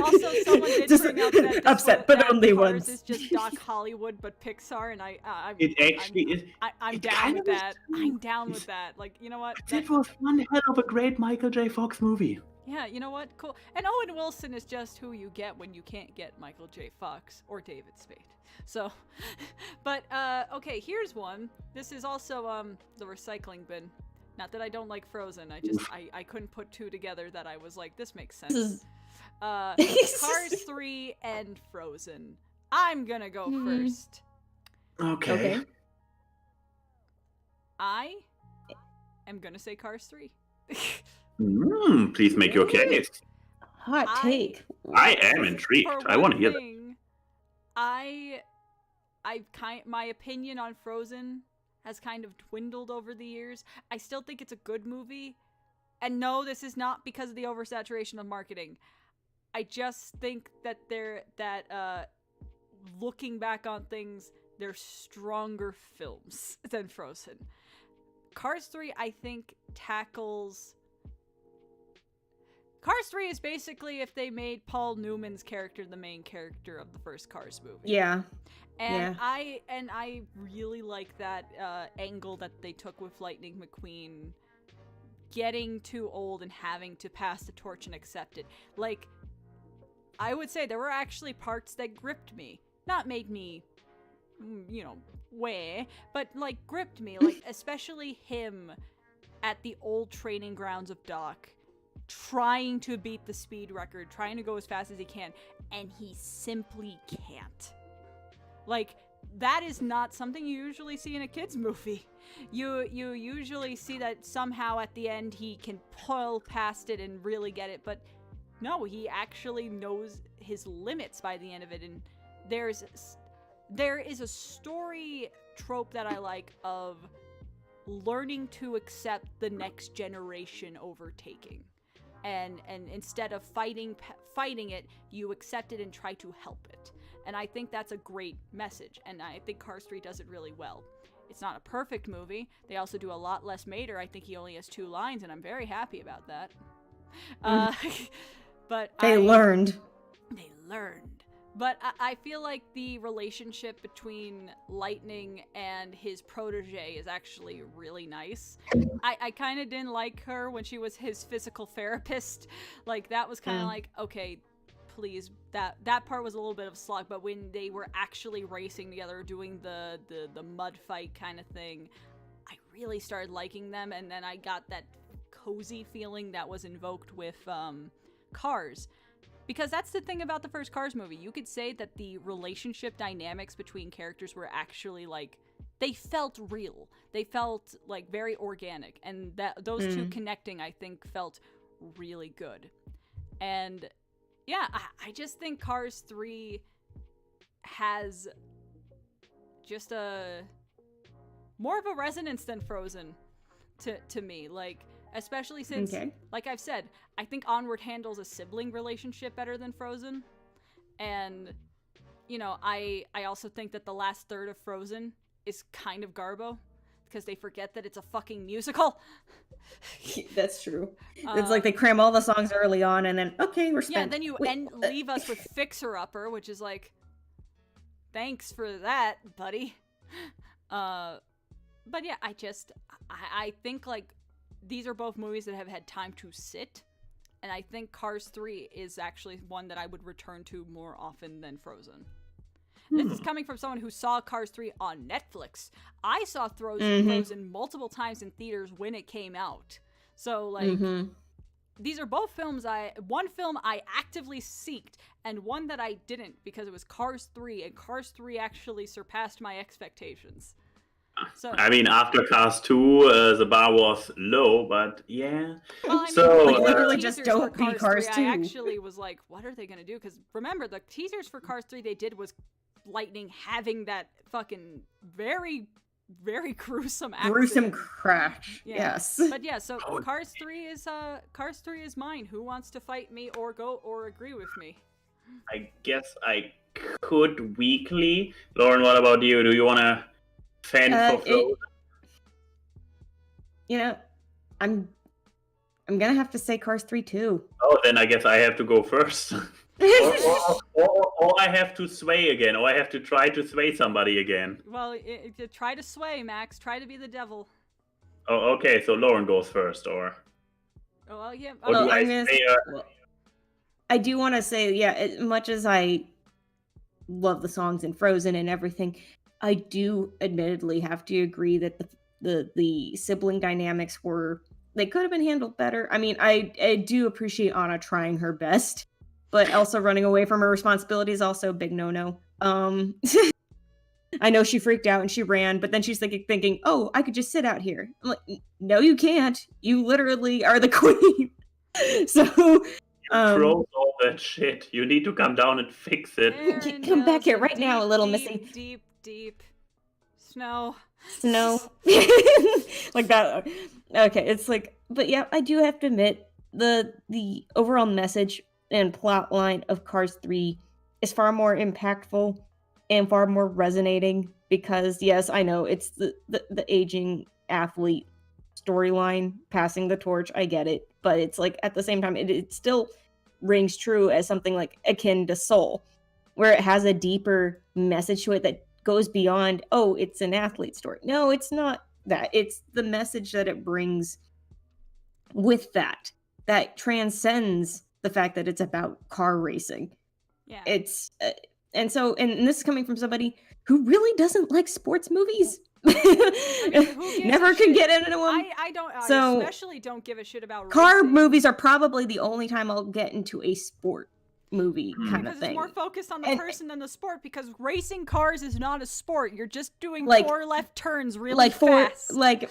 Also, someone did Just bring up that upset, but only once. It's just Doc Hollywood, but Pixar, and I'm down with that. I'm down with that. Like, you know what? That was one hell of a great Michael J. Fox movie. Yeah, you know what? Cool. And Owen Wilson is just who you get when you can't get Michael J. Fox or David Spade. So, but okay, here's one. This is also the recycling bin. Not that I don't like Frozen. I couldn't put two together that I was like, this makes sense. Cars 3 and Frozen. I'm gonna go first. Okay. I am gonna say Cars 3. Please make your case. Hot take. I am intrigued. I want to hear that. My opinion on Frozen has kind of dwindled over the years. I still think it's a good movie. And no, this is not because of the oversaturation of marketing. I just think that looking back on things, they're stronger films than Frozen. Cars 3, I think, tackles... Cars 3 is basically if they made Paul Newman's character the main character of the first Cars movie. Yeah. And I really like that angle that they took with Lightning McQueen getting too old and having to pass the torch and accept it. Like, I would say there were actually parts that gripped me. Not made me, but, like, gripped me. Like, especially him at the old training grounds of Doc, trying to beat the speed record, trying to go as fast as he can, and he simply can't. Like, that is not something you usually see in a kid's movie. You usually see that somehow at the end he can pull past it and really get it, but no, he actually knows his limits by the end of it. And there is a story trope that I like of learning to accept the next generation overtaking. And instead of fighting it, you accept it and try to help it. And I think that's a great message, and I think Cars 3 does it really well. It's not a perfect movie. They also do a lot less Mater. I think he only has 2 lines, and I'm very happy about that. But They learned. But I feel like the relationship between Lightning and his protege is actually really nice. I kind of didn't like her when she was his physical therapist. Like, that was kind of like, okay, please. That part was a little bit of a slog, but when they were actually racing together, doing the mud fight kind of thing, I really started liking them, and then I got that cozy feeling that was invoked with Cars. Because that's the thing about the first Cars movie. You could say that the relationship dynamics between characters were actually, like, they felt real. They felt, like, very organic. And that those two connecting, I think, felt really good. And, yeah, I just think Cars 3 has just more of a resonance than Frozen to me. Like, especially since, like I've said, I think Onward handles a sibling relationship better than Frozen. And, you know, I also think that the last third of Frozen is kind of garbo, because they forget that it's a fucking musical. That's true. It's like they cram all the songs early on, and then, okay, we're spent. Yeah, then you leave us with Fixer Upper, which is like, thanks for that, buddy. But yeah, I think, like, these are both movies that have had time to sit, and I think Cars 3 is actually one that I would return to more often than Frozen. This is coming from someone who saw Cars 3 on Netflix. I saw Frozen multiple times in theaters when it came out. So, like, these are both films one film I actively seeked, and one that I didn't, because it was Cars 3, and Cars 3 actually surpassed my expectations. So, I mean, after Cars 2, the bar was low, but yeah. Well, I mean, so like, literally just don't be Cars 2. I actually was like, what are they going to do? Because remember, the teasers for Cars 3 they did was Lightning having that fucking very, very gruesome accident. Gruesome crash. Yeah. Yes. But yeah, so Cars 3 is mine. Who wants to fight me or go or agree with me? I guess I could weakly. Lauren, what about you? Do you want to fend for Frozen? You know, I'm gonna have to say Cars 3 too. Oh, then I guess I have to go first. or I have to sway again, or I have to try to sway somebody again. Well, try to sway, Max. Try to be the devil. Oh, okay. So Lauren goes first, or? Oh, well, yeah. Or do I do want to say, yeah, as much as I love the songs in Frozen and everything, I do admittedly have to agree that the sibling dynamics they could have been handled better. I mean, I do appreciate Anna trying her best, but also running away from her responsibility is also a big no-no. I know she freaked out and she ran, but then she's thinking, oh, I could just sit out here. I'm like, no, you can't. You literally are the queen. So froze all that shit. You need to come down and fix it. Come back here right now, little missy. Deep snow. Like that. Okay, it's like, but yeah, I do have to admit the overall message and plot line of Cars 3 is far more impactful and far more resonating, because yes, I know it's the aging athlete storyline, passing the torch, I get it, but it's like at the same time it still rings true as something like akin to Soul, where it has a deeper message to it that goes beyond, oh, it's an athlete story. No, it's not that. It's the message that it brings with that transcends the fact that it's about car racing. Yeah. It's and this is coming from somebody who really doesn't like sports movies. I mean, never can get into one. I don't. So, I especially don't give a shit about car racing. movies are probably the only time I'll get into a sport movie kind of thing. It's more focused on the person than the sport, because racing cars is not a sport. You're just doing 4 left turns really fast. Like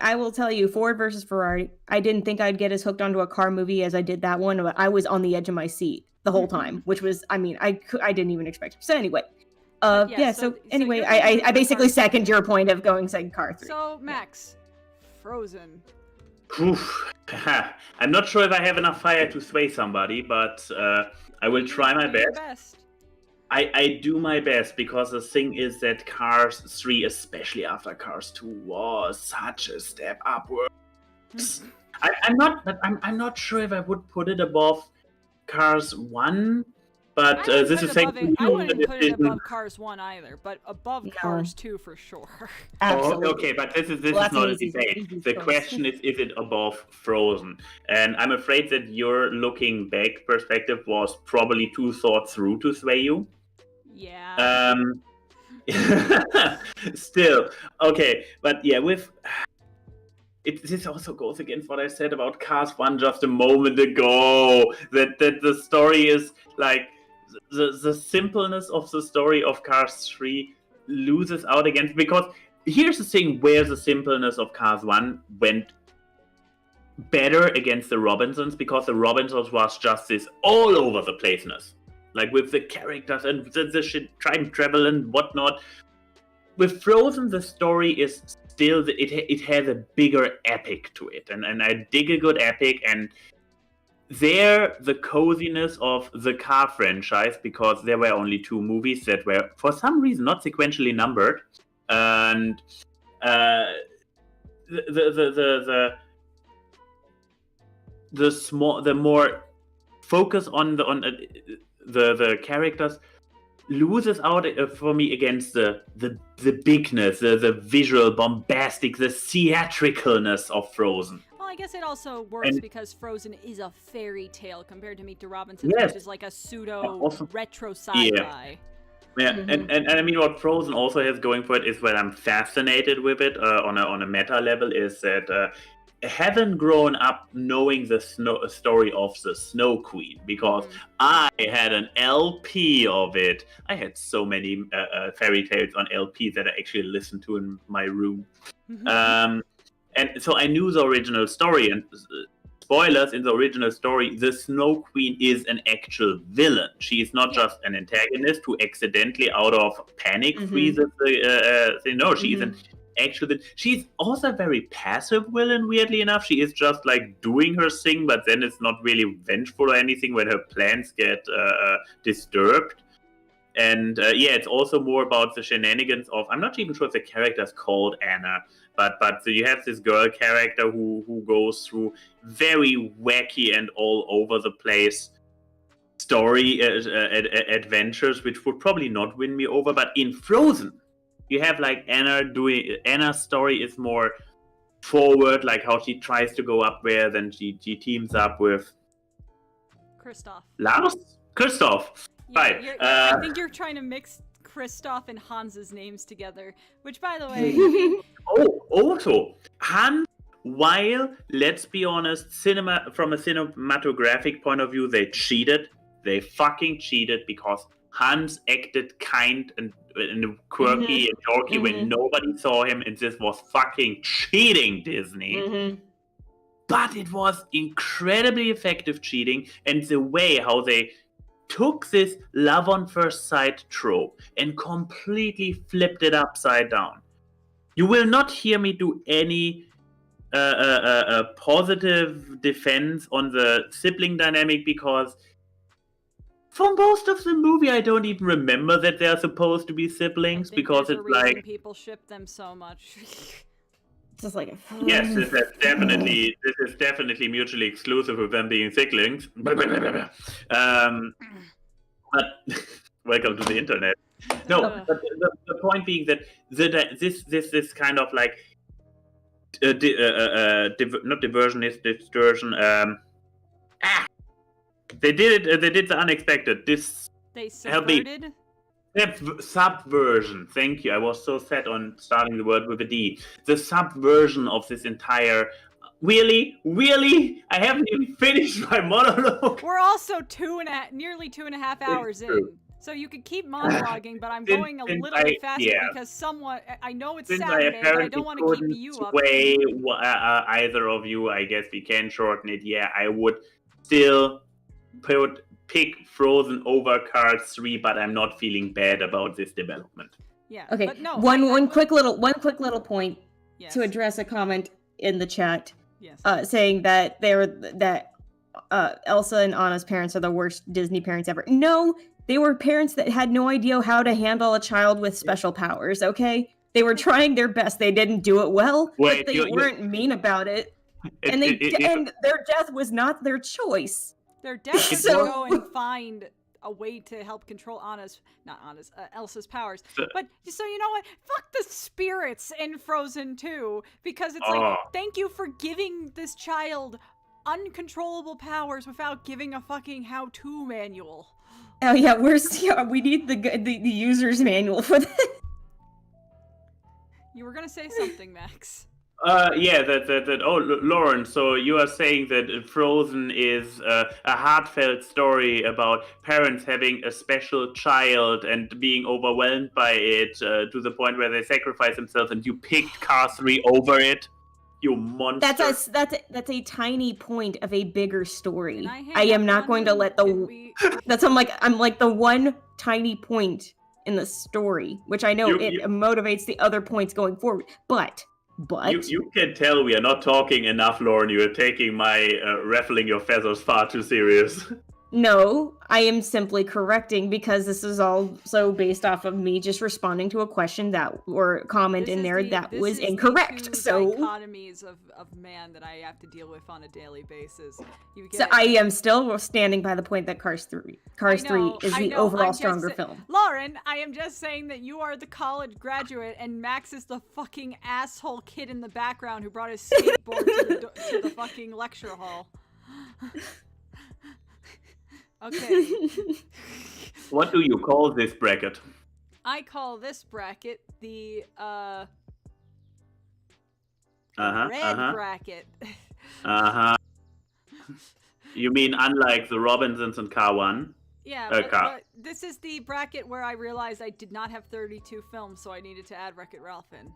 I will tell you, Ford versus Ferrari, I didn't think I'd get as hooked onto a car movie as I did that one, but I was on the edge of my seat the whole time, which was, I mean, I didn't even expect it. So anyway, so anyway, I basically second your point of going second Car 3. So, Max, Frozen. Oof. I'm not sure if I have enough fire to sway somebody, but I will try my best. I do my best, because the thing is that Cars 3, especially after Cars 2, was such a step upwards. I'm not sure if I would put it above Cars 1, but this is thanks to I you. wouldn't put it above Cars 1 either, but above No. Cars 2 for sure. Absolutely. Oh, okay, but this is Well, that's not an a easy debate. The choice. question is it above Frozen? And I'm afraid that your looking back perspective was probably too thought through to sway you. Yeah. Still, okay, but yeah, this also goes against what I said about Cars 1 just a moment ago. That the story is like the simpleness of the story of Cars 3 loses out against, because here's the thing where the simpleness of Cars 1 went better against the Robinsons, because the Robinsons was just this all over the placeness. Like with the characters and the shit, time travel and whatnot. With Frozen, the story is still, it has a bigger epic to it. And I dig a good epic, and there, the coziness of the car franchise, because there were only 2 movies that were, for some reason, not sequentially numbered. And the more focus on the characters loses out for me against the bigness, the visual bombastic, the theatricalness of Frozen. Well, I guess it also works because Frozen is a fairy tale compared to Meet the Robinsons, which is like a pseudo retro sci-fi. Yeah, and I mean, what Frozen also has going for it is, what I'm fascinated with it on a meta level, is that having grown up knowing the story of the Snow Queen, because I had an LP of it. I had so many fairy tales on LP that I actually listened to in my room. And so I knew the original story, and spoilers, in the original story, the Snow Queen is an actual villain. She is not just an antagonist who accidentally, out of panic, freezes the thing. No, she is an actual villain. She's also a very passive villain, weirdly enough. She is just like doing her thing, but then it's not really vengeful or anything when her plans get disturbed. And it's also more about the shenanigans of, I'm not even sure if the character's called Anna, but so you have this girl character who goes through very wacky and all over the place story adventures, which would probably not win me over. But in Frozen, you have like Anna's story is more forward, like how she tries to go up there, then she teams up with Kristoff. Yeah, right. I think you're trying to mix Kristoff and Hans's names together, which, by the way... Also, Hans, while, let's be honest, from a cinematographic point of view, they cheated. They fucking cheated, because Hans acted kind and quirky and dorky when nobody saw him, and this was fucking cheating, Disney. But it was incredibly effective cheating, and the way how they took this love on first sight trope and completely flipped it upside down. You will not hear me do any positive defense on the sibling dynamic, because for most of the movie I don't even remember that they're supposed to be siblings, because it's like people ship them so much. Just like yes, this is definitely mutually exclusive with them being siblings. But welcome to the internet. No, but the point being that this kind of like not diversion is distortion. They did it. They did the unexpected. They subverted. Subversion. Thank you. I was so set on starting the word with a D. The subversion of this entire. Really? I haven't even finished my monologue. We're also nearly 2.5 hours in. So you could keep monologuing, but I'm going a little bit faster because I know it's Saturday, but I don't want to keep you up. Either of you, I guess we can shorten it. Yeah, I would still pick Frozen over Cars 3, but I'm not feeling bad about this development. Yeah. Okay. But no, one quick little point to address a comment in the chat. Yes. Saying that Elsa and Anna's parents are the worst Disney parents ever. No, They were parents that had no idea how to handle a child with special powers, okay? They were trying their best. They didn't do it well, but they weren't mean about it. And their death was not their choice. Their death was to go and find a way to help control Elsa's powers. But so you know what? Fuck the spirits in Frozen 2, because it's like, thank you for giving this child uncontrollable powers without giving a fucking how-to manual. Oh yeah, we need the user's manual for that. You were gonna say something, Max. Lauren, so you are saying that Frozen is a heartfelt story about parents having a special child and being overwhelmed by it to the point where they sacrifice themselves, and you picked Cars 3 over it? You monster. That's a tiny point of a bigger story. I am not going to let I'm like the one tiny point in the story, which I know it motivates the other points going forward. But you can tell we are not talking enough, Lauren. You are taking my ruffling your feathers far too serious. No, I am simply correcting, because this is all so based off of me just responding to a question or comment in there that was incorrect. So dichotomies of man that I have to deal with on a daily basis. I am still standing by the point that Cars 3 is the overall stronger film. Lauren, I am just saying that you are the college graduate and Max is the fucking asshole kid in the background who brought his skateboard to the fucking lecture hall. Okay. What do you call this bracket? I call this bracket the red bracket. You mean unlike the Robinsons and Car 1? Yeah, but this is the bracket where I realized I did not have 32 films, so I needed to add Wreck-It Ralph in.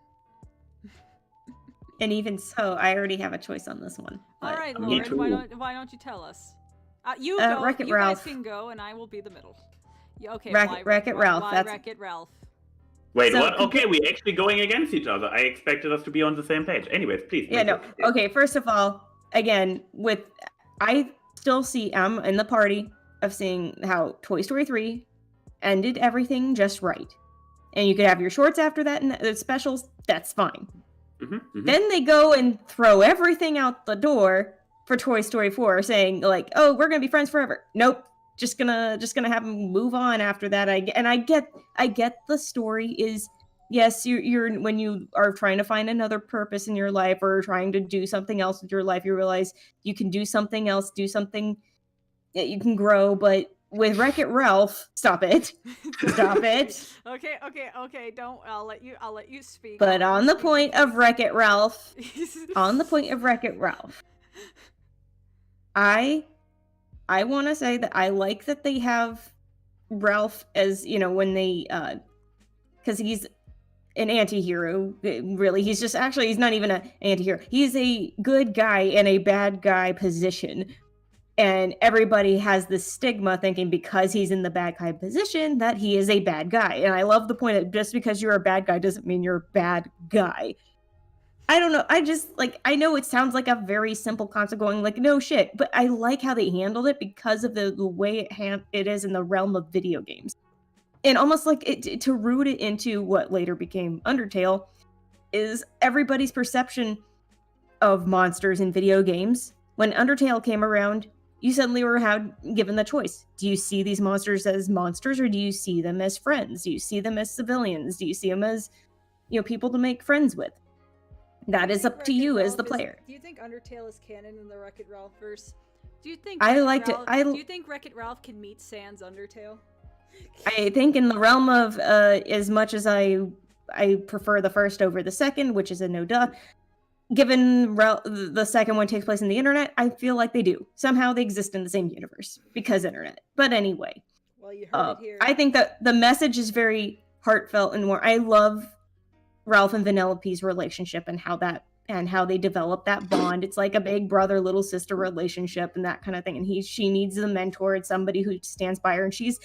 And even so, I already have a choice on this one. All right, Lauren, why don't you tell us? You go. Wreck-It you Ralph. guys can go, and I will be the middle. Yeah, okay. Wreck-It Ralph. Why Wreck-It Ralph? Wait, what? Okay, we're actually going against each other. I expected us to be on the same page. Anyways, please. Yeah, no. Okay, first of all, again, I still see in the party of seeing how Toy Story 3 ended everything just right. And you could have your shorts after that and the specials, that's fine. Then they go and throw everything out the door for Toy Story 4, saying like, "Oh, we're gonna be friends forever." Nope, just gonna have them move on after that. I get the story is, yes, you're when you are trying to find another purpose in your life or trying to do something else with your life, you realize you can do something else, do something that you can grow. But with Wreck-It Ralph, stop it. Okay. Don't. I'll let you speak. But on the point of Wreck-It Ralph, I want to say that I like that they have Ralph as, when they, because he's an anti-hero, really. He's not even an anti-hero. He's a good guy in a bad guy position. And everybody has this stigma thinking because he's in the bad guy position that he is a bad guy. And I love the point that just because you're a bad guy doesn't mean you're a bad guy. I don't know. I know it sounds like a very simple concept going like, no shit, but I like how they handled it because of the way it is in the realm of video games. And almost like to root it into what later became Undertale is everybody's perception of monsters in video games. When Undertale came around, you suddenly were given the choice. Do you see these monsters as monsters or do you see them as friends? Do you see them as civilians? Do you see them as, people to make friends with? That is up to you as the player. Do you think Undertale is canon in the Wreck-It Ralph verse? Do you think do you think Wreck-It Ralph can meet Sans Undertale? I think in the realm of as much as I prefer the first over the second, which is a no duh, given the second one takes place in the internet, I feel like they do. Somehow they exist in the same universe because internet. But anyway. Well, you heard it here. I think that the message is very heartfelt and more. I love Ralph and Vanellope's relationship and how they develop that bond. It's like a big brother, little sister relationship and that kind of thing. And she needs a mentor and somebody who stands by her. And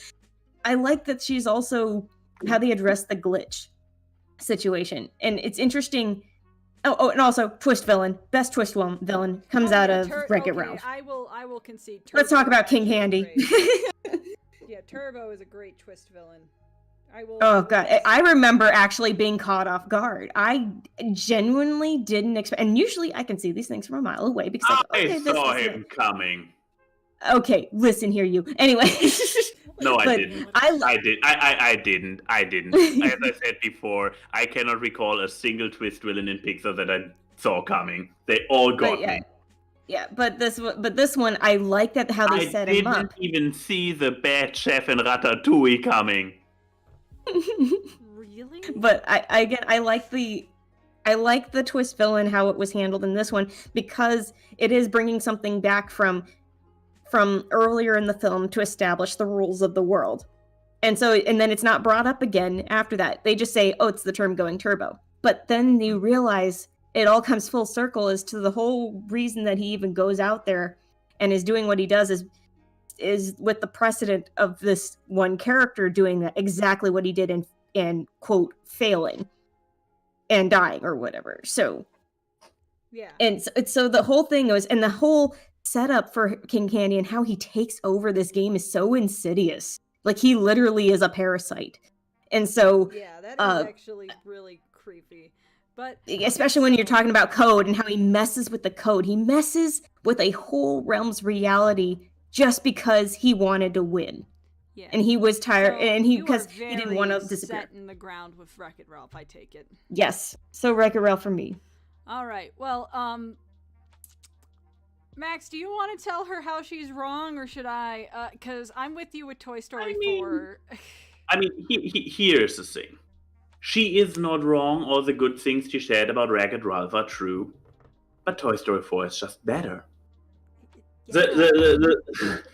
I like that she's also how they address the glitch situation. And it's interesting. Oh, and also twist villain, best twist villain comes out of Wreck-It Ralph. I will concede. Let's talk about King Handy. Yeah, Turbo is a great twist villain. Oh god, I remember actually being caught off guard. I genuinely didn't expect, and usually I can see these things from a mile away because I saw him coming. Okay, listen here, you. Anyway. No, I didn't. I didn't. As I said before, I cannot recall a single twist villain in Pixar that I saw coming. They all got me. Yeah, but this one, I like that how they set him up. I didn't even see the bad chef in Ratatouille coming. Really? But I like the twist villain, how it was handled in this one, because it is bringing something back from earlier in the film to establish the rules of the world. And then it's not brought up again after that. They just say, oh, it's the term going turbo. But then you realize it all comes full circle as to the whole reason that he even goes out there and is doing what he does is with the precedent of this one character doing that, exactly what he did and quote, failing and dying or whatever. So, yeah. And so the whole thing was, and the whole setup for King Candy and how he takes over this game is so insidious. Like, he literally is a parasite. And so... Yeah, that is actually really creepy. But especially when you're talking about code and how he messes with the code. He messes with a whole realm's reality just because he wanted to win. Yeah. And he was tired, and because he didn't want to disappear. Set in the ground with Wreck-It Ralph, I take it. Yes. So Wreck-It Ralph for me. All right. Well, Max, do you want to tell her how she's wrong, or should I? Because I'm with you with Toy Story 4. I mean, here's the thing. She is not wrong. All the good things she said about Wreck-It Ralph are true. But Toy Story 4 is just better. Yeah.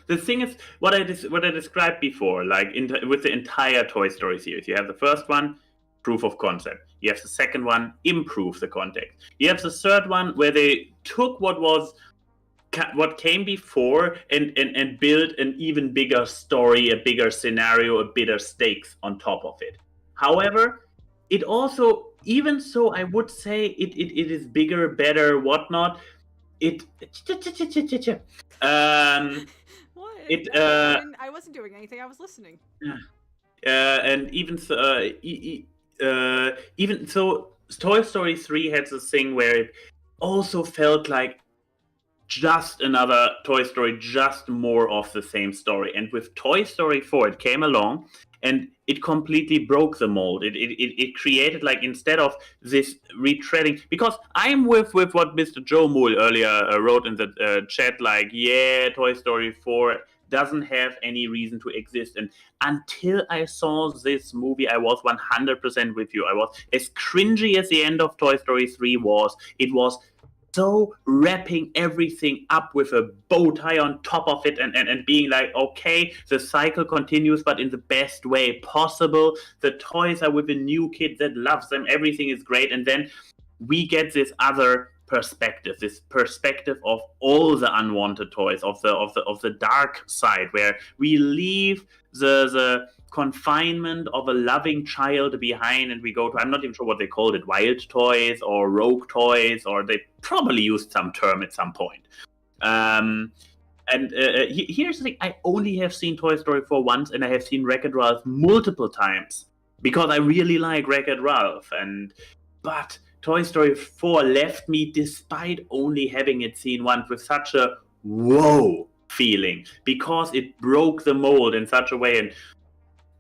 The thing is, what I described before, like with the entire Toy Story series, you have the first one, proof of concept. You have the second one, improve the context. You have the third one where they took what came before and built an even bigger story, a bigger scenario, a bigger stakes on top of it. However, it also, even so, I would say it is bigger, better, whatnot. What? I wasn't doing anything. I was listening. And even so, Toy Story 3 had this thing where it also felt like just another Toy Story, just more of the same story. And with Toy Story 4, it came along and it completely broke the mold. It created, like, instead of this retreading, because I'm with what Mr. Joe Moore earlier wrote in the chat, like, yeah, Toy Story 4 doesn't have any reason to exist. And until I saw this movie, I was 100% with you. I was as cringy as the end of Toy Story 3 was. It was so wrapping everything up with a bow tie on top of it and being like, okay, the cycle continues, but in the best way possible. The toys are with a new kid that loves them. Everything is great. And then we get this other perspective, this perspective of all the unwanted toys, of the dark side, where we leave the confinement of a loving child behind and we go to, I'm not even sure what they called it, wild toys or rogue toys, or they probably used some term at some point. Here's the thing, I only have seen Toy Story 4 once, and I have seen Wreck-It Ralph multiple times because I really like Wreck-It Ralph, but Toy Story 4 left me, despite only having it seen once, with such a whoa feeling, because it broke the mold in such a way. And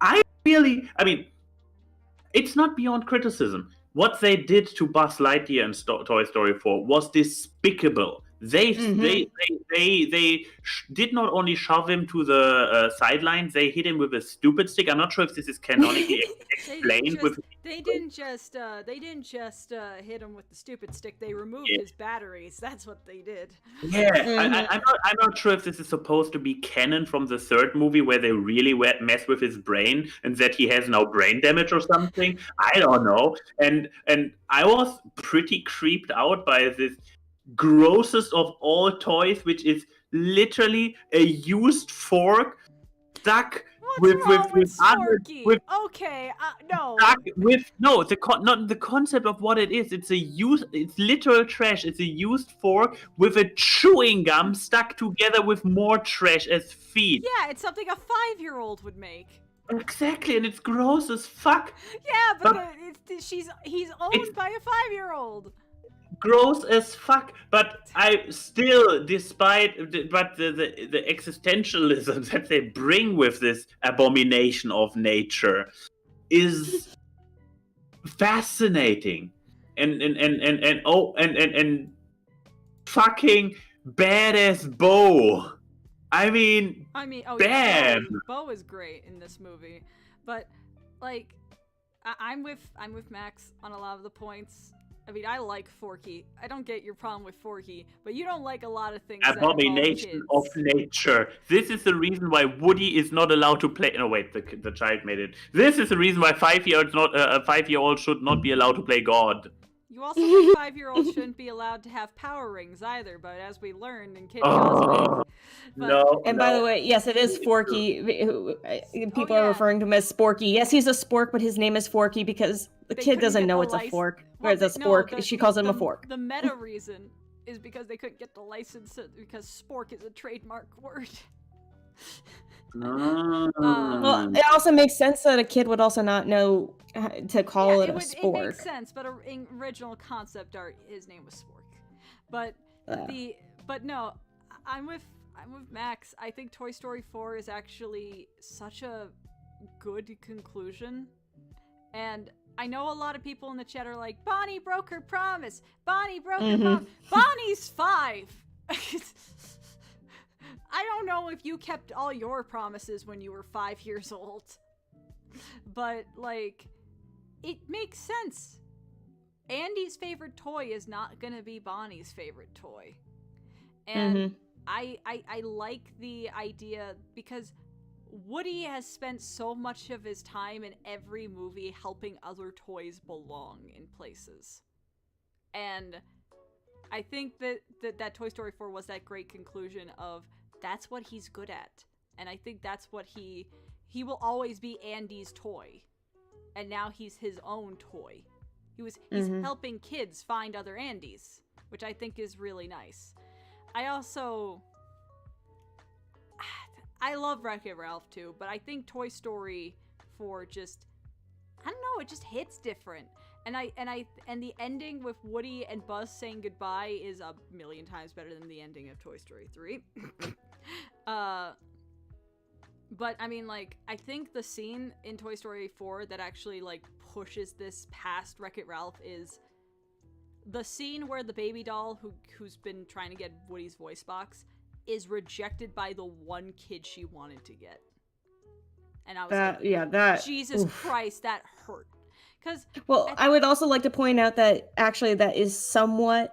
I mean, it's not beyond criticism. What they did to Buzz Lightyear in Toy Story 4 was despicable. They did not only shove him to the sidelines, they hit him with a stupid stick. I'm not sure if this is canonically explained. They didn't just hit him with the stupid stick. They removed his batteries. That's what they did. Yeah, I'm not sure if this is supposed to be canon from the third movie, where they really mess with his brain and that he has now brain damage or something. I don't know. And I was pretty creeped out by this grossest of all toys, which is literally a used fork stuck What's wrong with other- Sporky? with Okay, no. no, not the concept of what it is. It's literal trash. It's a used fork with a chewing gum stuck together with more trash as feet. Yeah, it's something a 5-year-old would make. Exactly, and it's gross as fuck. Yeah, but he's owned It's- by a 5-year-old. Gross as fuck, but I still, despite the existentialism that they bring with this abomination of nature, is fascinating, and fucking badass Bo. I mean, Oh damn. yeah, Bo is great in this movie, but like, I'm with Max on a lot of the points. I mean, I like Forky. I don't get your problem with Forky, but you don't like a lot of things. Abomination of nature. This is the reason why Woody is not allowed to play. No, wait, the child made it. This is the reason why a 5-year-old should not be allowed to play God. You also think 5-year-olds shouldn't be allowed to have power rings either, but as we learned in Kid Cosmic. No. And by the way, yes, it is Forky. People are referring to him as Sporky. Yes, he's a spork, but his name is Forky because the kid doesn't know it's a fork. Or it's a spork. She calls him a fork. The meta reason is because they couldn't get the license because spork is a trademark word. Well, it also makes sense that a kid would also not know to call it a spork. It makes sense, but in original concept art, his name was Spork. But no, I'm with Max. I think Toy Story 4 is actually such a good conclusion, and I know a lot of people in the chat are like, Bonnie broke her promise. Bonnie broke her promise. Bonnie's 5. I don't know if you kept all your promises when you were 5 years old, but like, it makes sense. Andy's favorite toy is not gonna be Bonnie's favorite toy, and I like the idea because Woody has spent so much of his time in every movie helping other toys belong in places, and I think that Toy Story 4 was that great conclusion of that's what he's good at, and I think that's what he will always be Andy's toy, and now he's his own toy. He's helping kids find other Andys, which I think is really nice. I love Wreck-It Ralph too, but I think Toy Story 4 just, I don't know, it just hits different. And the ending with Woody and Buzz saying goodbye is a million times better than the ending of Toy Story 3. But I mean, like, I think the scene in Toy Story 4 that actually like pushes this past Wreck-It Ralph is the scene where the baby doll who's been trying to get Woody's voice box is rejected by the one kid she wanted to get. And I was like, Jesus Christ, that hurt. I would also like to point out that actually that is somewhat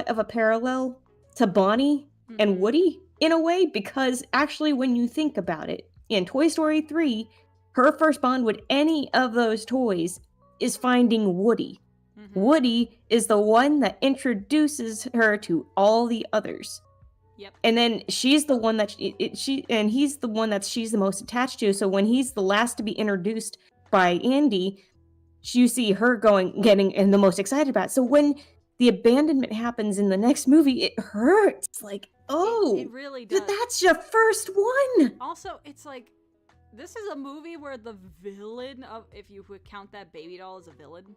of a parallel to Bonnie and Woody in a way, because actually when you think about it, in Toy Story 3, her first bond with any of those toys is finding Woody. Woody is the one that introduces her to all the others. Yep. And then she's the one that he's the one that she's the most attached to. So when he's the last to be introduced by Andy, you see her getting and the most excited about it. So when the abandonment happens in the next movie, it hurts. Like, it really does. But that's your first one. Also, it's like, this is a movie where the villain of, if you would count that baby doll as a villain,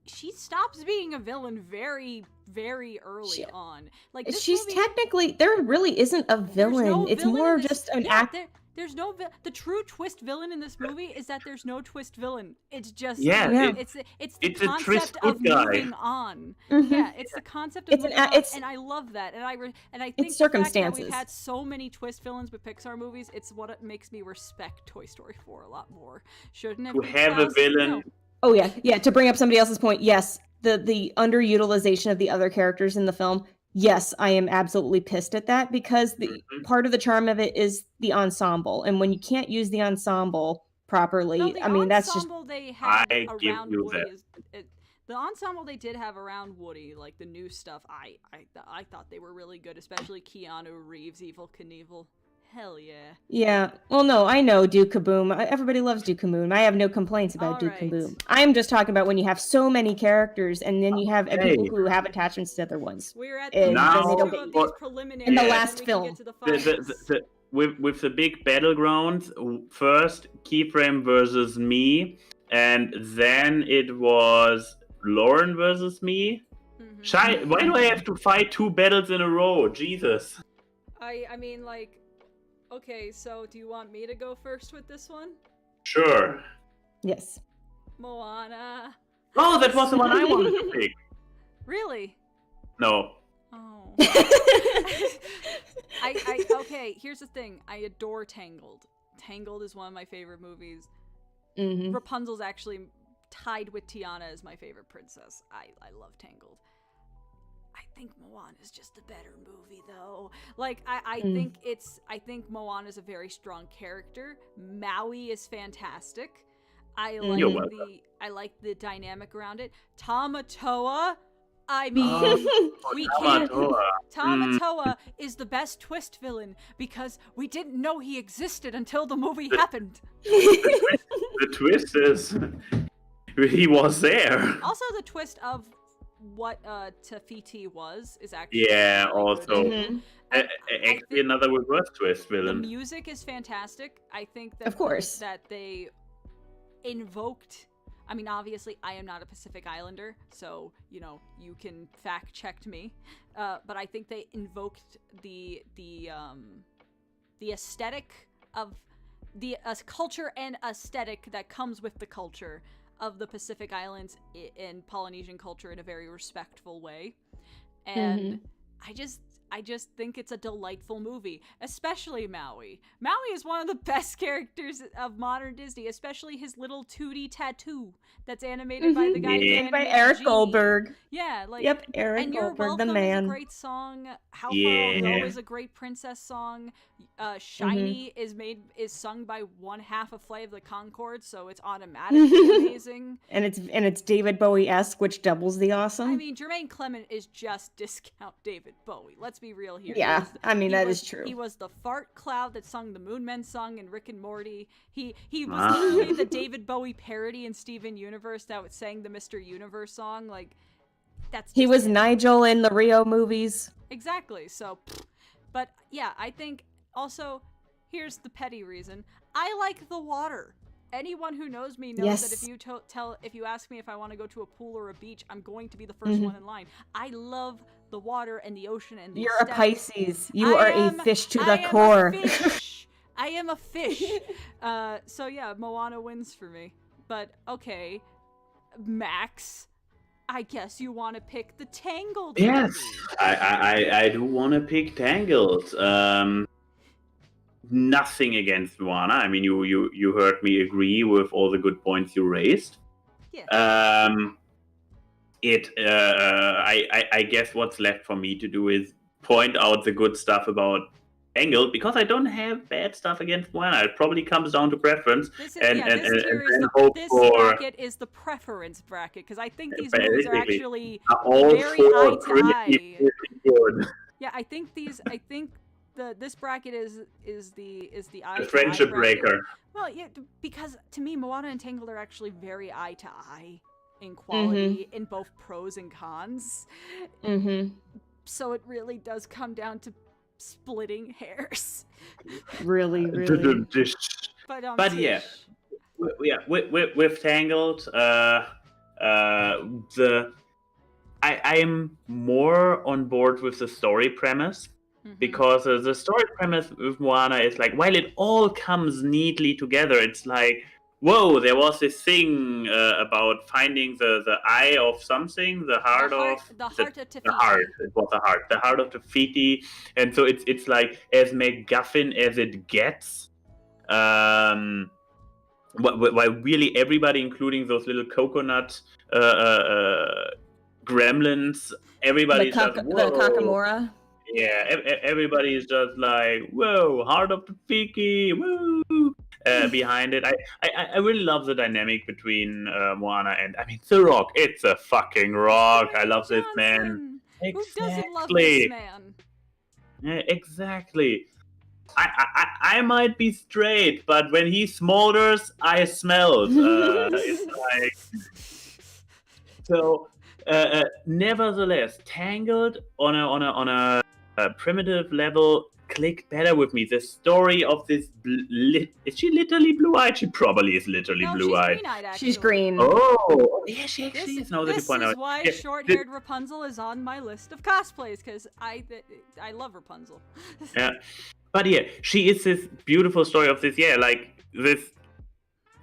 she stops being a villain very, very early on. Like, she's technically, there really isn't a villain. No it's villain more just an act. There's no the true twist villain in this movie is that there's no twist villain. It's just it's the concept of moving on. Yeah, it's the concept of moving on, and I love that. And I think it's circumstances. The fact that we've had so many twist villains with Pixar movies, it's what it makes me respect Toy Story 4 a lot more. Shouldn't it? To have a villain. No. Oh yeah. To bring up somebody else's point, yes, the underutilization of the other characters in the film. Yes, I am absolutely pissed at that because the part of the charm of it is the ensemble, and when you can't use the ensemble properly, I mean that's just. They had around Woody the ensemble they did have around Woody, like the new stuff, I thought they were really good, especially Keanu Reeves, Evel Knievel. Hell yeah. Yeah. Well, no, I know Duke Kaboom. Everybody loves Duke Kaboom. I have no complaints about Duke Alright. Kaboom. I'm just talking about when you have so many characters and then you have people Okay. who have attachments to other ones. We're at And the Now- last two don't of get- these preliminaries. In the and then last we film. Can get to the finals. With the big battlegrounds, first Keyframe versus me, and then it was Lauren versus me. Mhm. Why do I have to fight 2 battles in a row? Jesus. I mean, like, okay, so do you want me to go first with this one? Sure. Yes. Moana. Oh, that was the one I wanted to pick. Really? No. Oh. Okay, here's the thing. I adore Tangled. Tangled is one of my favorite movies. Mhm. Rapunzel's actually tied with Tiana as my favorite princess. I love Tangled. I think Moana is just a better movie, though. Like, I think Moana is a very strong character. Maui is fantastic. I You're like welcome. I like the dynamic around it. Tamatoa, I mean, we can't. Tamatoa is the best twist villain because we didn't know he existed until the movie happened. The twist is he was there. Also, the twist of what Tafiti was is actually Yeah, really also. good. Mhm. And I Actually, think another reverse twist the villain. music is fantastic. I think that Of course. that they invoked. I mean, obviously, I am not a Pacific Islander, so you can fact check me. But I think they invoked the aesthetic of the culture and aesthetic that comes with the culture of the Pacific Islands in Polynesian culture in a very respectful way, and I just think it's a delightful movie, especially Maui. Maui is one of the best characters of modern Disney, especially his little 2D tattoo that's animated by the guy who Yeah. animated By Eric Genie. Goldberg. Yeah, like Yep, Eric and You're Goldberg, the Welcome man. is a great song. How Far I'll Yeah. Go is a great princess song. Shiny is sung by one half of Flight of the Conchords, so it's automatically amazing. And it's David Bowie-esque, which doubles the awesome. I mean, Jermaine Clement is just discount David Bowie. Let's be real here. Yeah, I mean, that was- is true. He was the fart cloud that sung the Moonmen song in Rick and Morty. He was literally the David Bowie parody in Steven Universe that sang the Mr. Universe song. Like, that's He just was it. Nigel in the Rio movies. Exactly. So, but yeah, I think also here's the petty reason. I like the water. Anyone who knows me knows that if Yes. if you ask me if I want to go to a pool or a beach, I'm going to be the 1st one in line. I love the water and the ocean and the You're a aesthetic. Pisces. You I are am- a fish to I the am a core. fish. I am a fish. So yeah, Moana wins for me. But okay, Max, I guess you want to pick the Tangled Yes, movie. I do want to pick Tangled. Nothing against Moana. I mean, you heard me agree with all the good points you raised. Yeah. I guess what's left for me to do is point out the good stuff about Tangled, because I don't have bad stuff against Moana. It probably comes down to preference. This is, and- yeah, and- this and- tier and is then hope this for- bracket is the preference bracket because I think these movies are Basically. actually All very four eye to pretty eye. good. Yeah, I think this bracket is the eye The to friendship eye bracket. breaker. Well, yeah, because to me, Moana and Tangled are actually very eye to eye in quality in both pros and cons. Mm-hmm. So it really does come down to splitting hairs. Really. But yeah, with Tangled, I'm more on board with the story premise. Because the story premise with Moana is like, while it all comes neatly together, it's like, whoa, there was this thing about finding the eye of something, the heart of Tafiti. the heart. It was the heart of Tafiti, and so it's like as MacGuffin as it gets. While really everybody, including those little coconut gremlins, everybody's just, The whoa. Kakamora. Yeah, everybody is just like, whoa, heart of the Fiki, woo, behind it. I really love the dynamic between Moana and, I mean, The Rock. It's a fucking rock. I love this man. Who doesn't love this man? Yeah, exactly. I might be straight, but when he smolders, I smelled. It's like so. Nevertheless, Tangled on a primitive level clicked better with me. The story of this is she literally blue-eyed? She probably is literally No, blue-eyed. she's green-eyed, actually. She's green. Oh, yeah, she actually This, is. Now that you this point is out. why Yeah, short-haired Rapunzel is on my list of cosplays, because I love Rapunzel. Yeah, but yeah, she is this beautiful story of this. Yeah, like this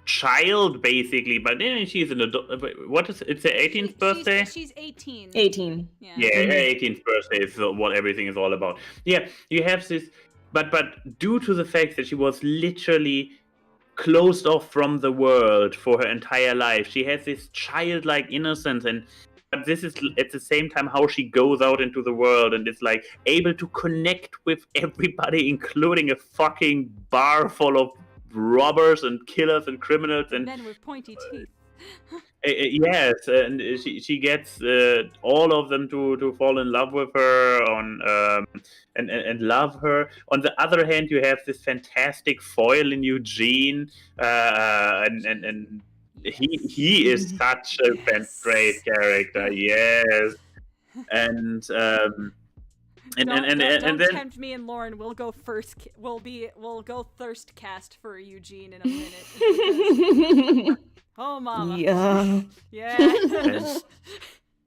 child basically, but then she's an adult. What is it's her 18th birthday? She's 18. 18. Yeah. Yeah, her 18th birthday is what everything is all about. Yeah, you have this, but due to the fact that she was literally closed off from the world for her entire life, she has this childlike innocence, and but this is at the same time how she goes out into the world and is like able to connect with everybody, including a fucking bar full of robbers and killers and criminals and Men with pointy teeth. yes, and she gets all of them to fall in love with her and love her. On the other hand, you have this fantastic foil in Eugene, and he is such a great character. Yes, and Don't then tempt me and Lauren. We'll go first. We'll go thirst cast for Eugene in a minute. Oh, mama. Yeah. Yeah.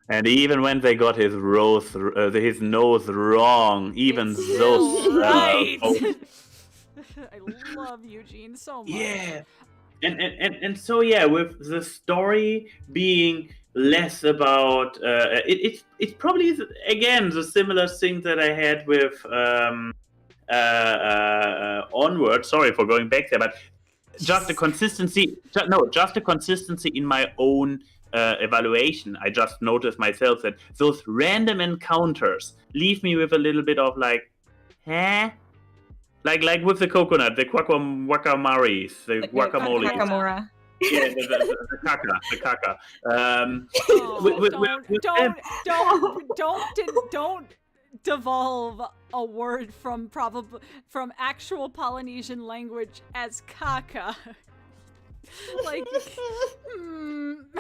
and even when they got his nose wrong, even It's those still right. folks- I love Eugene so much. yeah, and so yeah, with the story being less about it's probably again the similar thing that I had with Onward. Sorry for going back there, but just the consistency. Just the consistency in my own evaluation. I just noticed myself that those random encounters leave me with a little bit of like, huh? Like with the coconut, the guacamaris, the guacamole. Nakamura. Yeah, the caca. Don't devolve a word from actual Polynesian language as caca. Like,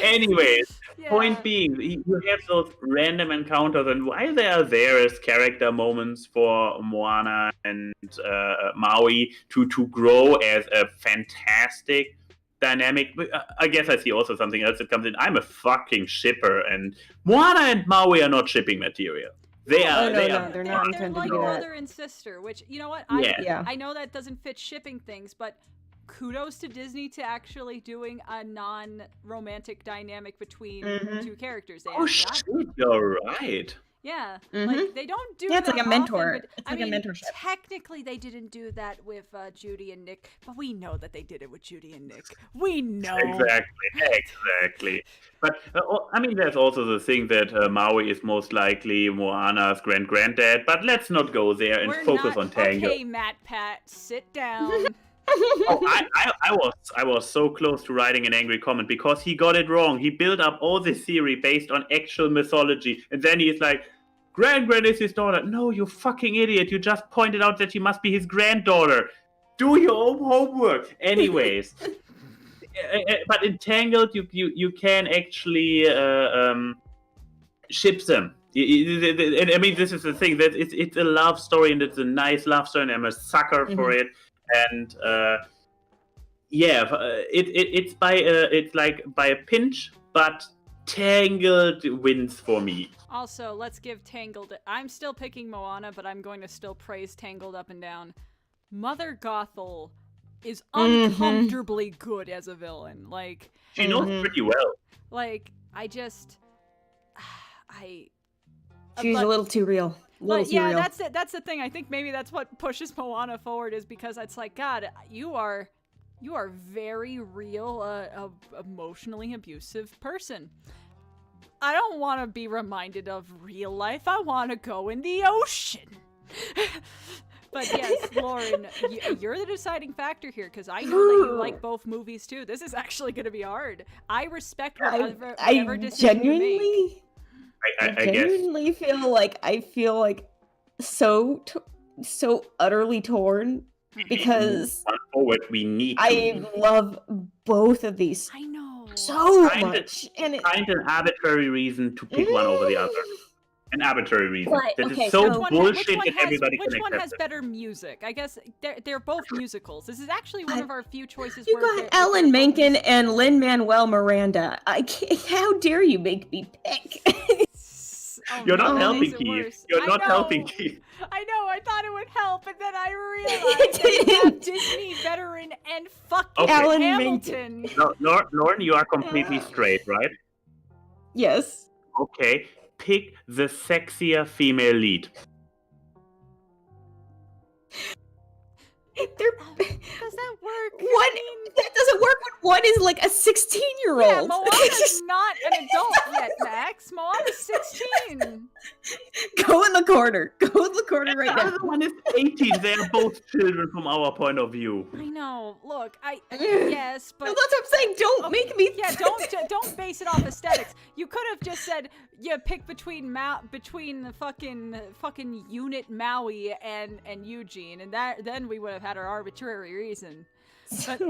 anyways, yeah. point being, you have those random encounters, and while they are there as character moments for Moana and Maui to grow as a fantastic dynamic, I guess I see also something else that comes in. I'm a fucking shipper, and Moana and Maui are not shipping material. They are. They're not They're intended like to be that. brother and sister, which, you know what? Yeah. I know that doesn't fit shipping things, but kudos to Disney to actually doing a non-romantic dynamic between two characters. Oh shit, you're right. Yeah, Mhm. like they don't do. Yeah, it's that like a mentor. often, but, It's like a mentorship. Technically, they didn't do that with Judy and Nick, but we know that they did it with Judy and Nick. We know. Exactly. But I mean, there's also the thing that Maui is most likely Moana's granddad. But let's not go there and We're focus not, on Tango. Okay, Matt Pat, sit down. Oh, I was so close to writing an angry comment because he got it wrong. He built up all this theory based on actual mythology, and then he's like, Grand is his daughter. No, you fucking idiot. You just pointed out that she must be his granddaughter. Do your own homework. Anyways. But in Tangled, you can actually ship them. I mean, this is the thing, that it's a love story, and it's a nice love story, and I'm a sucker for it. And it's like by a pinch, but Tangled wins for me. Also, let's give Tangled. I'm still picking Moana, but I'm going to still praise Tangled up and down. Mother Gothel is uncomfortably good as a villain. Like, She knows pretty well. like She's a little too real. But yeah, real. that's it. That's the thing. I think maybe that's what pushes Moana forward, is because it's like, God, you are very real, emotionally abusive person. I don't want to be reminded of real life. I want to go in the ocean. But yes, Lauren, you're the deciding factor here, because I know that you like both movies too. This is actually going to be hard. I respect whatever decision you make. I genuinely feel like so utterly torn because forward, we need I to. love both of these I know. so Kinda- much. And Find an arbitrary reason to pick one over the other. An arbitrary reason. But, That okay, is so so- bullshit that everybody which can one accept has it. better music? I guess they're both musicals. This is actually one of our few choices. You where got they're Alan both Menken musicals. and Lin-Manuel Miranda. How dare you make me pick? Oh, You're no, not that helping, makes it Keith. worse. You're I not know. helping, Keith. I know. I thought it would help, and then I realized that we have Disney veteran and fucking Okay. Alan Hamilton. No, Lauren, you are completely straight, right? Yes. Okay. Pick the sexier female lead. They're... Does that work? One, that doesn't work when one is like a 16-year-old. Yeah, Moana's not an adult yet, Max. Moana's 16. Go in the corner. Go in the corner right The now. other one is 18. They are both children from our point of view. I know. Look, yes, but No, that's what I'm saying. Don't make me. yeah, don't base it off aesthetics. You could have just said, yeah, pick between the fucking unit Maui and Eugene, and then we would have had our arbitrary reason. But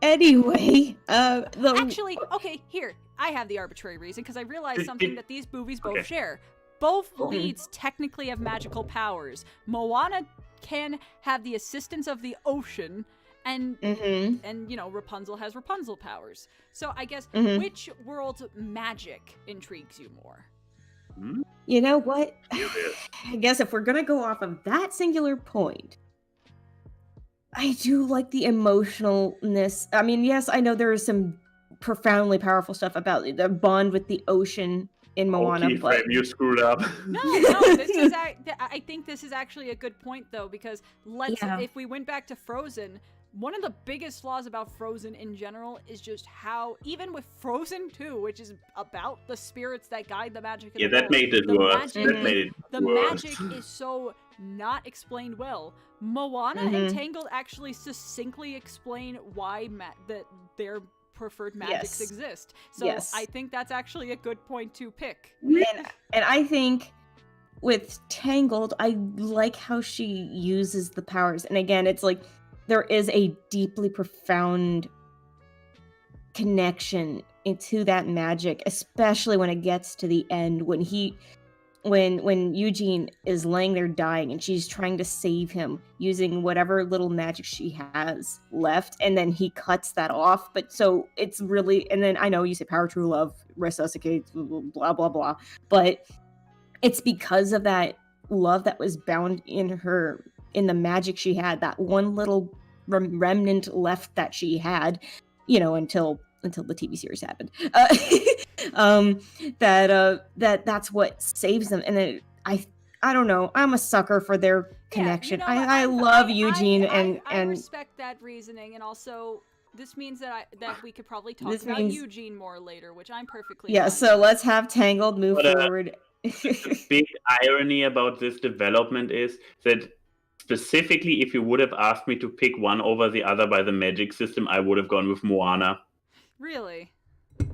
Anyway, actually, okay, here I have the arbitrary reason because I realized something that these movies both share. Both leads technically have magical powers. Moana can have the assistance of the ocean, and you know, Rapunzel has Rapunzel powers. So I guess which world's magic intrigues you more? you know what? I guess if we're gonna go off of that singular point, I do like the emotionalness. I mean, yes, I know there is some profoundly powerful stuff about the bond with the ocean in Moana, Okay, but Frame, you screwed up. No, this is. I think this is actually a good point though, because if we went back to Frozen, one of the biggest flaws about Frozen in general is just how, even with Frozen 2, which is about the spirits that guide the magic. Yeah, that made it worse. The magic is so not explained well. Moana and Tangled actually succinctly explain why their preferred magics exist. So I think that's actually a good point to pick. And I think with Tangled, I like how she uses the powers. And again, it's like there is a deeply profound connection into that magic, especially when it gets to the end, when Eugene is laying there dying and she's trying to save him using whatever little magic she has left, and then he cuts that off. But so it's really, and then I know you say power, true love, resuscitate, blah blah blah, but it's because of that love that was bound in her, in the magic she had, that one little remnant left that she had, you know, until the TV series happened. That's what saves them. And then I don't know. I'm a sucker for their connection. You know what? I love Eugene I and respect that reasoning, and also this means that we could probably talk about Eugene more later, which I'm perfectly fine so with. let's have Tangled move forward. The big irony about this development is that specifically, if you would have asked me to pick one over the other by the magic system, I would have gone with Moana. Really?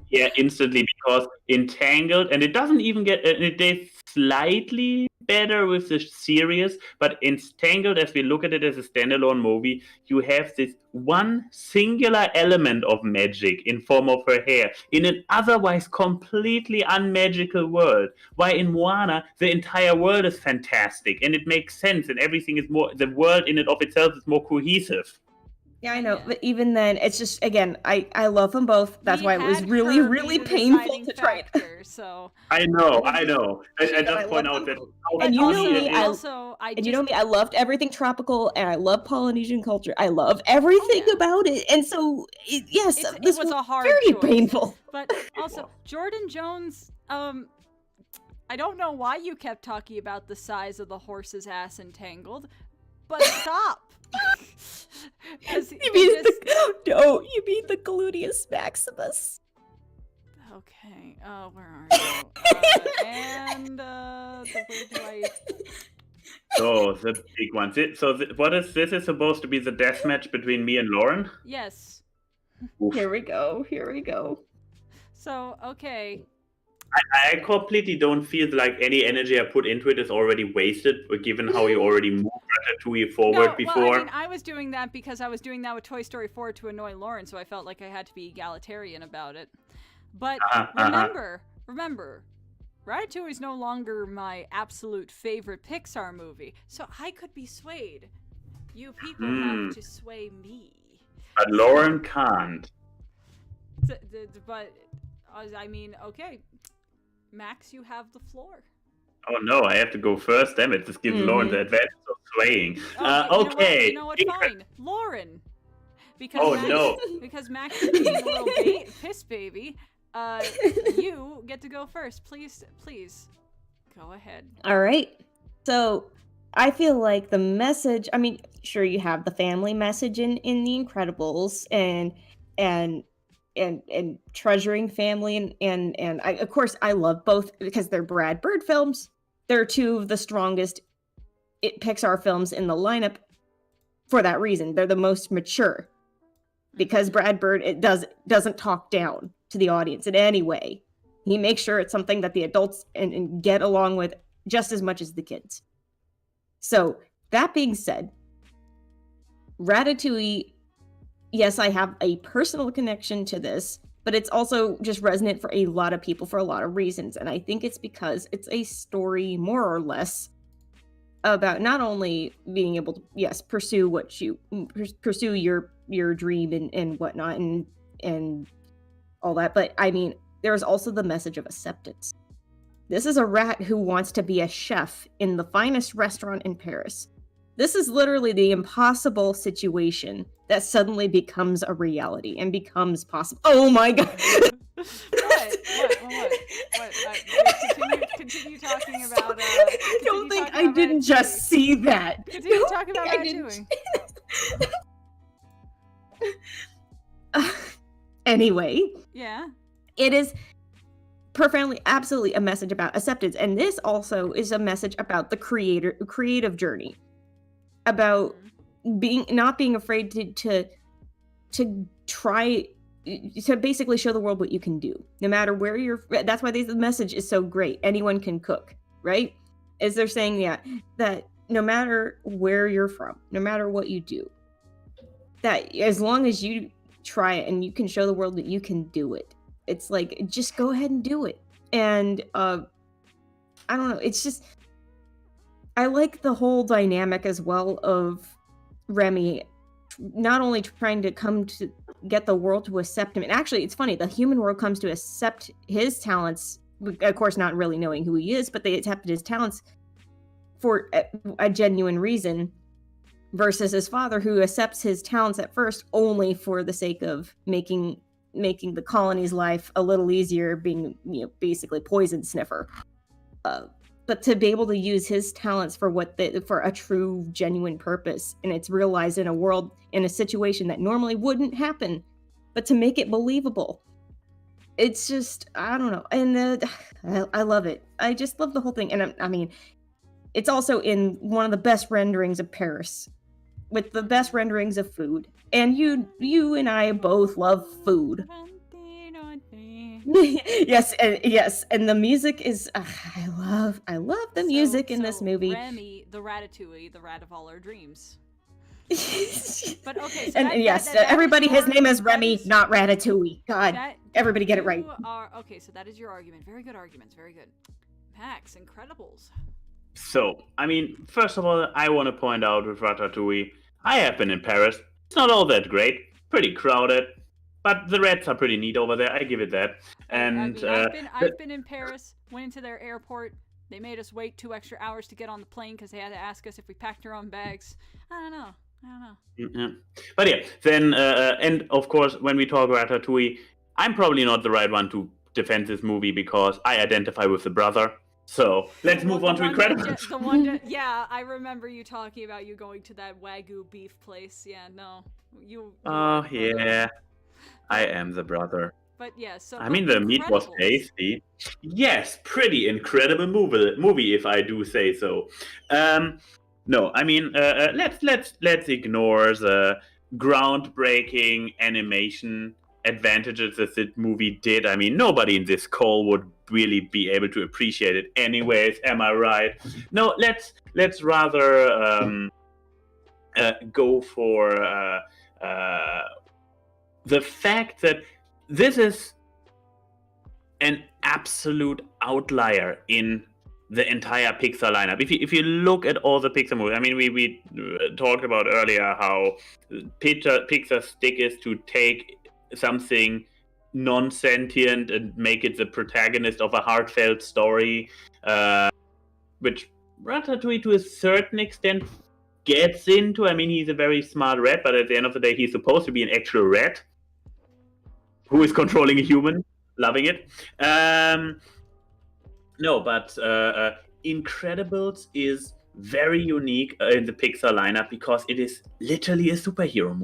Yeah, instantly, because Entangled, and it doesn't even get, they're slightly better with the series, but Entangled, as we look at it as a standalone movie, you have this one singular element of magic in form of her hair in an otherwise completely unmagical world. While in Moana, the entire world is fantastic, and it makes sense, and everything is more, the world in and of itself is more cohesive. Yeah, I know, but even then, it's just, again, I love them both. That's why it was really, really painful to try it. So I know. I just point out that. And you know me, I loved everything tropical, and I love Polynesian culture. I love everything about it, and so it this was a hard very choice. painful. But also, Jordan Jones, I don't know why you kept talking about the size of the horse's ass in Tangled, but stop. You mean the gluteus maximus? Okay. Where are you? Where do I? So the big one. What is this? Is supposed to be the death match between me and Lauren? Yes. Oof. Here we go. So okay, I completely don't feel like any energy I put into it is already wasted, given how you already moved Ratatouille forward before. Well, I mean, I was doing that because I was doing that with Toy Story 4 to annoy Lauren, so I felt like I had to be egalitarian about it. But remember, Ratatouille is no longer my absolute favorite Pixar movie, so I could be swayed. You people have to sway me. But Lauren can't. But, I mean, okay. Max, you have the floor. Oh no, I have to go first. Damn it! This gives Lauren the advantage of swaying. Okay. You know what? Fine, Lauren. Because because Max is being a little piss baby. You get to go first. Please, go ahead. All right. So I feel like the message. I mean, sure, you have the family message in The Incredibles, and treasuring family, and I, of course, I love both because they're Brad Bird films. They're two of the strongest Pixar films in the lineup for that reason. They're the most mature because Brad Bird doesn't talk down to the audience in any way. He makes sure it's something that the adults and get along with just as much as the kids. So that being said, Ratatouille, yes, I have a personal connection to this, but it's also just resonant for a lot of people for a lot of reasons. And I think it's because it's a story, more or less, about not only being able to, yes, pursue your dream and whatnot and all that, but I mean, there's also the message of acceptance. This is a rat who wants to be a chef in the finest restaurant in Paris. This is literally the impossible situation that suddenly becomes a reality and becomes possible. Oh my god! What? Continue talking about. Don't think I didn't just see that. Continue talking about Ratatouille. Anyway. Yeah. It is profoundly, absolutely a message about acceptance, and this also is a message about the creative journey, about not being afraid to try to basically show the world what you can do, no matter where you're. That's why the message is so great. Anyone can cook, right? As they're saying that no matter where you're from, no matter what you do, that as long as you try it and you can show the world that you can do it, it's like, just go ahead and do it. And I don't know, it's just, I like the whole dynamic as well of Remy not only trying to come to get the world to accept him, and actually it's funny, the human world comes to accept his talents, of course not really knowing who he is, but they accepted his talents for a genuine reason, versus his father, who accepts his talents at first only for the sake of making the colony's life a little easier, being, basically poison sniffer. But to be able to use his talents for for a true, genuine purpose, and it's realized in a world, in a situation that normally wouldn't happen, but to make it believable. It's just, I don't know, and I love it. I just love the whole thing, and I mean, it's also in one of the best renderings of Paris, with the best renderings of food. And you and I both love food. yes, and the music is I love the music in this movie. Remy, the Ratatouille, the rat of all our dreams. But okay, so and everybody, his name is Remy, not Ratatouille. God, everybody get it right. Okay, so that is your argument. Very good arguments. Very good. Max, Incredibles. So, I mean, first of all, I want to point out with Ratatouille, I have been in Paris. It's not all that great. Pretty crowded. But the rats are pretty neat over there. I give it that. And I've been in Paris. Went into their airport. They made us wait 2 extra hours to get on the plane because they had to ask us if we packed our own bags. I don't know. Yeah. But yeah, then and of course, when we talk Ratatouille, I'm probably not the right one to defend this movie because I identify with the brother. So let's move on to Incredibles. Yeah, I remember you talking about you going to that Wagyu beef place. Yeah, no, you oh yeah. I am the brother. But yeah, so I mean, the meat was tasty. Yes, pretty incredible movie, if I do say so. No, I mean, let's ignore the groundbreaking animation advantages that this movie did. I mean, nobody in this call would really be able to appreciate it anyways. Am I right? No, let's rather go for the fact that this is an absolute outlier in the entire Pixar lineup. If you look at all the Pixar movies, I mean, we talked about earlier how Pixar's stick is to take something non-sentient and make it the protagonist of a heartfelt story, which Ratatouille to a certain extent gets into. I mean, he's a very smart rat, but at the end of the day, he's supposed to be an actual rat who is controlling a human. Loving it. No, but Incredibles is very unique in the Pixar lineup because it is literally a superhero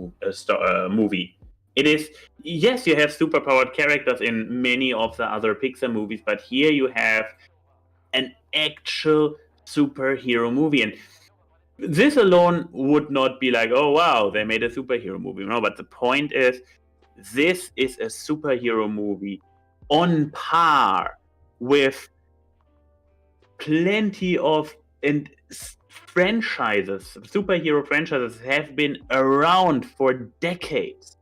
movie. It is, yes, you have superpowered characters in many of the other Pixar movies, but here you have an actual superhero movie. And this alone would not be like, oh, wow, they made a superhero movie. No, but the point is, this is a superhero movie on par with plenty of franchises. Superhero franchises have been around for decades.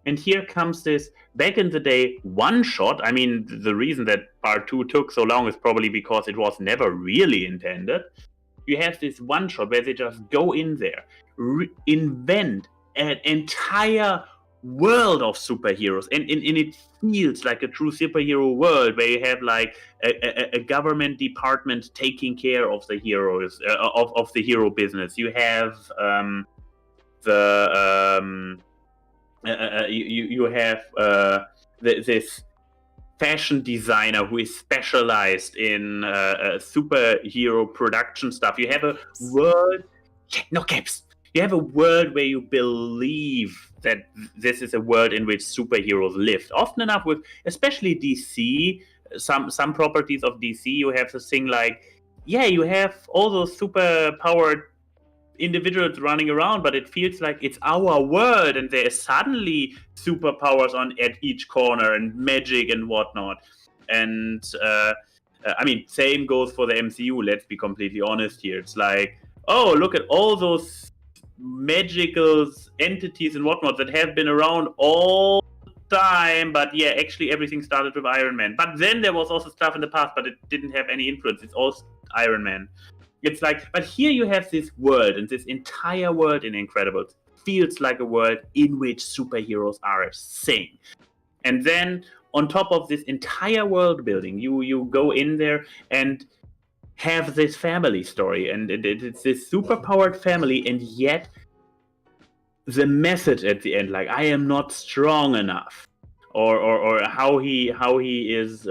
And here comes this, back in the day, one shot. I mean, the reason that part 2 took so long is probably because it was never really intended. You have this one shot where they just go in there, invent an entire world of superheroes, and it feels like a true superhero world where you have like a government department taking care of the heroes, of the hero business. You have you have this fashion designer who is specialized in superhero production stuff. You have a world, no caps. You have a world where you believe that this is a world in which superheroes live. Often enough, with especially DC, some properties of DC, you have this thing like, yeah, you have all those super powered individuals running around, but it feels like it's our world, and there is suddenly superpowers at each corner and magic and whatnot. And I mean, same goes for the MCU. Let's be completely honest here. It's like, oh, look at all those magical entities and whatnot that have been around all the time, but yeah, actually everything started with Iron Man. But then there was also stuff in the past, but it didn't have any influence. It's all Iron Man. It's like, but here you have this world, and this entire world in Incredibles feels like a world in which superheroes are a thing. And then on top of this entire world building, you go in there and have this family story, and it's this superpowered family, and yet the message at the end, like, I am not strong enough, or how he is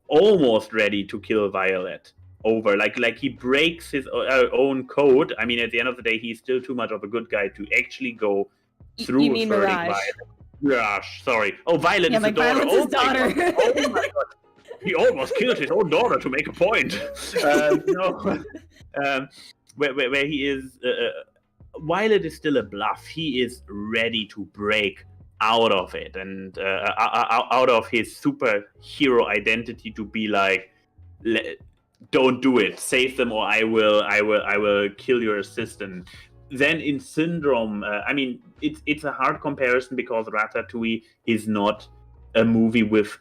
almost ready to kill Violet over, like he breaks his own code. I mean, at the end of the day, he's still too much of a good guy to actually go through. You mean Mirage? Mirage, sorry. Oh, Violet is the daughter. Violet's his daughter. Oh my god. He almost killed his own daughter to make a point. Where he is, Violet is still a bluff. He is ready to break out of it and out of his superhero identity to be like, don't do it. Save them, or I will kill your assistant. Then in Syndrome, I mean, it's a hard comparison because Ratatouille is not a movie with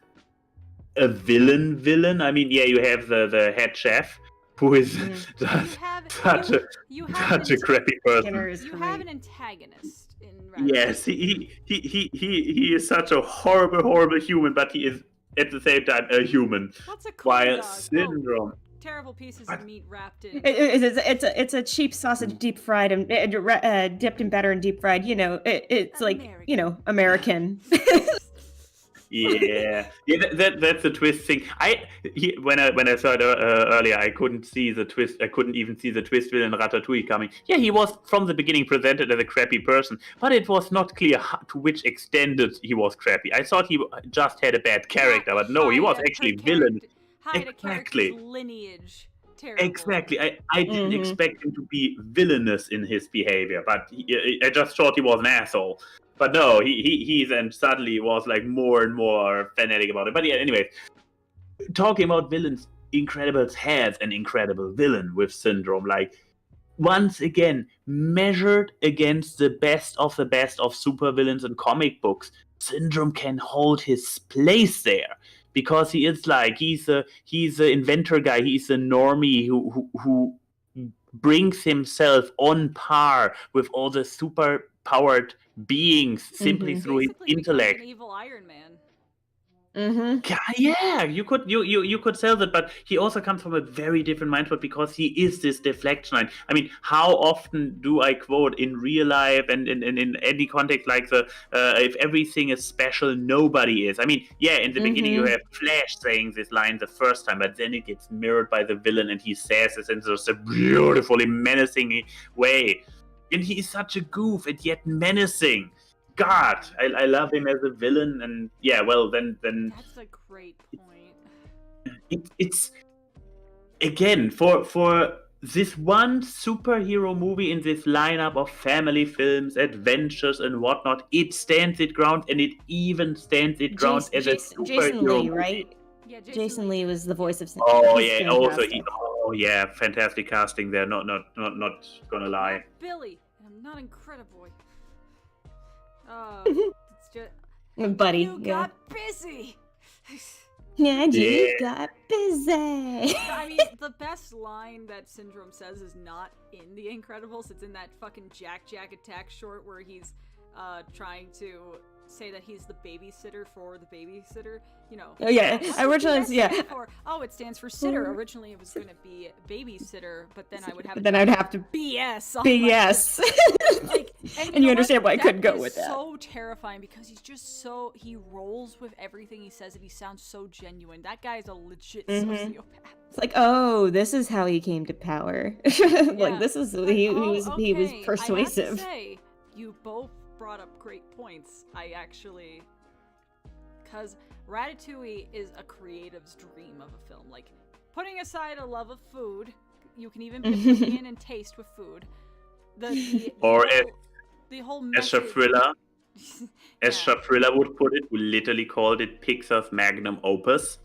a villain. I mean, yeah, you have the head chef who is such a crappy person. You have an antagonist in Ratatouille. Yes, he is such a horrible human, but he is at the same time a human. What's a corn While dog? Syndrome. Terrible pieces of meat wrapped in. It's a cheap sausage deep fried and dipped in batter and deep fried. You know, it's American. like, you know, American. Yeah, that's the twist thing. When I saw it earlier, I couldn't see the twist. I couldn't even see the twist villain Ratatouille coming. Yeah, he was from the beginning presented as a crappy person, but it was not clear to which extent he was crappy. I thought he just had a bad character, but no, he was actually villain. Exactly. Lineage. Terrible. Exactly. I didn't expect him to be villainous in his behavior, but I just thought he was an asshole. But no, he then suddenly was like more and more fanatic about it. But yeah, anyway, talking about villains, Incredibles has an incredible villain with Syndrome. Like, once again, measured against the best of supervillains in comic books, Syndrome can hold his place there because he is like he's a inventor guy. He's a normie who brings himself on par with all the super powered beings simply through his Basically becomes intellect. an evil Iron Man. Yeah, you could sell that, but he also comes from a very different mindset because he is this deflection line. I mean, how often do I quote in real life and in any context like the if everything is special, nobody is. I mean, yeah, in the beginning you have Flash saying this line the first time, but then it gets mirrored by the villain and he says this in such a beautifully menacing way. And he is such a goof and yet menacing. God, I love him as a villain, and yeah, well, then That's a great point. it's again for this one superhero movie in this lineup of family films, adventures, and whatnot. It stands its ground, and it even stands its ground as a superhero Jason Lee, movie. right? Yeah, Jason Lee was the voice of. Oh He's yeah, also fantastic. fantastic casting there. Not gonna lie. Billy, and I'm not Incrediboy. It's just Buddy, you got busy. Yeah, you Yeah. got busy. I mean, the best line that Syndrome says is not in The Incredibles. It's in that fucking Jack Attack short where he's trying to say that he's the babysitter for the babysitter. You know. Oh yeah, What originally, does yeah. stand for? Oh, it stands for sitter. Originally, it was going to be babysitter, but then I would have. But then I'd have to BS. BS. Like, And know you what? understand why I couldn't go is with that. So terrifying because he's just so he rolls with everything he says and he sounds so genuine. That guy is a legit sociopath. It's like, oh, this is how he came to power. Yeah. Like this is Like, he oh, was okay. persuasive. I have to say, you both brought up great points. Because Ratatouille is a creative's dream of a film. Like, putting aside a love of food, you can even put in and taste with food. The whole As message. Shafrilla would put it, we literally called it Pixar's magnum opus.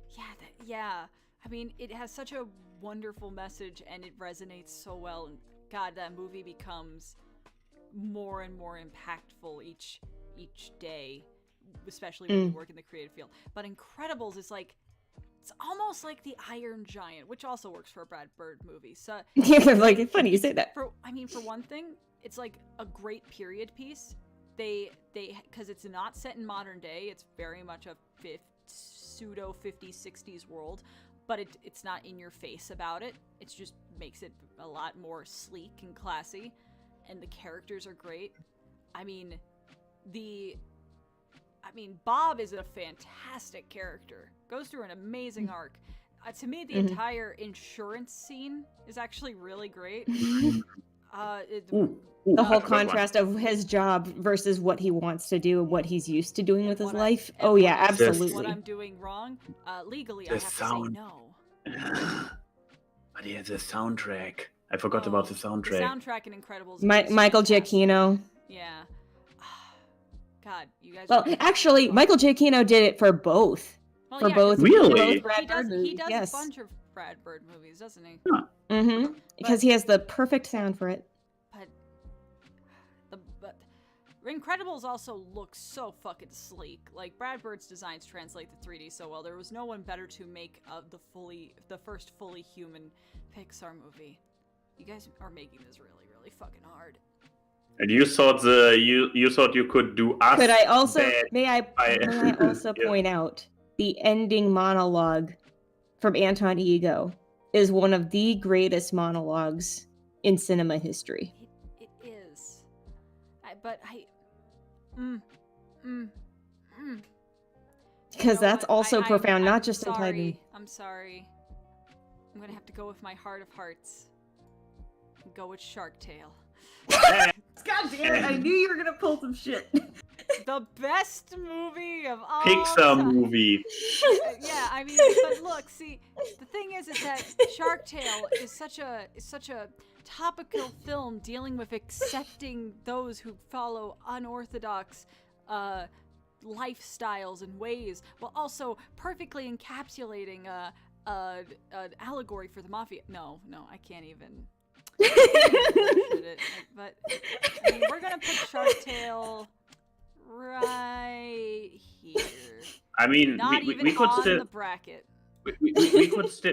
Yeah. I mean, it has such a wonderful message and it resonates so well. And God, that movie becomes more and more impactful each day, especially when you work in the creative field. But Incredibles is like, it's almost like the Iron Giant, which also works for a Brad Bird movie. So Yeah, like it's funny you say that. for one thing, it's like a great period piece. They because it's not set in modern day. It's very much a pseudo 50s 60s world, but it's not in your face about it. It just makes it a lot more sleek and classy, and the characters are great. I mean, Bob is a fantastic character. Goes through an amazing arc. To me, the entire insurance scene is actually really great. The whole contrast of his job versus what he wants to do and what he's used to doing with his life. Oh yeah, absolutely. What I'm doing wrong, legally, I The have sound. to say no. But yeah, the soundtrack. I forgot about the soundtrack. The soundtrack in Incredibles. is Michael fantastic. Giacchino. Yeah. God, you guys. Well, actually, Michael Giacchino did it for both. Well, for yeah, both. 'cause Really? Both Brad Bird He movies, does yes. a bunch of Brad Bird movies, doesn't he? Because he has the perfect sound for it. But Incredibles also looks so fucking sleek. Like, Brad Bird's designs translate to 3D so well. There was no one better to make the first fully human Pixar movie. You guys are making this really, really fucking hard. And you thought you thought you could do us. Could I also bad may I also Yeah. point out the ending monologue from Anton Ego is one of the greatest monologues in cinema history. It is. Because that's also profound, not just in sorry. time. I'm sorry. I'm gonna have to go with my heart of hearts. And go with Shark Tale. God damn it, I knew you were gonna pull some shit. the best movie of all Pixar time. movie. Yeah, I mean, but look, see, the thing is that Shark Tale is such a topical film dealing with accepting those who follow unorthodox lifestyles and ways, while also perfectly encapsulating an allegory for the mafia. No, I can't even. But I mean, we're gonna put Shark Tale right here. I mean, Not we even could on still the bracket. we could still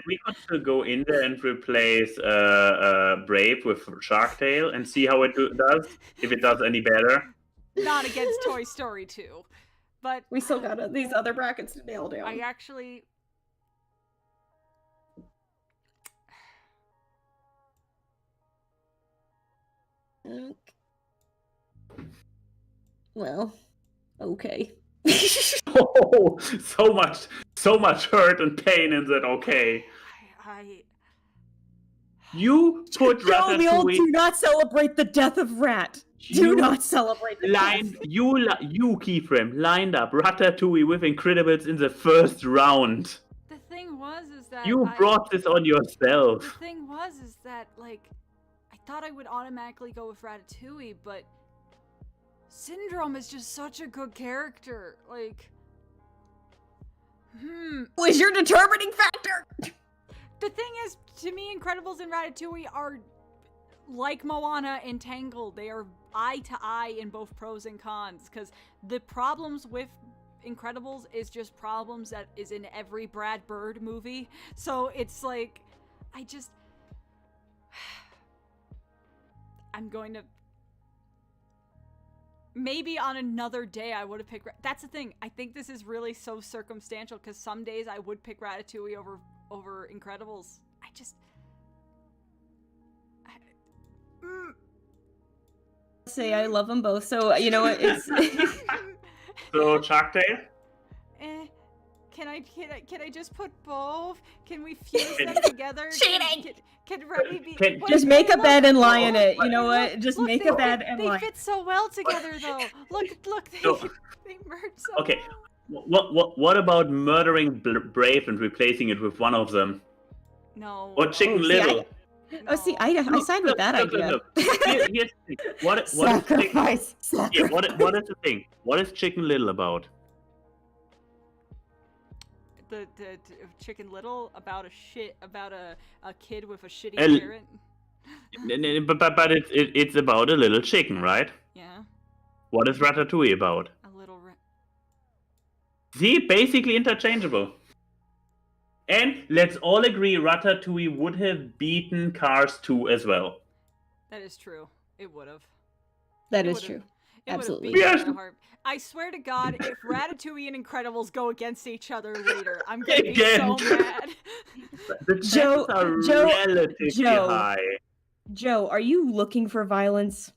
go in there and replace Brave with Shark Tale and see how it does. If it does any better. Not against Toy Story 2, but We still got these other brackets to nail down. I actually. Well, okay. Oh, so much hurt and pain in that. Okay, I you put Joe, we all Ratatouille. do not celebrate the death of Rat. Do You not celebrate the Lined death. you Keyframe lined up Ratatouille with Incredibles in the first round. the thing was is that You I- brought this on yourself. The thing was is that like I thought I would automatically go with Ratatouille, but Syndrome is just such a good character. Like, Was your determining factor? the thing is, to me, Incredibles and Ratatouille are like Moana and Tangled. They are eye to eye in both pros and cons, because the problems with Incredibles is just problems that is in every Brad Bird movie. So it's like, I'm going to. Maybe on another day I would have picked. That's the thing. I think this is really so circumstantial, because some days I would pick Ratatouille over Incredibles. Say I love them both. So you know what? It's So Shark Tale. Can I just put both? Can we fuse them together? Cheating! Can Roadie be? Can- What- just make a look, bed and lie in it. You look, know what? Just look, make they a bed fit- and they lie. fit so well together, though. Look, So- they merge so Okay. well. What about murdering Brave and replacing it with one of them? No. Or Chicken Oh, see, Little? Oh, see, I signed with that idea. Look. Here's the thing. What is Chicken, Sacrifice. yeah, what is the thing? What is Chicken Little about? The Chicken Little about a kid with a shitty El- parent. But it's about a little chicken, right? Yeah, What is Ratatouille about? a little. See, basically interchangeable. And let's all agree Ratatouille would have beaten Cars 2 as well. That is true. It would have. That It is would've- true. It would've Absolutely. beat me Yes. in a heart. I swear to God, if Ratatouille and Incredibles go against each other later, I'm gonna be so Again. mad. The chances Joe- are Joe- relatively Joe. high. Joe, are you looking for violence?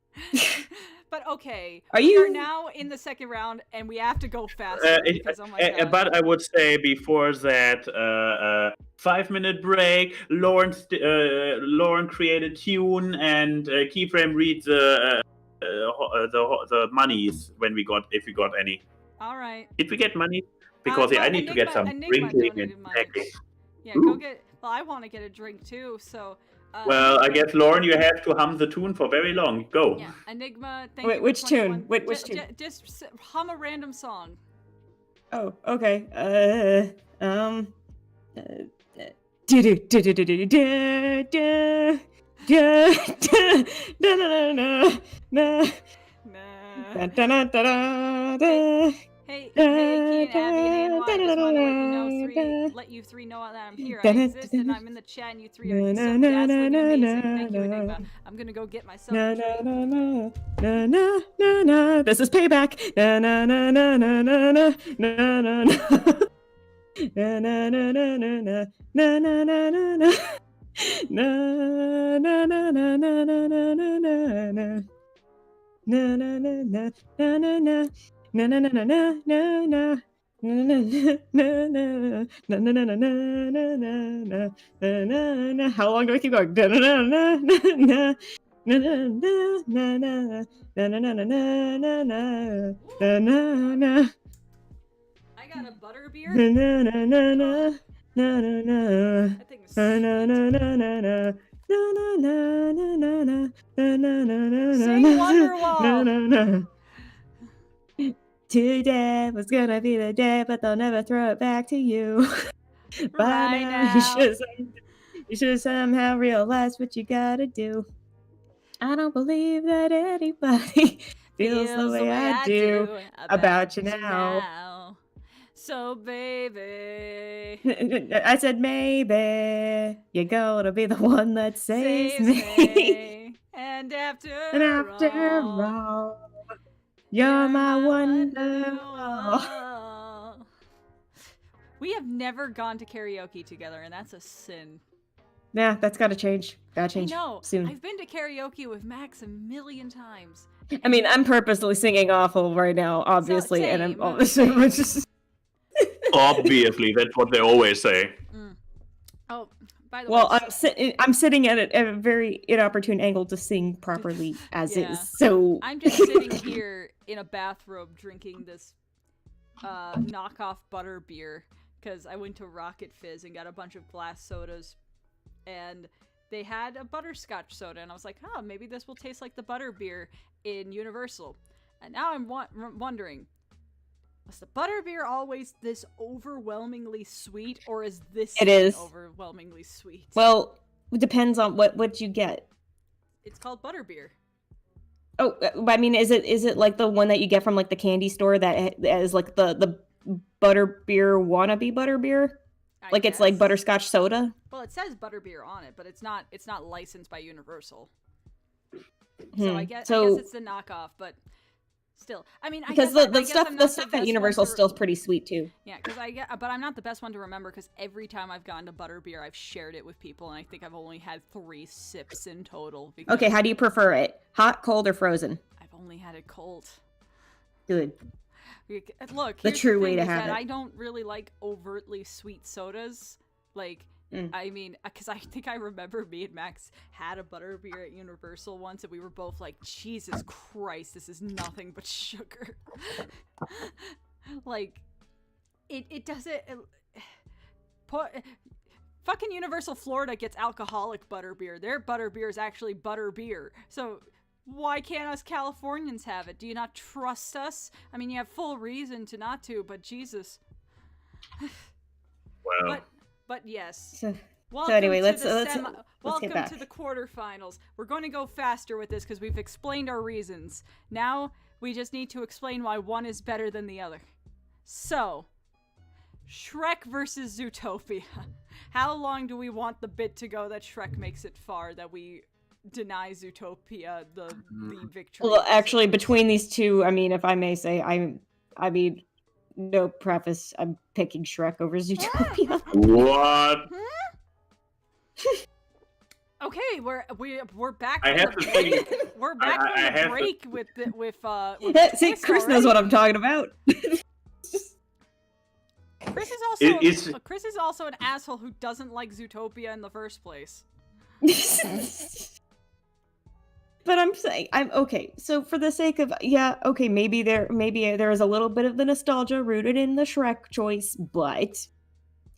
But okay, Are we are you- now in the second round, and we have to go faster because oh my God. But I would say before that, 5-minute break. Lauren created tune, and Keyframe reads the monies if we got any. All right. Did we get money? Because well, I need to get Enigma- some Enigma drinking donated and money. packing. Yeah, go get. Well, I want to get a drink too. So. Well, I guess Lauren, you have to hum the tune for very long. Go. Yeah, Enigma. Thank Wait, you for which 21. tune? Which tune? Just hum a random song. Oh, okay. Nah. Da-da-da-da-da. Hey, Key and Abby and Anwar, I just want to let you three know that I'm here. I exist and I'm in the chat, and you three are so dazzling and amazing. Thank you, Enigma. I'm gonna go get myself Na a na drink. na na na na na na. This is payback. Na na na na na na na na na na. Na na na na na na na na na na na. Na na na na na na na na na na. Na na na na na na na. Na na na na na na na. Na na na na na na na na na na na na na na. How long do I keep going? Na na na na na. Na na na na na na na na na na na na na na. I got a butterbeer. Na na na na na na na na. That thing is Na na na sweet. na na na. Na na na na na na na na na na. Sing Wonderwall. Na na na. Today was gonna be the day, but they'll never throw it back to you. By Right now, you should somehow realize what you gotta do. I don't believe that anybody feels the way I do about you now. So, baby, I said maybe you're gonna be the one that saves me. me. And after all, you're my wonderwall. We have never gone to karaoke together, and that's a sin. Yeah, that's gotta change. Gotta I change know. soon. I've been to karaoke with Max a million times. I mean, I'm purposely singing awful right now, obviously, and I'm same. just. Obviously, that's what they always say. Oh, by the Well, way, I'm sitting at a very inopportune angle to sing properly as Yeah. is. So I'm just sitting here in a bathrobe drinking this knockoff butter beer because I went to Rocket Fizz and got a bunch of glass sodas, and they had a butterscotch soda, and I was like, oh, maybe this will taste like the butter beer in Universal. And now I'm wondering, was the butterbeer always this overwhelmingly sweet, or is this It is. overwhelmingly sweet? Well, it depends on what you get. It's called butterbeer. Oh, I mean, is it like the one that you get from like the candy store that is like the butterbeer wannabe butterbeer? Like it's like guess. butterscotch soda? Well, it says butterbeer on it, but it's not licensed by Universal. So I guess it's the knockoff, but still, I mean, because the stuff at Universal still is pretty sweet too. Yeah, but I'm not the best one to remember because every time I've gone to butterbeer, I've shared it with people, and I think I've only had 3 sips in total. Okay, how do you prefer it? Hot, cold, or frozen? I've only had it cold. Good. Look, the true way to have it. I don't really like overtly sweet sodas. Like, I mean, because I think I remember me and Max had a butterbeer at Universal once, and we were both like, Jesus Christ, this is nothing but sugar. Like, it doesn't... fucking Universal Florida gets alcoholic butterbeer. Their butterbeer is actually butterbeer. So... why can't us Californians have it? Do you not trust us? I mean, you have full reason to not to, but Jesus. Well. But yes. So anyway, let's get welcome back to the quarterfinals. We're going to go faster with this because we've explained our reasons. Now we just need to explain why one is better than the other. So, Shrek versus Zootopia. How long do we want the bit to go that Shrek makes it far, that we deny Zootopia the victory? Well, actually, between these two, I mean, if I may say, I mean, no preface, I'm picking Shrek over Zootopia. What? Okay, we're back. I have to say, we're back from the break with See, Chris knows what I'm talking about. Chris is also an asshole who doesn't like Zootopia in the first place. But I'm saying, I'm okay. So for the sake of, okay, maybe there is a little bit of the nostalgia rooted in the Shrek choice, but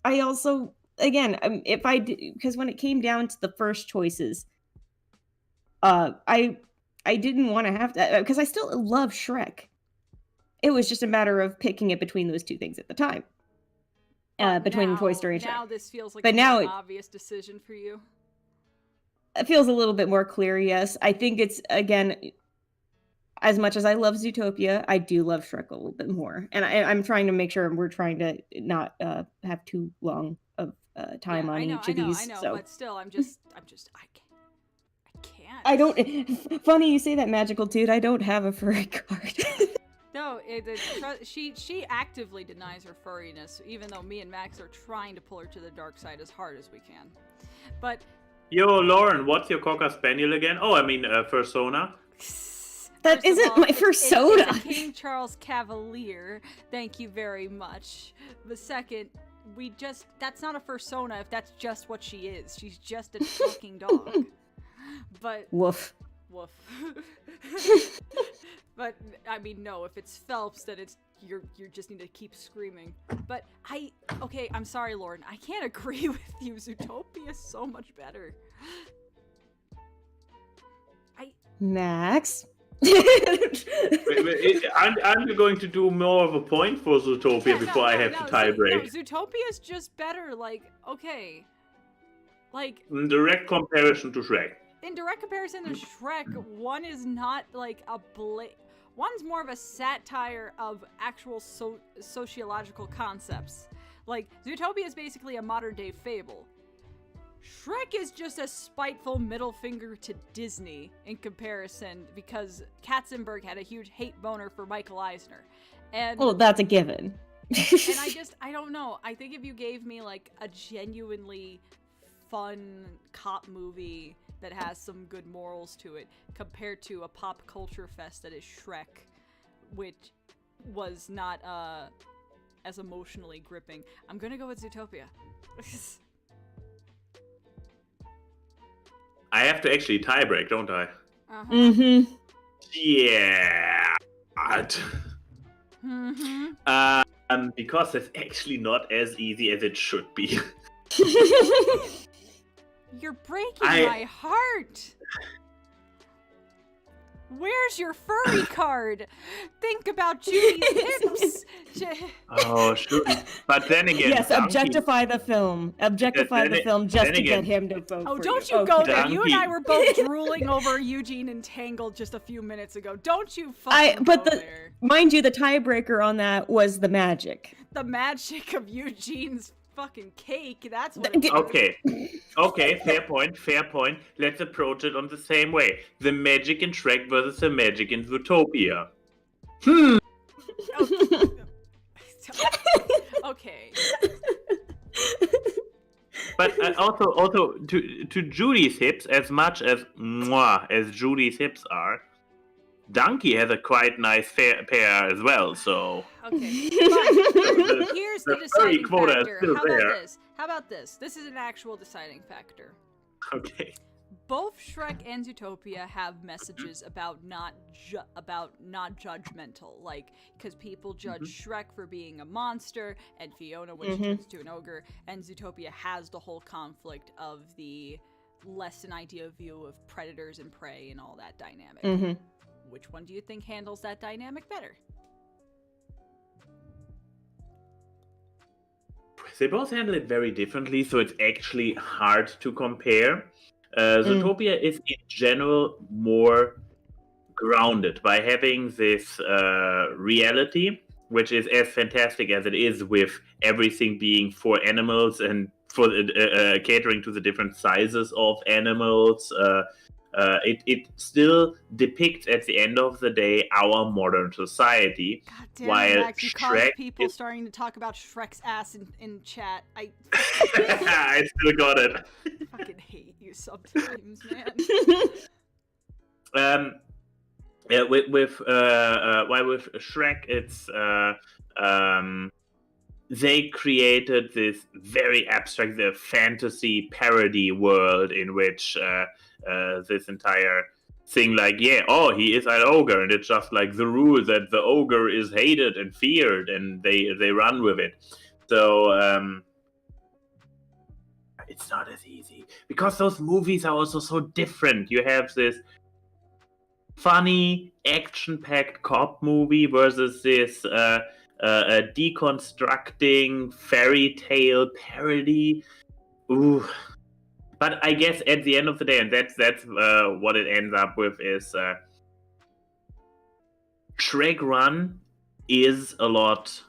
I also, again, because when it came down to the first choices, I didn't want to have to, because I still love Shrek. It was just a matter of picking it between those two things at the time, between Toy Story and Shrek. Now this feels like but an obvious decision for you. It feels a little bit more clear, yes. I think it's, again, as much as I love Zootopia, I do love Shrek a little bit more. And I'm trying to make sure we're trying to not have too long of time on each of these. I know, so. But still, I can't. I don't, funny you say that, Magical Dude, I don't have a furry card. No, she actively denies her furriness, even though me and Max are trying to pull her to the dark side as hard as we can. But... Yo, Lauren, what's your Cocker Spaniel again? Oh, I mean, Fursona. That isn't my Fursona. It's a King Charles Cavalier. Thank you very much. The second, that's not a Fursona if that's just what she is. She's just a talking dog. But... Woof. woof. But I mean, no. If it's Phelps, then it's you just need to keep screaming. But I'm sorry, Lauren. I can't agree with you. Zootopia is so much better. Max. Aren't you going to do more of a point for Zootopia before I have to tie break? No, Zootopia is just better. Like, okay. Like, in direct comparison to Shrek. In direct comparison to Shrek, one is not like one's more of a satire of actual sociological concepts. Like, Zootopia is basically a modern day fable. Shrek is just a spiteful middle finger to Disney in comparison, because Katzenberg had a huge hate boner for Michael Eisner. And that's a given. And I don't know. I think if you gave me like a genuinely fun cop movie that has some good morals to it, compared to a pop culture fest that is Shrek, which was not as emotionally gripping, I'm gonna go with Zootopia. I have to actually tie break, don't I? Uh-huh. Mm-hmm. Yeah. Mm-hmm. Because it's actually not as easy as it should be. You're breaking my heart. Where's your furry card? Think about Judy's hips. Oh, shoot. But then again, yes, objectify the film. Objectify the film just to get him to vote. Oh, for don't you you go there. Donkey. You and I were both drooling over Eugene Entangled just a few minutes ago. Don't you fucking go there. Mind you, the tiebreaker on that was the magic. The magic of Eugene's fucking cake. That's what it was. Okay, fair point. Let's approach it on the same way. The magic in Shrek versus the magic in Zootopia. Okay. But also to Judy's hips, as much as mwah as Judy's hips are, Donkey has a quite nice pair as well, so... Okay, but here's the deciding quota is factor. still there. How about this? This is an actual deciding factor. Okay. Both Shrek and Zootopia have messages about not judgmental, like, because people judge Shrek for being a monster, and Fiona when she turns to an ogre, and Zootopia has the whole conflict of the less than ideal view of predators and prey and all that dynamic. Which one do you think handles that dynamic better? They both handle it very differently, so it's actually hard to compare. Zootopia is in general more grounded by having this reality, which is as fantastic as it is, with everything being for animals and for catering to the different sizes of animals. It still depicts at the end of the day our modern society. God damn while it, Max, you caused Shrek people starting to talk about Shrek's ass in chat. I still got it. fucking hate you sometimes, man. With Shrek, it's they created this very abstract fantasy parody world in which this entire thing, like, he is an ogre, and it's just like the rule that the ogre is hated and feared, and they run with it. So it's not as easy because those movies are also so different. You have this funny action-packed cop movie versus this a deconstructing fairy tale parody. Ooh. But I guess at the end of the day, and that's what it ends up with, is Shrek Run is a lot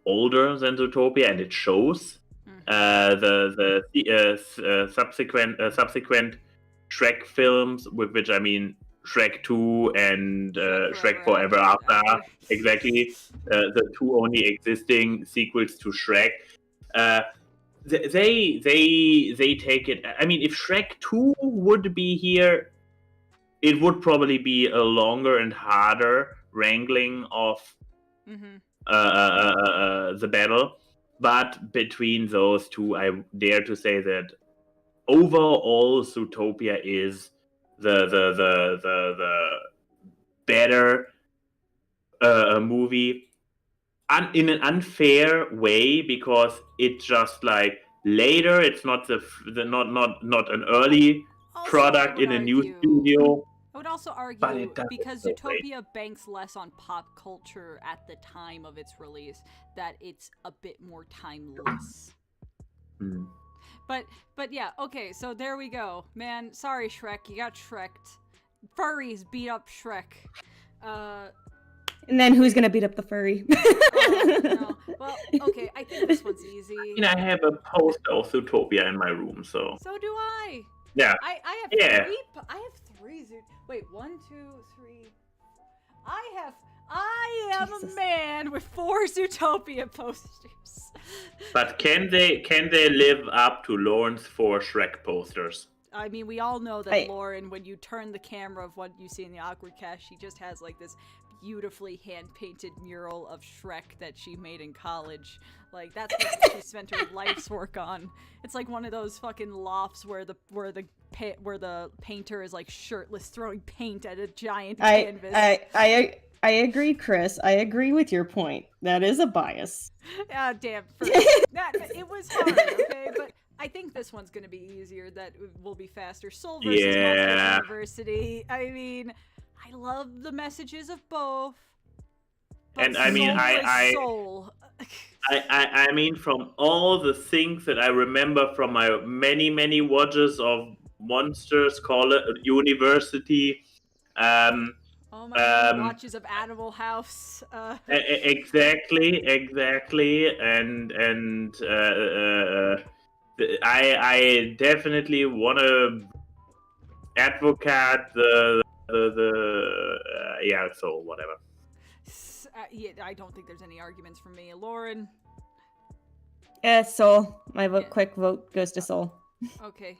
older than Zootopia, and it shows. The subsequent Shrek films, with which I mean Shrek 2 and Shrek Forever After, exactly, the two only existing sequels to Shrek. They take it. I mean, if Shrek 2 would be here, it would probably be a longer and harder wrangling of the battle. But between those two, I dare to say that overall Zootopia is the better movie in an unfair way, because it's just like later. It's not not an early Also, product I would in a new argue- studio. I would also But argue it doesn't because so great. Zootopia banks less on pop culture at the time of its release, that it's a bit more timeless. Hmm. But yeah, okay, so there we go. Man, sorry Shrek, you got Shrek'd. Furries beat up Shrek. And then who's gonna beat up the furry? Oh, no. Well, okay, I think this one's easy. I have a poster of Zootopia in my room, so So do I. yeah. I have Yeah. three Wait, 1, 2, 3. I am Jesus. a man with 4 Zootopia posters. But can they live up to Lauren's 4 Shrek posters? I mean, we all know that Lauren, when you turn the camera of what you see in the awkward cast, she just has like this beautifully hand-painted mural of Shrek that she made in college. Like, that's what she spent her life's work on. It's like one of those fucking lofts where the painter is like shirtless throwing paint at a giant canvas. I agree, Chris. I agree with your point. That is a bias. Ah, damn. It was hard, okay? But I think this one's gonna be easier. That will be faster. Soul versus Yeah. University. I mean, I love the messages of both. And I mean, Soul. I mean, from all the things that I remember from my many watches of Monsters University, Oh my God, watches of Animal House. exactly, and I definitely want to advocate the yeah. So whatever. Yeah, I don't think there's any arguments from me, Lauren. Soul. My quick vote goes to Soul. Okay.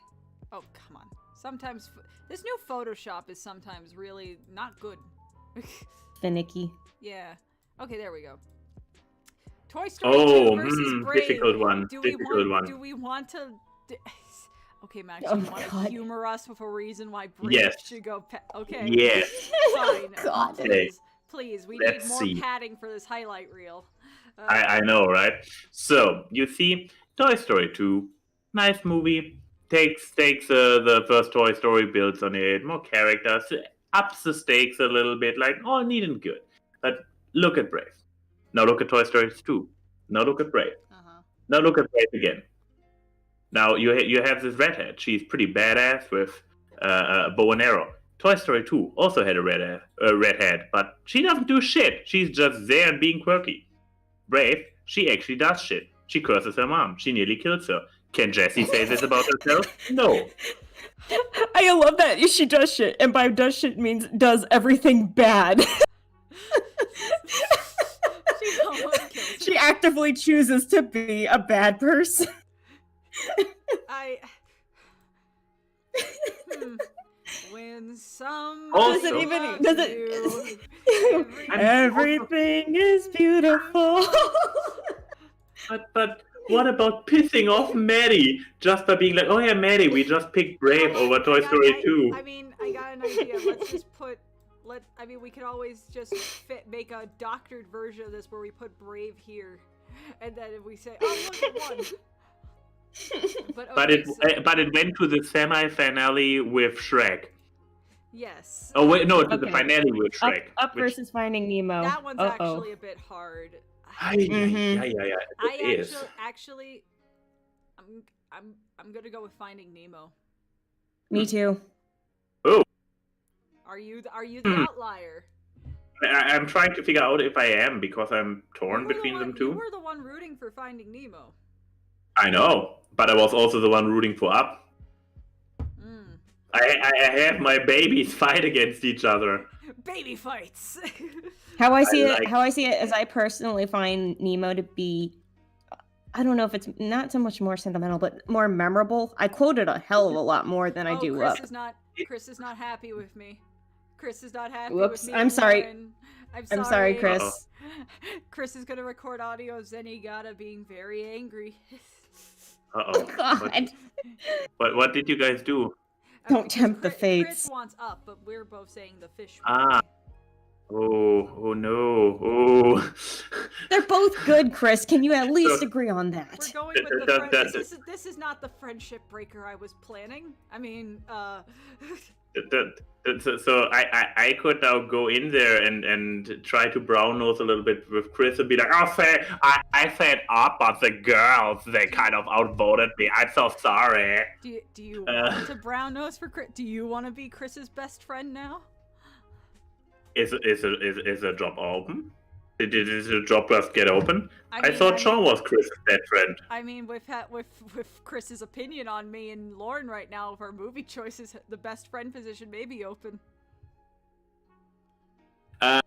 Oh, come on. Sometimes this new Photoshop is sometimes really not good. Finicky. Yeah. Okay, there we go. Toy Story 2 versus Brave. Difficult one. Do we want to? Okay, Max, Oh, you want to God. humor us with a reason why Brave Yes. should go? Okay. Yes. Fine. God. Please, we Let's need more see. padding for this highlight reel. I know, right? So you see, Toy Story 2, nice movie. Takes the first Toy Story, builds on it, more characters, ups the stakes a little bit, like all neat and good. But look at Brave. Now look at Toy Story 2. Now look at Brave. Now look at Brave again. Now you have this redhead. She's pretty badass with a bow and arrow. Toy Story 2 also had a redhead, but she doesn't do shit. She's just there and being quirky. Brave, she actually does shit. She curses her mom. She nearly kills her. Can Jessie say this about herself? No. I love that she does shit, and by does shit means does everything bad. She almost kills She actively chooses to be a bad person. When some Also- Does everything is beautiful. But what about pissing off Maddie just by being like, oh yeah, Maddie, we just picked Brave over Toy Story 2. I mean, I got an idea. Let's just we could always just make a doctored version of this where we put Brave here, and then if we say, oh look, it won. But it went to the semi-finale with Shrek. Yes. Oh wait, no, to the Okay. finale with Shrek. Up versus Finding Nemo. That one's actually a bit hard. Yeah. It is. Actually, I'm gonna go with Finding Nemo. Me too. Oh, Are you the outlier? I'm trying to figure out if I am, because I'm torn You were between the them one- two. You were the one rooting for Finding Nemo. I know, but I was also the one rooting for Up. I have my babies fight against each other. Baby fights. How I see it is I personally find Nemo to be, I don't know if it's not so much more sentimental, but more memorable. I quoted a hell of a lot more than I do Up. Chris is not happy with me. Chris is not happy Whoops, with me. I'm sorry. Lauren. I'm sorry, Chris. Uh-oh. Chris is gonna record audio of Zenigata being very angry. Uh-oh. God. What did you guys do? Don't tempt the Chris fates. wants Up, but we're both saying the fish. Ah. Oh no. Oh. They're both good, Chris. Can you at least So- agree on that? We're going with the friend. This is not the friendship breaker I was planning. I mean, So I could now go in there and try to brown nose a little bit with Chris and be like, I said Up, but the girls, they kind of outvoted me. I'm so sorry. do you want to brown nose for Chris? Do you want to be Chris's best friend now? Is a job open? Did the job just get open? I mean, thought Sean was Chris's best friend. I mean, with Chris's opinion on me and Lauren right now of our movie choices, the best friend position may be open.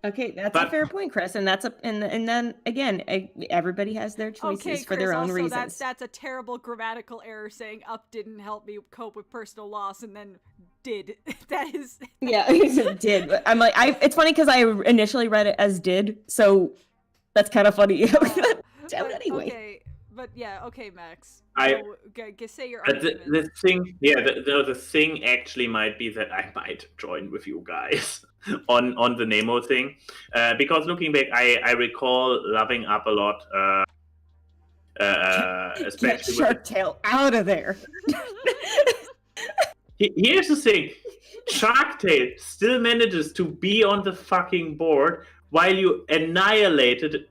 Okay, that's a fair point, Chris, and and then again, everybody has their choices for their own reasons. That's a terrible grammatical error saying Up didn't help me cope with personal loss, and then did. That is. Yeah, did. I'm like, it's funny because I initially read it as did, so that's kind of funny. Anyway. Okay, but yeah, okay, Max. Say your But argument. the thing, the thing actually might be that I might join with you guys on the Nemo thing, because looking back, I recall loving Up a lot, especially Get Shark Tale out of there. Here's the thing, Shark Tale still manages to be on the fucking board while you annihilated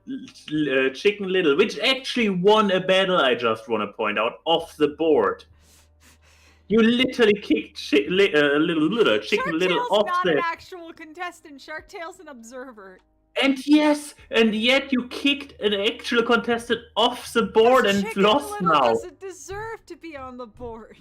Chicken Little, which actually won a battle, I just want to point out, off the board. You literally kicked Chicken Little off not the... an actual contestant. Shark Tale's an observer. And yet you kicked an actual contestant off the board and lost Chicken now. Little doesn't deserve to be on the board.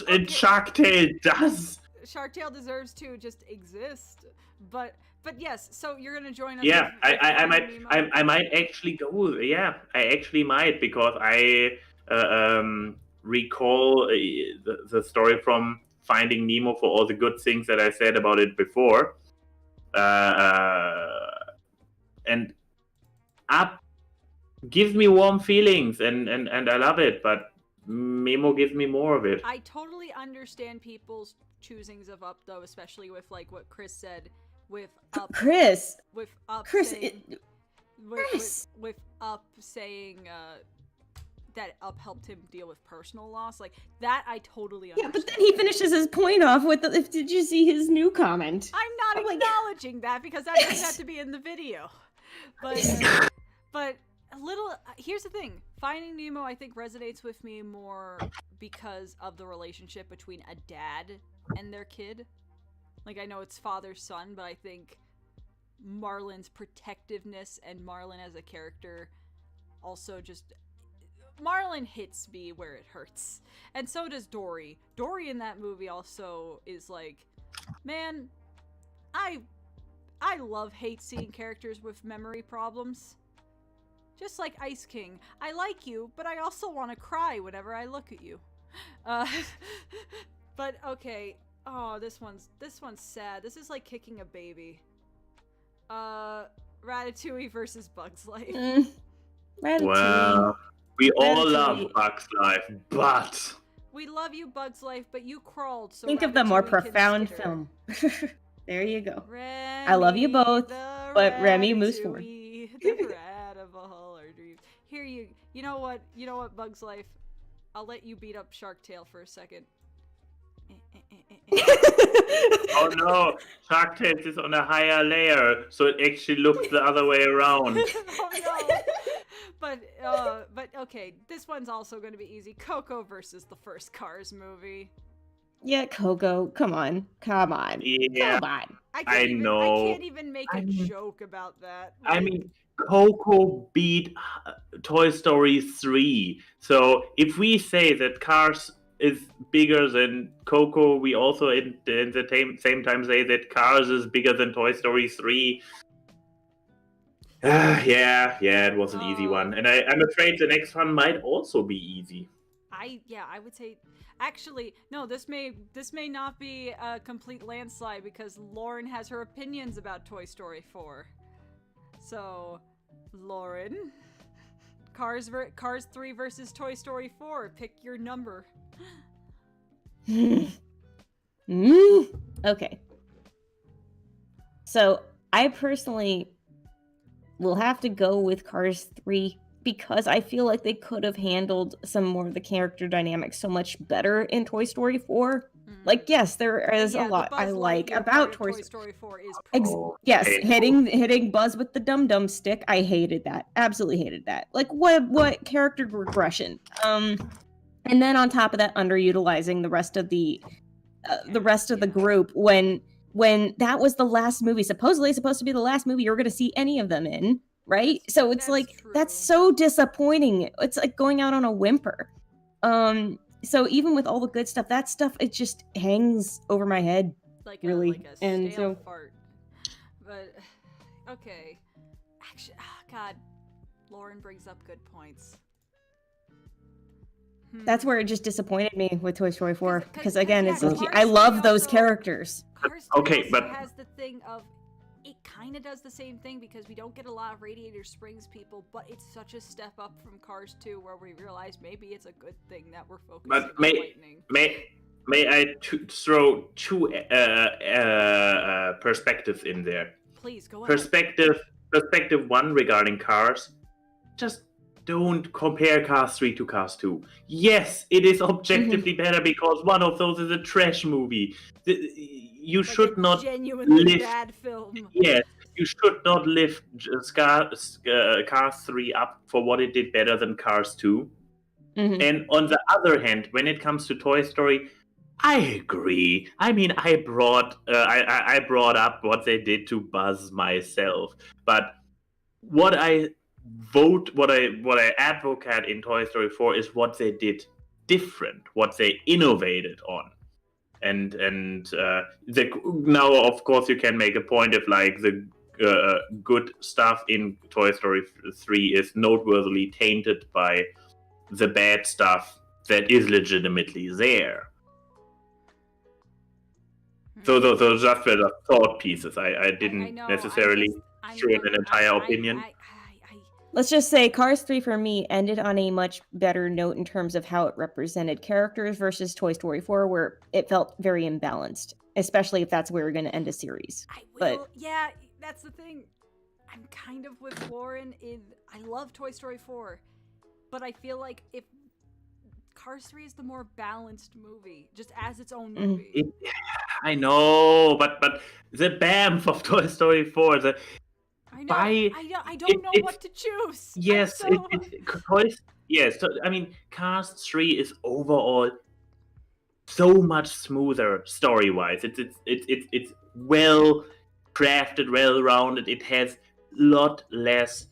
And Shark Tale does. Shark Tale deserves to just exist. But yes, so you're gonna join us. Yeah, I might actually go. Yeah, I actually might, because I recall the story from Finding Nemo for all the good things that I said about it before. And Up gives me warm feelings, and I love it, but Nemo gives me more of it. I totally understand people's choosings of Up, though, especially with like what Chris said. With Up, Chris, with Up, Chris, saying, Chris. With Up saying that Up helped him deal with personal loss, like that, I totally understand. Yeah, but then he finishes his point off with, did you see his new comment? I'm not acknowledging that because that doesn't have to be in the video. But here's the thing. Finding Nemo, I think, resonates with me more because of the relationship between a dad and their kid. Like, I know it's father-son, but I think Marlin's protectiveness and Marlin as a character also just... Marlin hits me where it hurts. And so does Dory. Dory in that movie also is like, man, I hate seeing characters with memory problems. Just like Ice King. I like you, but I also want to cry whenever I look at you. But okay. Oh, this one's sad. This is like kicking a baby. Ratatouille versus Bug's Life. Ratatouille. Well, we all Ratatouille. love Bug's Life, but... We love you, Bug's Life, but you crawled, so Think of the more Ratatouille can profound skitter. film. There you go. Remy, I love you both, the but Remy moves forward. Ratatouille, the rat of all our dreams. Here you know what, Bug's Life? I'll let you beat up Shark Tale for a second. Oh no, Shark Tale is on a higher layer, so it actually looks the other way around. Oh no. But okay, this one's also going to be easy. Coco versus the first Cars movie. Yeah, Coco, come on. Yeah, Come on. I know. can't even make a joke about that. I mean, Coco beat Toy Story 3. So if we say that Cars is bigger than Coco, we also in the same time say that Cars is bigger than Toy Story 3. Yeah, it was an easy one. And I'm afraid the next one might also be easy. I would say, actually, no, this may not be a complete landslide because Lauren has her opinions about Toy Story 4. So, Lauren, Cars 3 versus Toy Story 4, pick your number. Okay. So I personally will have to go with Cars 3 because I feel like they could have handled some more of the character dynamics so much better in Toy Story 4. Like, yes, there is a lot I like about Toy Story 4 is yes, hitting Buzz with the dum-dum stick. I hated that. Absolutely hated that. Like, what character regression? And then on top of that, underutilizing the rest of the group when that was the last movie, supposedly supposed to be the last movie you're going to see any of them in, right? So it's like true. That's so disappointing. It's like going out on a whimper. So even with all the good stuff, that stuff, it just hangs over my head, like really. A and stale fart. But okay, actually, God, Lauren brings up good points. That's where it just disappointed me with Toy Story 4 because again, it's I love those characters. Cars 3 okay, but has the thing of it kind of does the same thing because we don't get a lot of Radiator Springs people, but it's such a step up from Cars 2 where we realize maybe it's a good thing that we're focusing on lightning. May I throw two perspectives in there? Please go ahead. Perspective one regarding Cars. Just don't compare Cars 3 to Cars 2. Yes, it is objectively better because one of those is a trash movie. You like should not genuinely bad film. Yes, you should not lift Cars 3 up for what it did better than Cars 2. Mm-hmm. And on the other hand, when it comes to Toy Story, I agree. I mean, I brought up what they did to Buzz myself, but what I advocate in Toy Story 4 is what they did different, what they innovated on. And now, of course, you can make a point of like the good stuff in Toy Story 3 is noteworthily tainted by the bad stuff that is legitimately there. So those just were the thought pieces. I didn't necessarily share an entire opinion. Let's just say Cars 3 for me ended on a much better note in terms of how it represented characters versus Toy Story 4, where it felt very imbalanced, especially if that's where we're going to end a series. Yeah, that's the thing. I'm kind of with Lauren I love Toy Story 4, but I feel like if Cars 3 is the more balanced movie, just as its own movie. I know, but the BAM of Toy Story 4, I don't know what to choose. Yes, I mean, Cars 3 is overall so much smoother story-wise. It's well crafted, well rounded. It has a lot less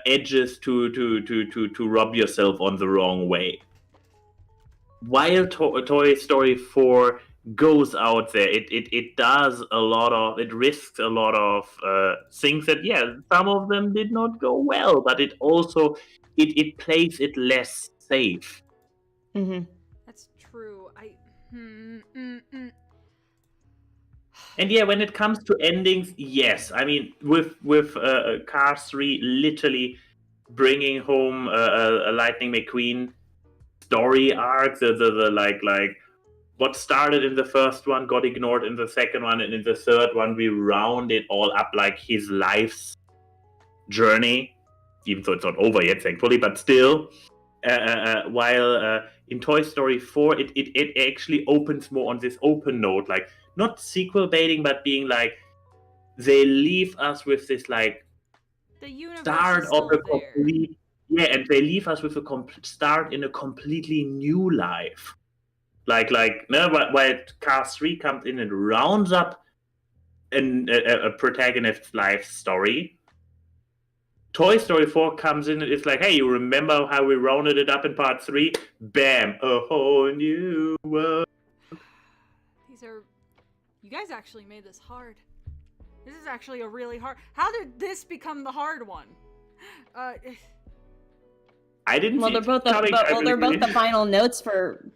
edges to rub yourself on the wrong way. While Toy Story 4 goes out there, it does a lot of, it risks a lot of things that, some of them did not go well, but it also it plays it less safe. Mm-hmm. That's true. And when it comes to endings, yes, I mean with Cars 3 literally bringing home a Lightning McQueen story arc, the like what started in the first one got ignored in the second one, and in the third one we round it all up like his life's journey, even though it's not over yet, thankfully, but still. While in Toy Story 4, it actually opens more on this open note, like not sequel baiting, but being like they leave us with this like the universe start is of a there. complete and they leave us with a start in a completely new life. While Cars 3 comes in and rounds up a protagonist's life story, Toy Story 4 comes in and it's like, hey, you remember how we rounded it up in part 3? Bam, a whole new world. You guys actually made this hard. This is actually a really hard. How did this become the hard one? I didn't. Well, they're both the final notes for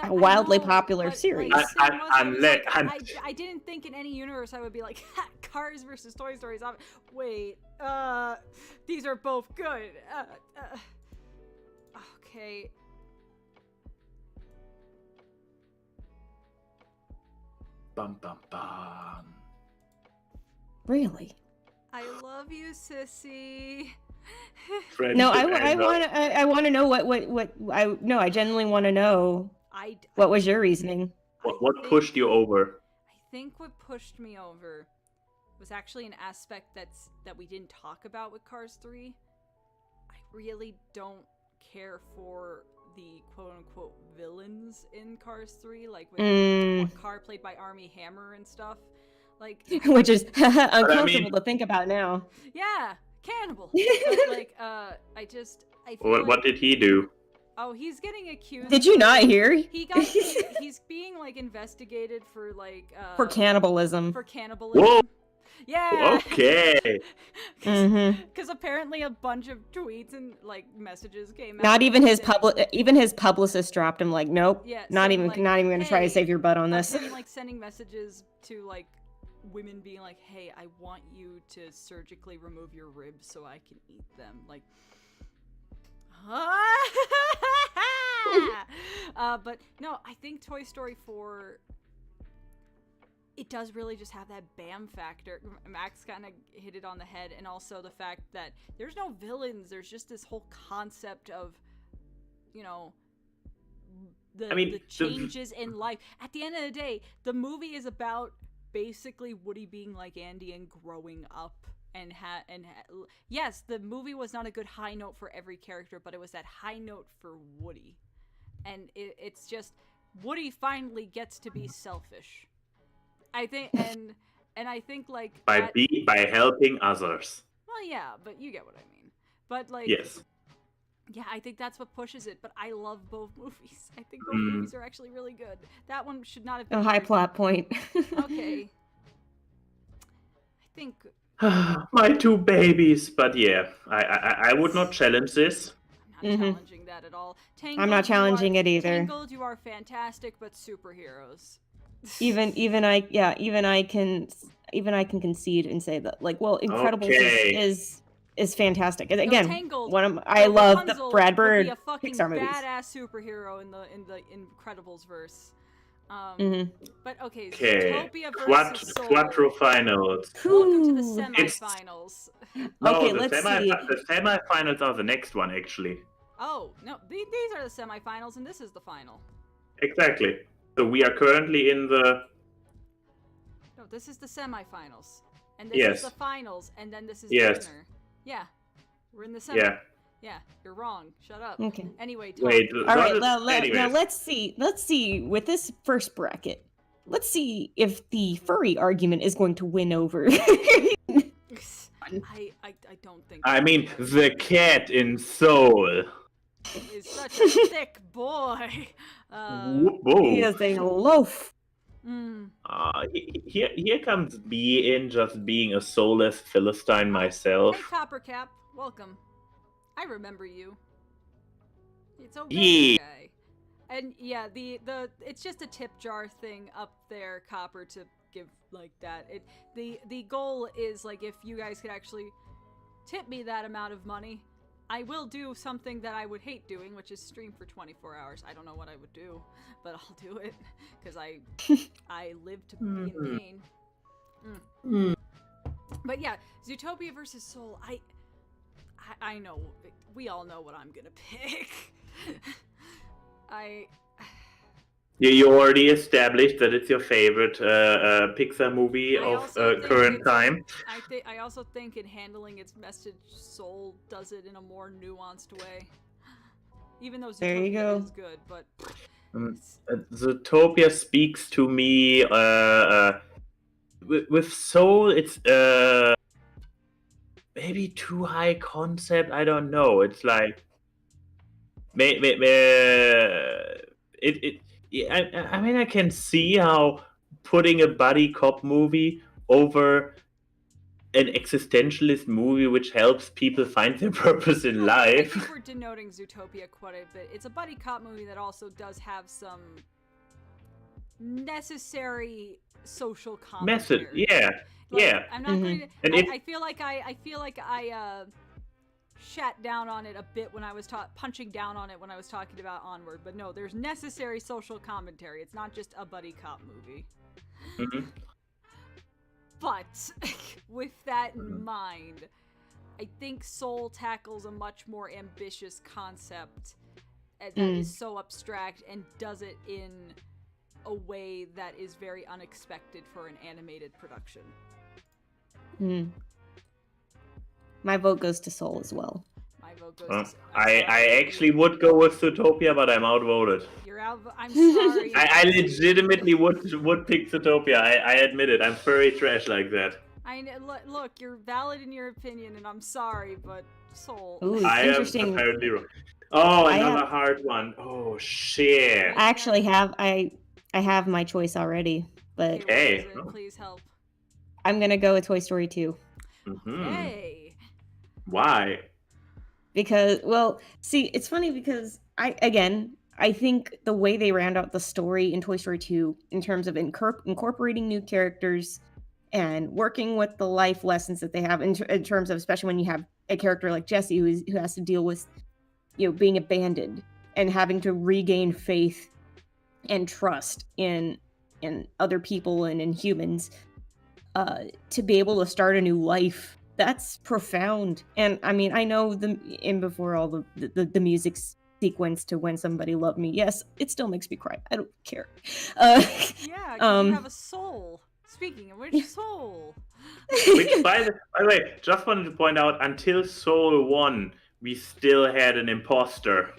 a wildly popular series. I didn't think in any universe I would be like Cars versus Toy Stories. Wait, these are both good. Okay. Bum bum bum. Really? I love you, sissy. No, Friendship and love. I want to know I genuinely want to know what was your reasoning. What pushed you over? I think what pushed me over was actually an aspect that we didn't talk about with Cars 3. I really don't care for the quote-unquote villains in Cars 3, like with Car played by Armie Hammer and stuff. Like, which is uncomfortable to think about now. Yeah, cannibal. But, like, I feel What did he do? Oh, he's getting accused. Did you not hear? He's being like investigated for like for cannibalism. For cannibalism. Whoa. Yeah. Okay. Because apparently a bunch of tweets and like messages came out. Not even his publicist dropped him. Like, nope. Yeah. Not even gonna try to save your butt on this. Him, like sending messages to like women being like, "Hey, I want you to surgically remove your ribs so I can eat them." Like. But no, I think Toy Story 4, it does really just have that bam factor. Max kind of hit it on the head, and also the fact that there's no villains. There's just this whole concept of, you know, the changes in life. At the end of the day, the movie is about basically Woody being like Andy and growing up. Yes, the movie was not a good high note for every character, but it was that high note for Woody, and it's just Woody finally gets to be selfish. I think, and I think like by helping others. Well, yeah, but you get what I mean. But like, yes, yeah, I think that's what pushes it. But I love both movies. I think both movies are actually really good. That one should not have been a high plot point. Okay, I think. My two babies, but yeah, I would not challenge this. I'm not challenging that at all. Tangled, I'm not challenging it either. Tangled, you are fantastic, but superheroes. even I can concede and say that, like, well, Incredibles is fantastic. Again, Tangled, I love the Rapunzel Brad Bird would be a fucking Pixar movies. Badass superhero in the Incredibles verse. But okay, Zootopia versus Soul. Quarterfinals. Welcome to the semifinals. Okay, let's see. The semifinals are the next one, actually. Oh no, these are the semifinals, and this is the final. Exactly. So we are currently in the. No, this is the semifinals, and this is the finals, and then this is the winner. Yeah, we're in the semi. Yeah, you're wrong. Shut up. Okay. Anyway, wait. All right. Now let's see. With this first bracket, let's see if the furry argument is going to win over. I don't think. I mean, the cat in Soul is such a thick boy. He is a loaf. Here comes me in, just being a soulless Philistine myself. Hey, Coppercap, welcome. I remember you. It's okay, Yeah. guy. And yeah, the it's just a tip jar thing up there, Copper, to give like that. The goal is like if you guys could actually tip me that amount of money, I will do something that I would hate doing, which is stream for 24 hours. I don't know what I would do, but I'll do it because I live to be in pain. But yeah, Zootopia versus Soul. I know, we all know what I'm gonna pick. You already established that it's your favorite Pixar movie of current time. I also think in handling its message, Soul does it in a more nuanced way. Even though Zootopia is good, but Zootopia speaks to me. With Soul, it's maybe too high concept. I don't know. It's like I mean, I can see how putting a buddy cop movie over an existentialist movie which helps people find their purpose in life. I think we're denoting Zootopia quite a bit. It's a buddy cop movie that also does have some necessary social commentary. Yeah. I'm not going to. I feel like I shat down on it a bit when I was punching down on it when I was talking about Onward, but no, there's necessary social commentary. It's not just a buddy cop movie. Mhm. But with that in mind, I think Soul tackles a much more ambitious concept that is so abstract and does it in a way that is very unexpected for an animated production. My vote goes to Soul as well. My vote goes to I actually would go with Zootopia, but I'm outvoted. You're out. I'm sorry. I legitimately would pick Zootopia. I admit it. I'm furry trash like that. Look, you're valid in your opinion, and I'm sorry, but Soul. Ooh, I interesting. am apparently wrong. Oh, another hard one. Oh shit. I actually have I have my choice already, but Okay. Please help. I'm gonna go with Toy Story 2. Hey. Why? Because, well, see, it's funny because I think the way they round out the story in Toy Story 2 in terms of incorporating new characters and working with the life lessons that they have in terms of, especially when you have a character like Jessie who has to deal with, being abandoned and having to regain faith and trust in other people and in humans, to be able to start a new life. That's profound. And I mean, I know before all the music sequence to When Somebody Loved Me, yes, it still makes me cry. I don't care. Yeah, 'cause you have a soul. Speaking of which, soul. Which, by the way, just wanted to point out, until Soul 1, we still had an imposter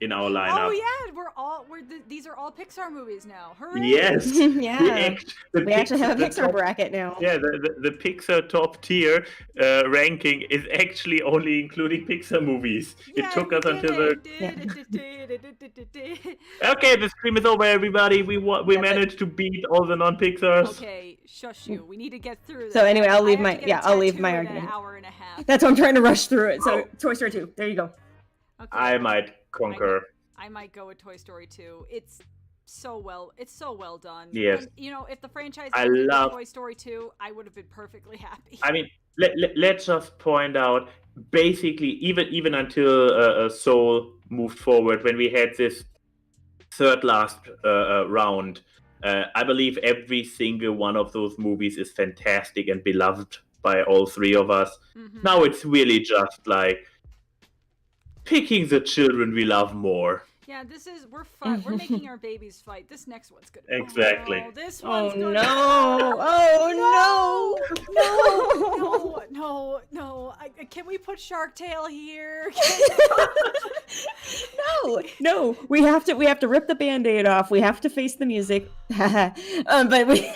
in our lineup. Oh yeah, these are all Pixar movies now. Hooray! Yes. Yeah. We actually have a Pixar bracket now. Yeah, the Pixar top tier ranking is actually only including Pixar movies. Yeah, it took us until the... Yeah. Okay, the stream is over, everybody. We managed to beat all the non-Pixars. Okay, shush you. We need to get through this. So anyway, I'll leave I'll leave my argument. An hour and a half. That's why I'm trying to rush through it. So Toy Story 2. There you go. Okay. I might concur. I might go with Toy Story 2. It's so well done. Yes. And, if the franchise I ended love with Toy Story 2, I would have been perfectly happy. I mean, let's just point out, basically, even until Soul moved forward, when we had this third last round, I believe every single one of those movies is fantastic and beloved by all three of us. Mm-hmm. Now it's really just like picking the children we love more. Yeah, we're fun. We're making our babies fight. This next one's good. Exactly. Oh, this one's good. No! Oh no! No! Can we put Shark Tale here? No! We have to rip the Band-Aid off. We have to face the music. But we.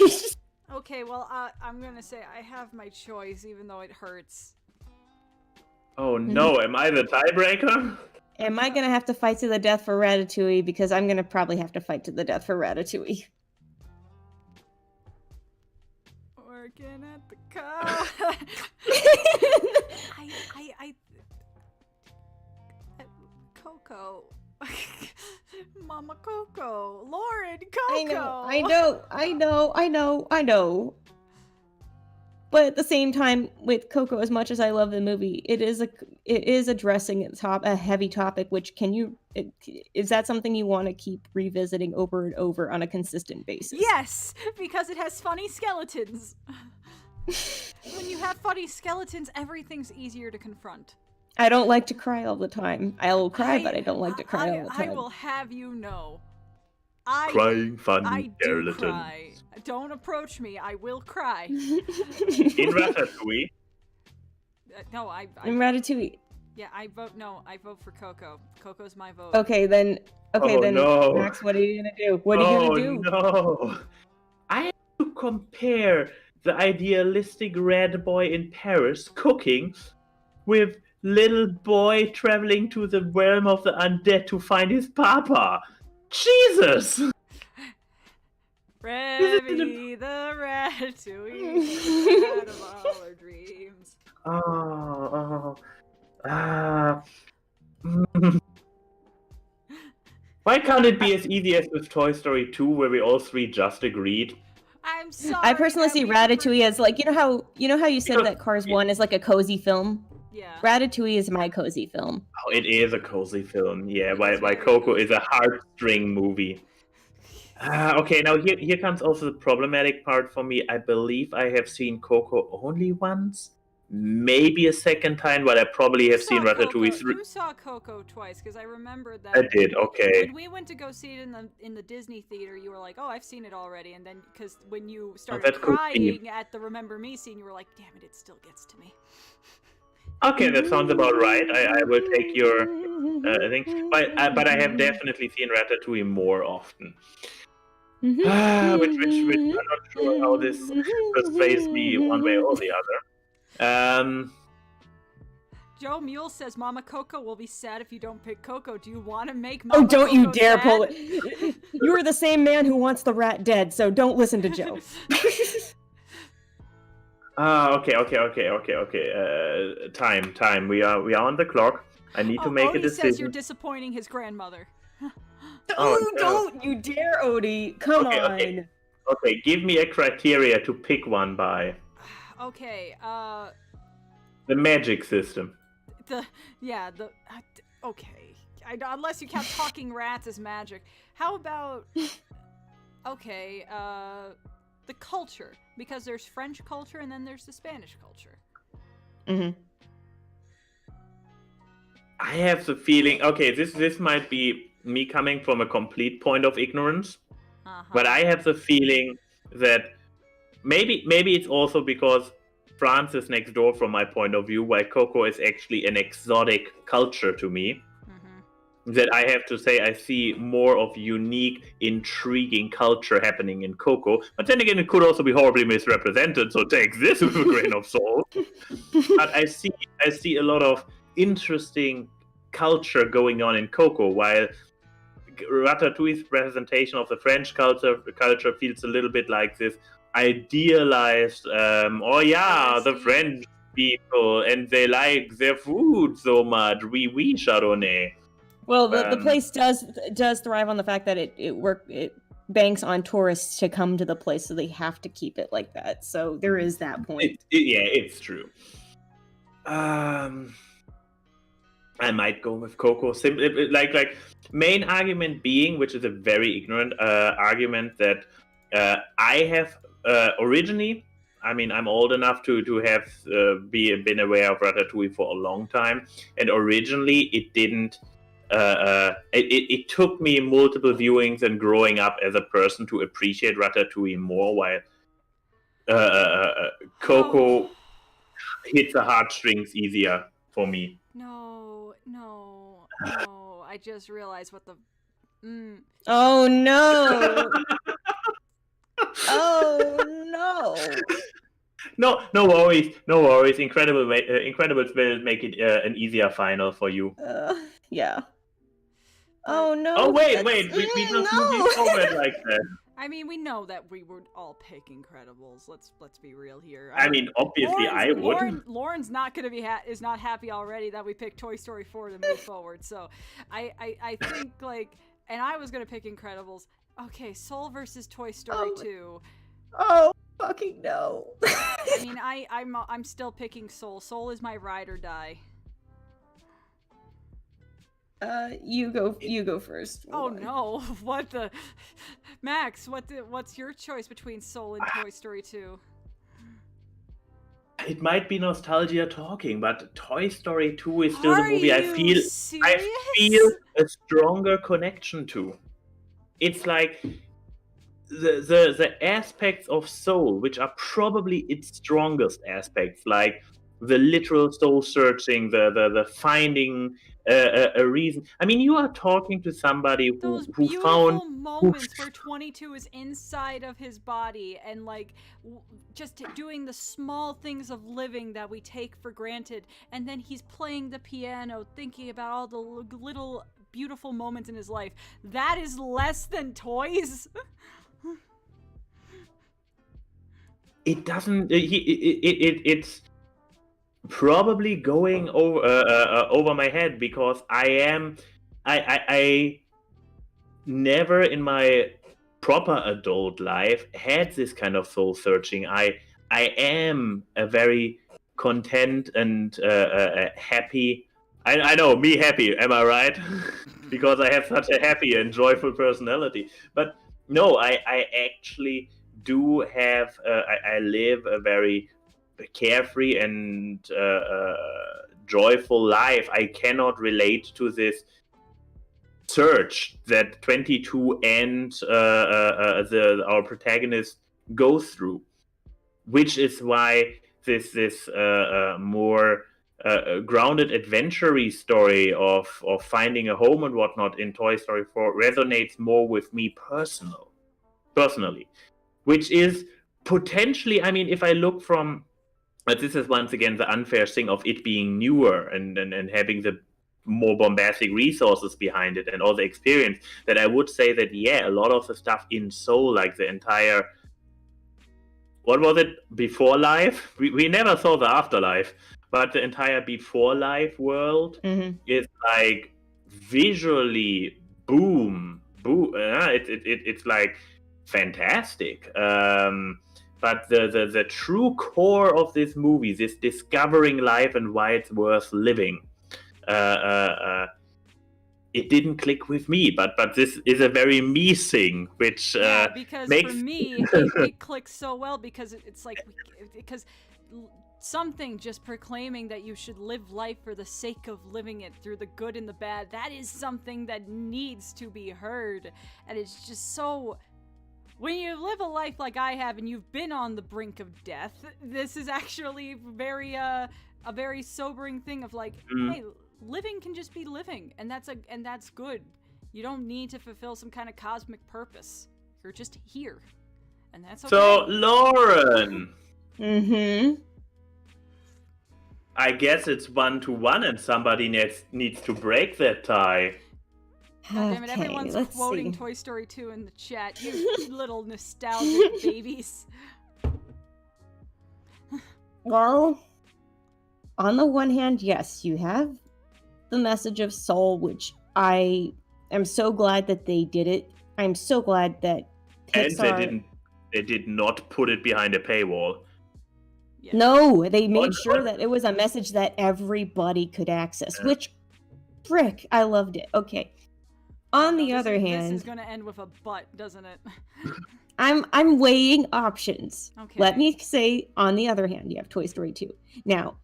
Okay, well, I'm gonna say I have my choice, even though it hurts. Oh no! Am I the tiebreaker? Am I gonna have to fight to the death for Ratatouille? Because I'm gonna probably have to fight to the death for Ratatouille. Working at the car. Coco. Mama Coco. Lauren Coco. I know. But at the same time, with Coco, as much as I love the movie, it is addressing a heavy topic. Which is that something you want to keep revisiting over and over on a consistent basis? Yes, because it has funny skeletons. When you have funny skeletons, everything's easier to confront. I don't like to cry all the time. I will cry, but I don't like to cry all the time. I will have you know. Crying funny I do skeletons. cry. Don't approach me. I will cry. In Ratatouille. No, in Ratatouille. Yeah, I vote for Coco. Coco's my vote. Okay, then. No. Max, what are you gonna do? What are you gonna do? No. I have to compare the idealistic red boy in Paris cooking with little boy traveling to the realm of the undead to find his papa. Jesus! Remy the Ratatouille, out of all our dreams. Why can't it be as easy as with Toy Story 2, where we all three just agreed? I'm sorry. I personally see Ratatouille as like, you know how you said that Cars 1 is like a cozy film? Yeah. Ratatouille is my cozy film. Oh, it is a cozy film, yeah. While Coco is a heartstring movie. Okay, now here comes also the problematic part for me. I believe I have seen Coco only once, maybe a second time, but I probably have seen Ratatouille three. You saw Coco twice, because I remember that. I did. Okay. When we went to go see it in the Disney theater, you were like, "Oh, I've seen it already," and then because when you started crying at the Remember Me scene, you were like, "Damn it still gets to me." Okay, that sounds about right. I will take your thing, but I have definitely seen Ratatouille more often. Which I'm not sure how this persuades me one way or the other. Joe Mule says Mama Coco will be sad if you don't pick Coco. Do you want to make Mama Coco don't you dare sad? pull it. You are the same man who wants the rat dead, so don't listen to Joe. Okay. Time. We are on the clock. I need to make a decision. Odie says you're disappointing his grandmother. Don't you dare, Odie. Come on. Okay, give me a criteria to pick one by. Okay, the magic system. Okay. Unless you count talking rats as magic. How about okay, the culture, because there's French culture and then there's the Spanish culture. I have the feeling, okay, this might be me coming from a complete point of ignorance, but I have the feeling that maybe it's also because France is next door from my point of view, while Coco is actually an exotic culture to me. That I have to say I see more of unique, intriguing culture happening in Coco. But then again, it could also be horribly misrepresented, so take this with a grain of salt. But I see a lot of interesting culture going on in Coco, while Ratatouille's presentation of the French culture feels a little bit like this idealized, the French people, and they like their food so much. Oui, Chardonnay. Well, the place does thrive on the fact that it banks on tourists to come to the place, so they have to keep it like that. So there is that point. It's true. I might go with Coco. Simply, like main argument being, which is a very ignorant argument, that I have originally. I mean, I'm old enough to have been aware of Ratatouille for a long time, and originally it didn't. It took me multiple viewings and growing up as a person to appreciate Ratatouille more, while Coco hits the heartstrings easier for me. No. I just realized what the... Oh, no. Oh, no. No worries. Incredibles will make it an easier final for you. Yeah. Oh no! Oh wait! We just moving forward like that. I mean, we know that we would all pick Incredibles. Let's be real here. I mean, obviously, I would. Lauren's not gonna be is not happy already that we picked Toy Story 4 to move forward. So, I think and I was gonna pick Incredibles. Okay, Soul versus Toy Story 2. Oh fucking no! I mean, I'm still picking Soul. Soul is my ride or die. You go first. Oh no! What the, Max? What's your choice between Soul and Toy Story 2? It might be nostalgia talking, but Toy Story 2 is still the movie I feel a stronger connection to. It's like the aspects of Soul, which are probably its strongest aspects, like the literal soul searching, the finding a reason. I mean, you are talking to somebody who found moments where 22 is inside of his body and just doing the small things of living that we take for granted, and then he's playing the piano, thinking about all the little beautiful moments in his life. That is less than toys. It doesn't. It's probably going over my head, because I never in my proper adult life had this kind of soul searching. I am a very content and happy. I know, me happy, am I right? Because I have such a happy and joyful personality. But No, I actually do have. I live a very carefree and joyful life. I cannot relate to this search that 22 and our protagonist go through, which is why this more grounded adventure-y story of finding a home and whatnot in Toy Story 4 resonates more with me personally, which is potentially, I mean, if I look from, but this is once again the unfair thing of it being newer and having the more bombastic resources behind it and all the experience, that I would say that, yeah, a lot of the stuff in Soul, like the entire, what was it, before life? We never saw the afterlife, but the entire before life world is like visually it's like fantastic. But the true core of this movie, this discovering life and why it's worth living, it didn't click with me. But this is a very me thing, which because makes... for me it clicks so well because it's like because something just proclaiming that you should live life for the sake of living it through the good and the bad, that is something that needs to be heard. And it's just so, when you live a life like I have and you've been on the brink of death, this is actually very a very sobering thing of like, hey, living can just be living, and that's good. You don't need to fulfill some kind of cosmic purpose. You're just here, and that's okay. So, Lauren. Mm-hmm. I guess it's 1-1 and somebody needs to break that tie. God damn it, everyone's quoting Toy Story 2 in the chat. You little nostalgic babies. Well, on the one hand, yes, you have the message of Soul, which I am so glad that they did it. I'm so glad that Pixar... And they did not put it behind a paywall. Yeah. No, they made sure that it was a message that everybody could access, which, frick, I loved it. Okay. On the other hand... This is going to end with a but, doesn't it? I'm weighing options. Okay. Let me say, on the other hand, you have Toy Story 2. Now,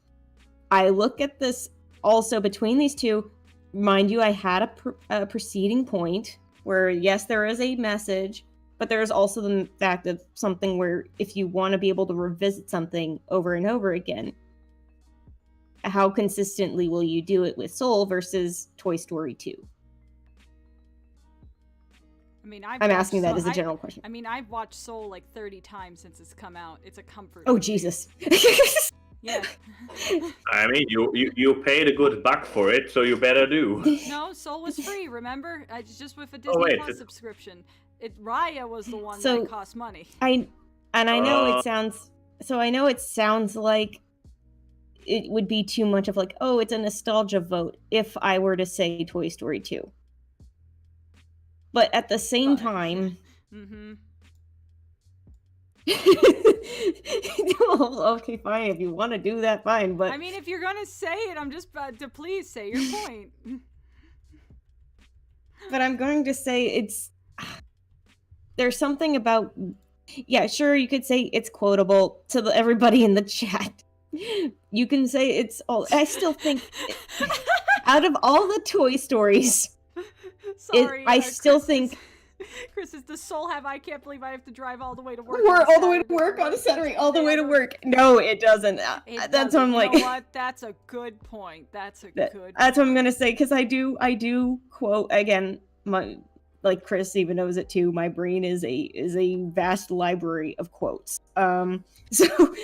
I look at this also between these two. Mind you, I had a preceding point where, yes, there is a message, but there's also the fact of something where if you want to be able to revisit something over and over again, how consistently will you do it with Soul versus Toy Story 2? I mean, I'm asking that as a general question. I mean, I've watched Soul like 30 times since it's come out. It's a comfort. Oh, Jesus. Yeah. I mean, you paid a good buck for it, so you better do. No, Soul was free, remember? It's just with a Disney Plus subscription. Raya was the one that cost money. I know it sounds... So I know it sounds like it would be too much of like, oh, it's a nostalgia vote if I were to say Toy Story 2. But at the same time... Mm-hmm. Okay, fine. If you want to do that, fine. But I mean, if you're gonna say it, I'm just to please say your point. But I'm going to say it's... There's something about... Yeah, sure, you could say it's quotable to everybody in the chat. You can say it's all... I still think... out of all the Toy Stories... Sorry, I still think... Chris, is the Soul have... I can't believe I have to drive all the way to work. All the way to work on a Saturday, all the way to work. No, it doesn't. That's what I'm like... You know what? That's a good point. That's what I'm going to say, because I do quote, again, like Chris even knows it too, my brain is a vast library of quotes. So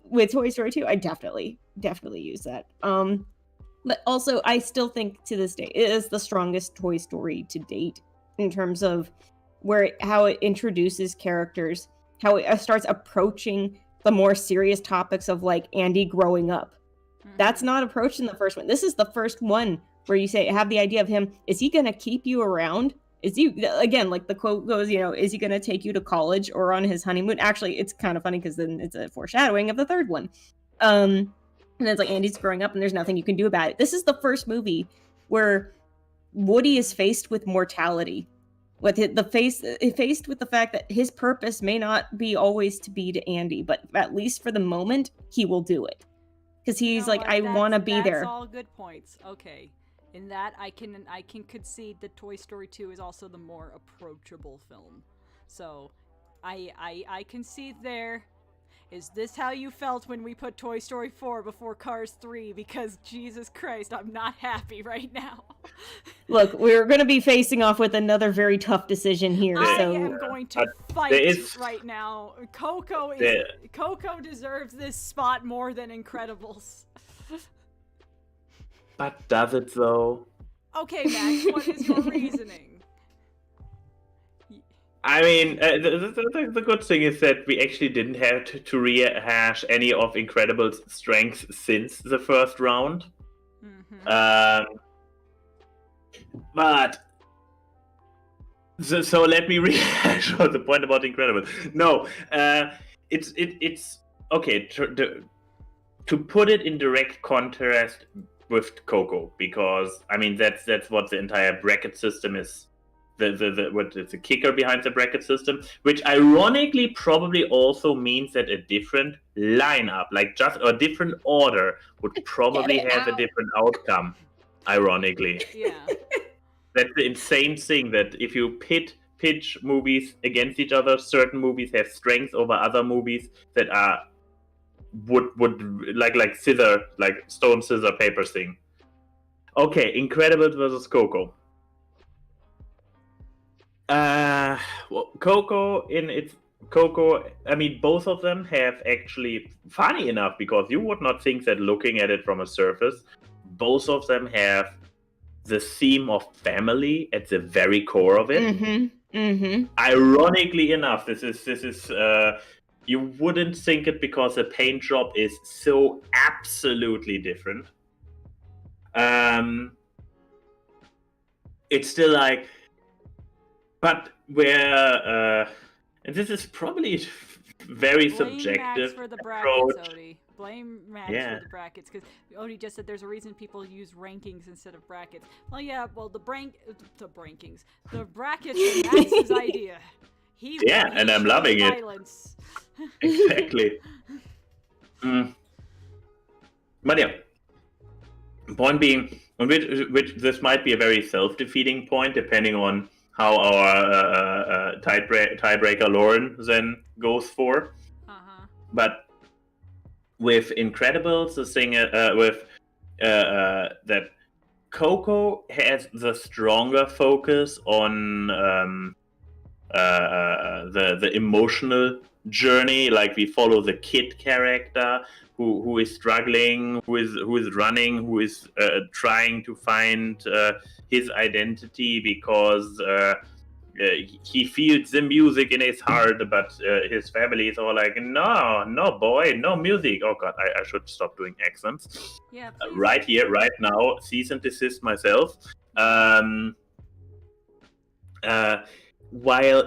with Toy Story 2, I definitely use that. But also, I still think to this day it is the strongest Toy Story to date in terms of how it introduces characters, how it starts approaching the more serious topics of like Andy growing up. Mm-hmm. That's not approached in the first one. This is the first one where you have the idea of him. Is he going to keep you around? Is he, again, like the quote goes, is he going to take you to college or on his honeymoon? Actually, it's kind of funny because then it's a foreshadowing of the third one. And it's like Andy's growing up and there's nothing you can do about it. This is the first movie where Woody is faced with mortality. with faced with the fact that his purpose may not be always to be to Andy, but at least for the moment, he will do it. Because he's like, I want to be there. That's all good points. Okay. In that, I can concede that Toy Story 2 is also the more approachable film. So, I concede there. Is this how you felt when we put Toy Story 4 before Cars 3? Because, Jesus Christ, I'm not happy right now. Look, we're going to be facing off with another very tough decision here. I am going to fight right now. Coco deserves this spot more than Incredibles. But does it though? Okay, Max, what is your reasoning? I mean, the good thing is that we actually didn't have to rehash any of Incredibles' strengths since the first round. Mm-hmm. But so let me rehash the point about Incredibles. No, it's okay to put it in direct contrast with Coco, because I mean that's what the entire bracket system is. The kicker behind the bracket system, which ironically probably also means that a different lineup, like just a different order, would probably have a different outcome. Ironically, yeah, that's the insane thing, that if you pitch movies against each other, certain movies have strengths over other movies that are would like stone scissors paper thing. Okay, Incredibles versus Coco. Coco, I mean, both of them have actually, funny enough, because you would not think that looking at it from a surface, both of them have the theme of family at the very core of it. Mm-hmm. Mm-hmm. Ironically enough, this is you wouldn't think it because the paint job is so absolutely different. It's still like, but where and this is probably very subjective. Blame Max for the brackets, Odie. Blame Max for the brackets, because Odie just said there's a reason people use rankings instead of brackets. Well, yeah, well the brackets are Max's idea. And I'm loving violence. It. Exactly. But yeah, point being, which this might be a very self-defeating point, depending on how our tiebreaker Lauren then goes for. But with Incredibles, the thing with that Coco has the stronger focus on the emotional journey. Like, we follow the kid character who is struggling, who is running, who is trying to find his identity, because he feels the music in his heart, but his family is all like, no boy, no music. Oh god, I should stop doing accents. Yeah, right here, right now, cease and desist myself. While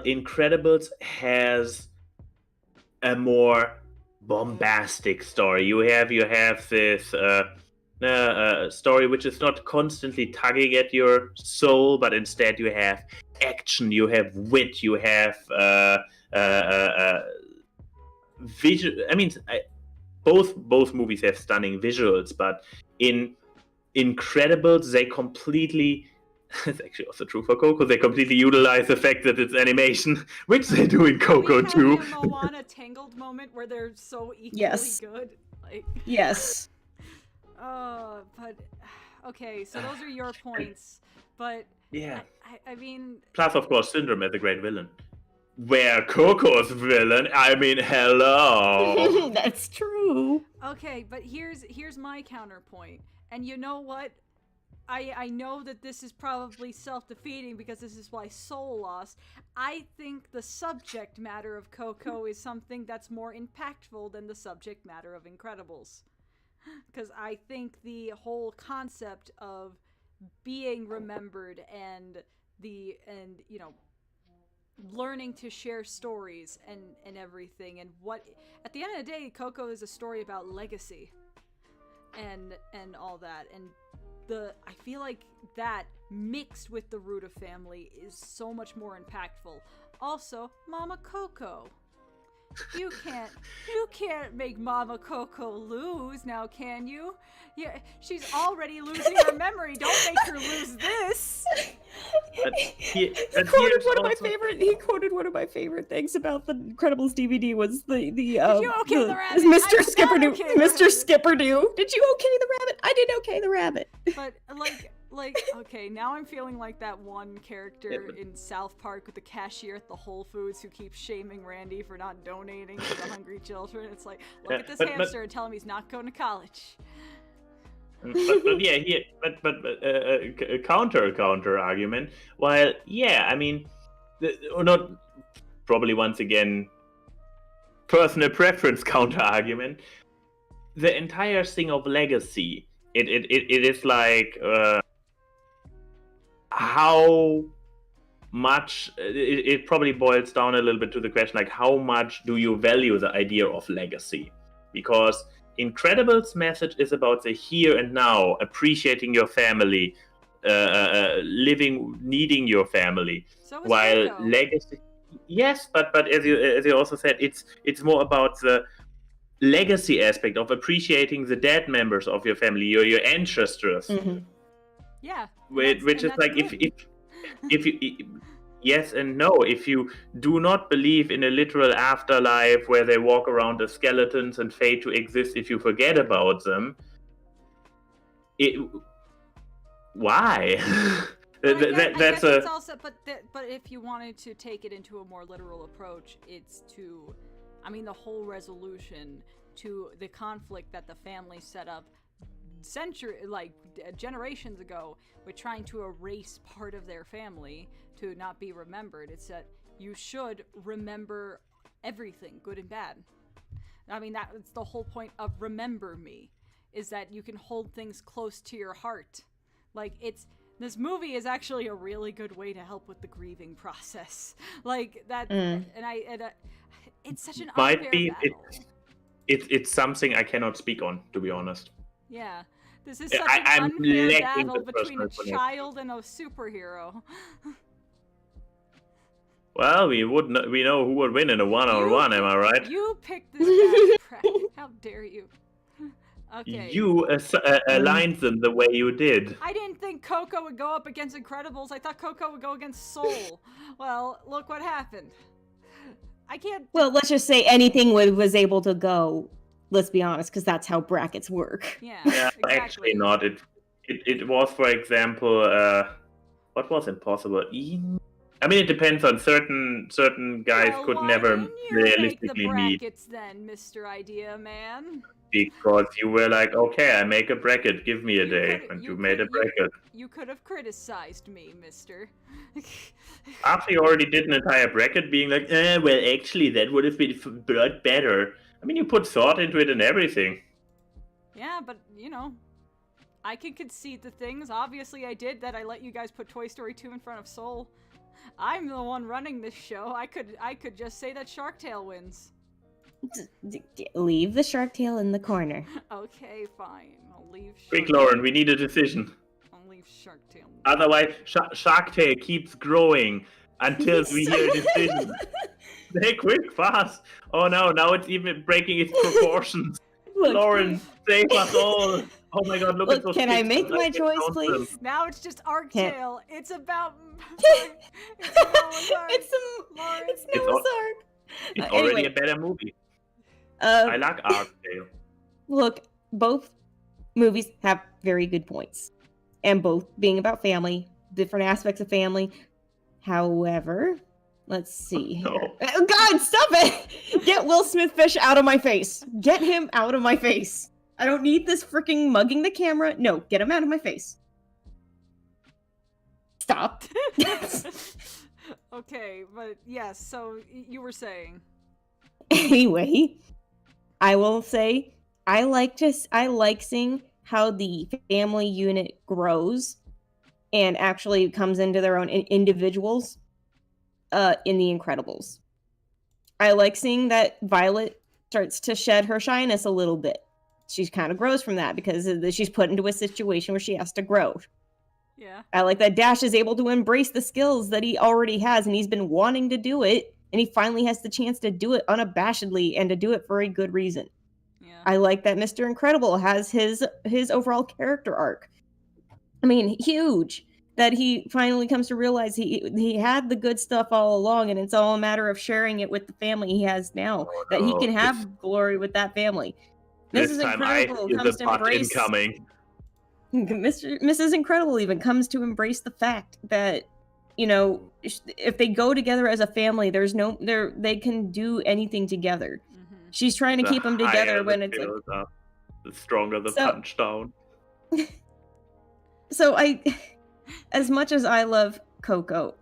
Incredibles has a more bombastic story, you have this story which is not constantly tugging at your soul, but instead you have action, you have wit, you have visual. I mean, both movies have stunning visuals, but in Incredibles they completely, it's actually also true for Coco, they completely utilize the fact that it's animation, which they do in Coco too. We have a Moana Tangled moment where they're so equally good. Like... Yes. But okay, so those are your points, but yeah, I mean, plus of course Syndrome as a great villain, where Coco's villain, I mean, hello. That's true. Okay, but here's my counterpoint, and you know what? I know that this is probably self-defeating because this is why Soul lost. I think the subject matter of Coco is something that's more impactful than the subject matter of Incredibles. Because I think the whole concept of being remembered and you know, learning to share stories and everything, and what at the end of the day, Coco is a story about legacy and all that, and I feel like that mixed with the root of family is so much more impactful. Also, Mama Coco. You can't make Mama Coco lose now, can you? Yeah, she's already losing her memory. Don't make her lose this. He quoted one of my favorite things about the Incredibles DVD was the Did you okay the rabbit? Mr. Skipperdo. Mr. Skipperdo. Did you okay the rabbit? I did okay the rabbit. But okay, now I'm feeling like that one character in South Park with the cashier at the Whole Foods who keeps shaming Randy for not donating to the hungry children. It's like, look at this hamster and tell him he's not going to college. Counter argument. While I mean, not probably once again personal preference counter argument. The entire thing of legacy, it is like how much it probably boils down a little bit to the question, like, how much do you value the idea of legacy? Because Incredibles' message is about the here and now, appreciating your family, needing your family. So while Coco. Legacy, yes, but as you also said, it's more about the legacy aspect of appreciating the dead members of your family, your ancestors. Mm-hmm. Yeah. Which is like if you yes and no. If you do not believe in a literal afterlife where they walk around as skeletons and fade to exist if you forget about them, why? That's it's also, but if you wanted to take it into a more literal approach, it's to, I mean, the whole resolution to the conflict that the family set up generations ago with trying to erase part of their family to not be remembered. It's that you should remember everything, good and bad. I mean, that's the whole point of Remember Me, is that you can hold things close to your heart. Like, this movie is actually a really good way to help with the grieving process. Like that, it's such an unfair battle. It's something I cannot speak on, to be honest. Yeah, this is such an unfair battle between a child and a superhero. Well, we know who would win in a one-on-one, am I right? You picked this bad crap. How dare you? Okay. You aligned them the way you did. I didn't think Coco would go up against Incredibles. I thought Coco would go against Soul. Well, look what happened. I can't... Well, let's just say anything was able to go, let's be honest, because that's how brackets work. Yeah, exactly. Actually not. It was, for example, what was impossible? I mean, it depends on certain guys could never realistically meet. Brackets then, Mr. Idea Man. Because you were like, okay, I make a bracket, give me a day, and you made a bracket. You could have criticized me, mister. After you already did an entire bracket, being like, well, actually, that would have been better. I mean, you put thought into it and everything. Yeah, but, I can concede the things. Obviously, I did that. I let you guys put Toy Story 2 in front of Soul. I'm the one running this show. I could just say that Shark Tale wins. Leave the Shark Tale in the corner. Okay, fine. I'll leave Quick, Lauren, we need a decision. I'll leave Shark Tale. Otherwise, Shark Tale keeps growing until we hear a decision. Hey, quick, fast. Oh no, now it's even breaking its proportions. Look, Lauren, save us all. Oh my god, look at those Can I make my choice, please? Now it's just Arc Tale. It's about... It's Noah's Ark. It's already a better movie. I like Arc Tale. Look, both movies have very good points. And both being about family, different aspects of family. However, let's see. No. Oh, God, stop it! Get Will Smith Fish out of my face. Get him out of my face. I don't need this freaking mugging the camera. No, get him out of my face. Stop. Okay, but yes, so you were saying. Anyway, I will say I like seeing how the family unit grows and actually comes into their own individuals in The Incredibles. I like seeing that Violet starts to shed her shyness a little bit. She kind of grows from that because she's put into a situation where she has to grow. Yeah. I like that Dash is able to embrace the skills that he already has, and he's been wanting to do it, and he finally has the chance to do it unabashedly and to do it for a good reason. Yeah. I like that Mr. Incredible has his overall character arc. I mean, huge. That he finally comes to realize he had the good stuff all along, and it's all a matter of sharing it with the family he has now. Oh, that he no. can have glory with that family. This Mrs. time I Incredible feel comes the to butt embrace. incoming. Mrs. Incredible even comes to embrace the fact that, you know, if they go together as a family, they can do anything together. Mm-hmm. She's trying to The keep them together higher when the it's like, skills are, the stronger the So- punch down. so as much as I love Coco,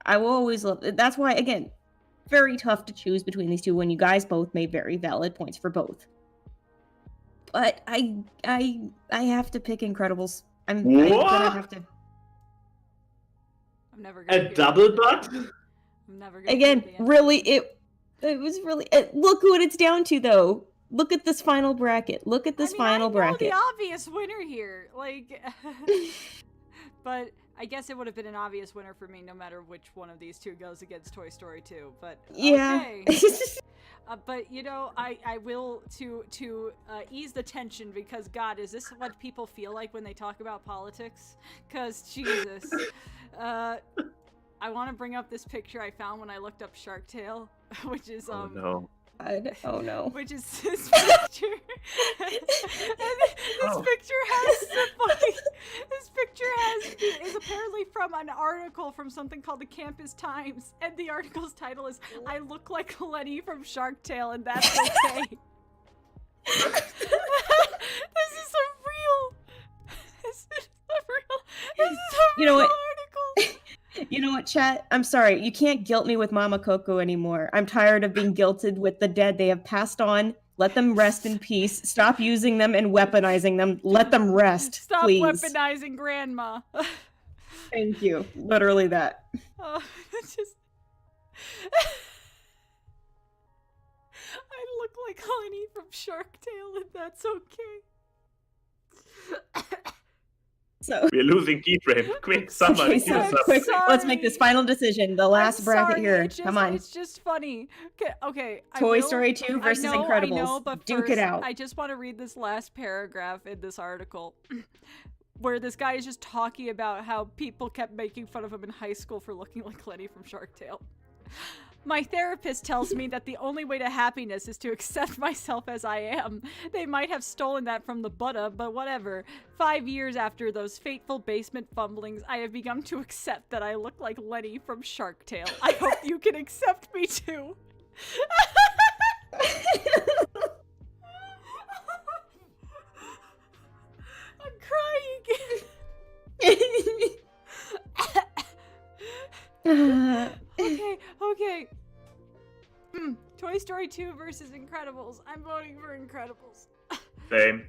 I will always love. That's why, again, very tough to choose between these two when you guys both made very valid points for both. But I have to pick Incredibles. I'm gonna have to. I'm never gonna. A double butt? I'm never gonna. Again, really, it was really. Look what it's down to, though. Look at this final bracket. Look at this final bracket. I know the obvious winner here, like, but I guess it would have been an obvious winner for me, no matter which one of these two goes against Toy Story 2. But Yeah. okay. But you know, I will to ease the tension, because God, is this what people feel like when they talk about politics? Because Jesus, I want to bring up this picture I found when I looked up Shark Tale, which is Oh no. Oh no. which is this picture. And this picture has the funny. This picture is apparently from an article from something called the Campus Times, and the article's title is "I look like Lenny from Shark Tale, and that's okay." This is a real. You know what? Article. You know what, chat? I'm sorry. You can't guilt me with Mama Coco anymore. I'm tired of being guilted with the dead. They have passed on. Let them rest in peace. Stop using them and weaponizing them. Let them rest, Stop please. weaponizing Grandma. Thank you. Literally that. It's just. I look like Lenny from Shark Tale, and that's okay. So, We're losing keyframe. Quick, somebody okay, do so something. quick, Sorry. let's make this final decision. The last I'm bracket sorry, here. it's just, Come on. It's just funny. Okay. Toy Story 2 versus I Incredibles. know, but Duke first, it out. I just want to read this last paragraph in this article, where this guy is just talking about how people kept making fun of him in high school for looking like Lenny from Shark Tale. My therapist tells me that the only way to happiness is to accept myself as I am. They might have stolen that from the Buddha, but whatever. 5 years after those fateful basement fumblings, I have begun to accept that I look like Lenny from Shark Tale. I hope you can accept me too. I'm crying. Okay. Toy Story 2 versus Incredibles. I'm voting for Incredibles. Same.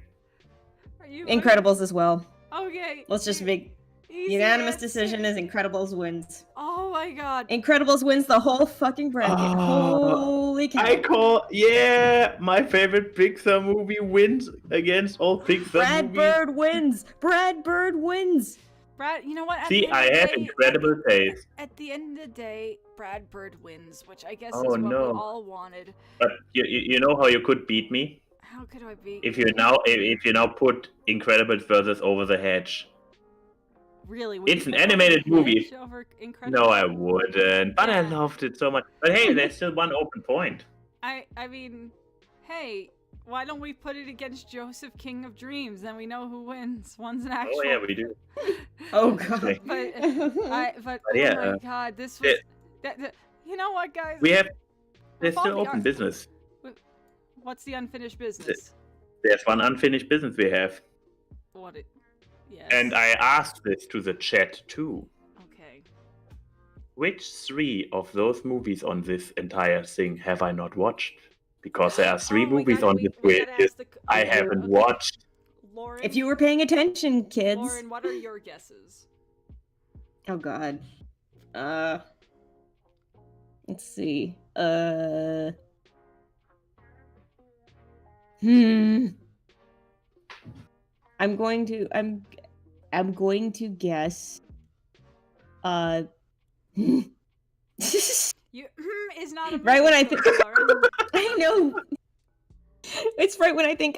Are you voting? Incredibles as well. Okay. Let's just make Easy unanimous answer. decision is Incredibles wins. Oh my god. Incredibles wins the whole fucking bracket. Holy cow. My favorite Pixar movie wins against all Pixar Brad movies. Bird wins. Brad Bird wins. Brad, you know what? At See, the end I of the have day- incredible taste. At the end of the day, Brad Bird wins, which I guess Oh, is what no. we all wanted. But you know how you could beat me? How could I be? If you now put Incredibles versus Over the Hedge. Really? would It's you an put animated Over the movie. Hedge over Incredibles? No, I wouldn't. But I Yeah. loved it so much. But hey, there's still one open point. I mean, hey, why don't we put it against Joseph, King of Dreams? Then we know who wins. One's an actual. Oh yeah, we do. Oh god. But yeah, oh my god, this was. You know what, guys? There's all still the open art- business. What's the unfinished business? There's one unfinished business we have. What it? Yes. And I asked this to the chat too. Okay. Which 3 of those movies on this entire thing have I not watched? Because there are 3 movies on this list I haven't watched. Lauren, If you were paying attention, kids. Lauren, what are your guesses? Oh god. Let's see. am going to guess. You is not a Right when I movie, think- Lauren. I know. It's right when I think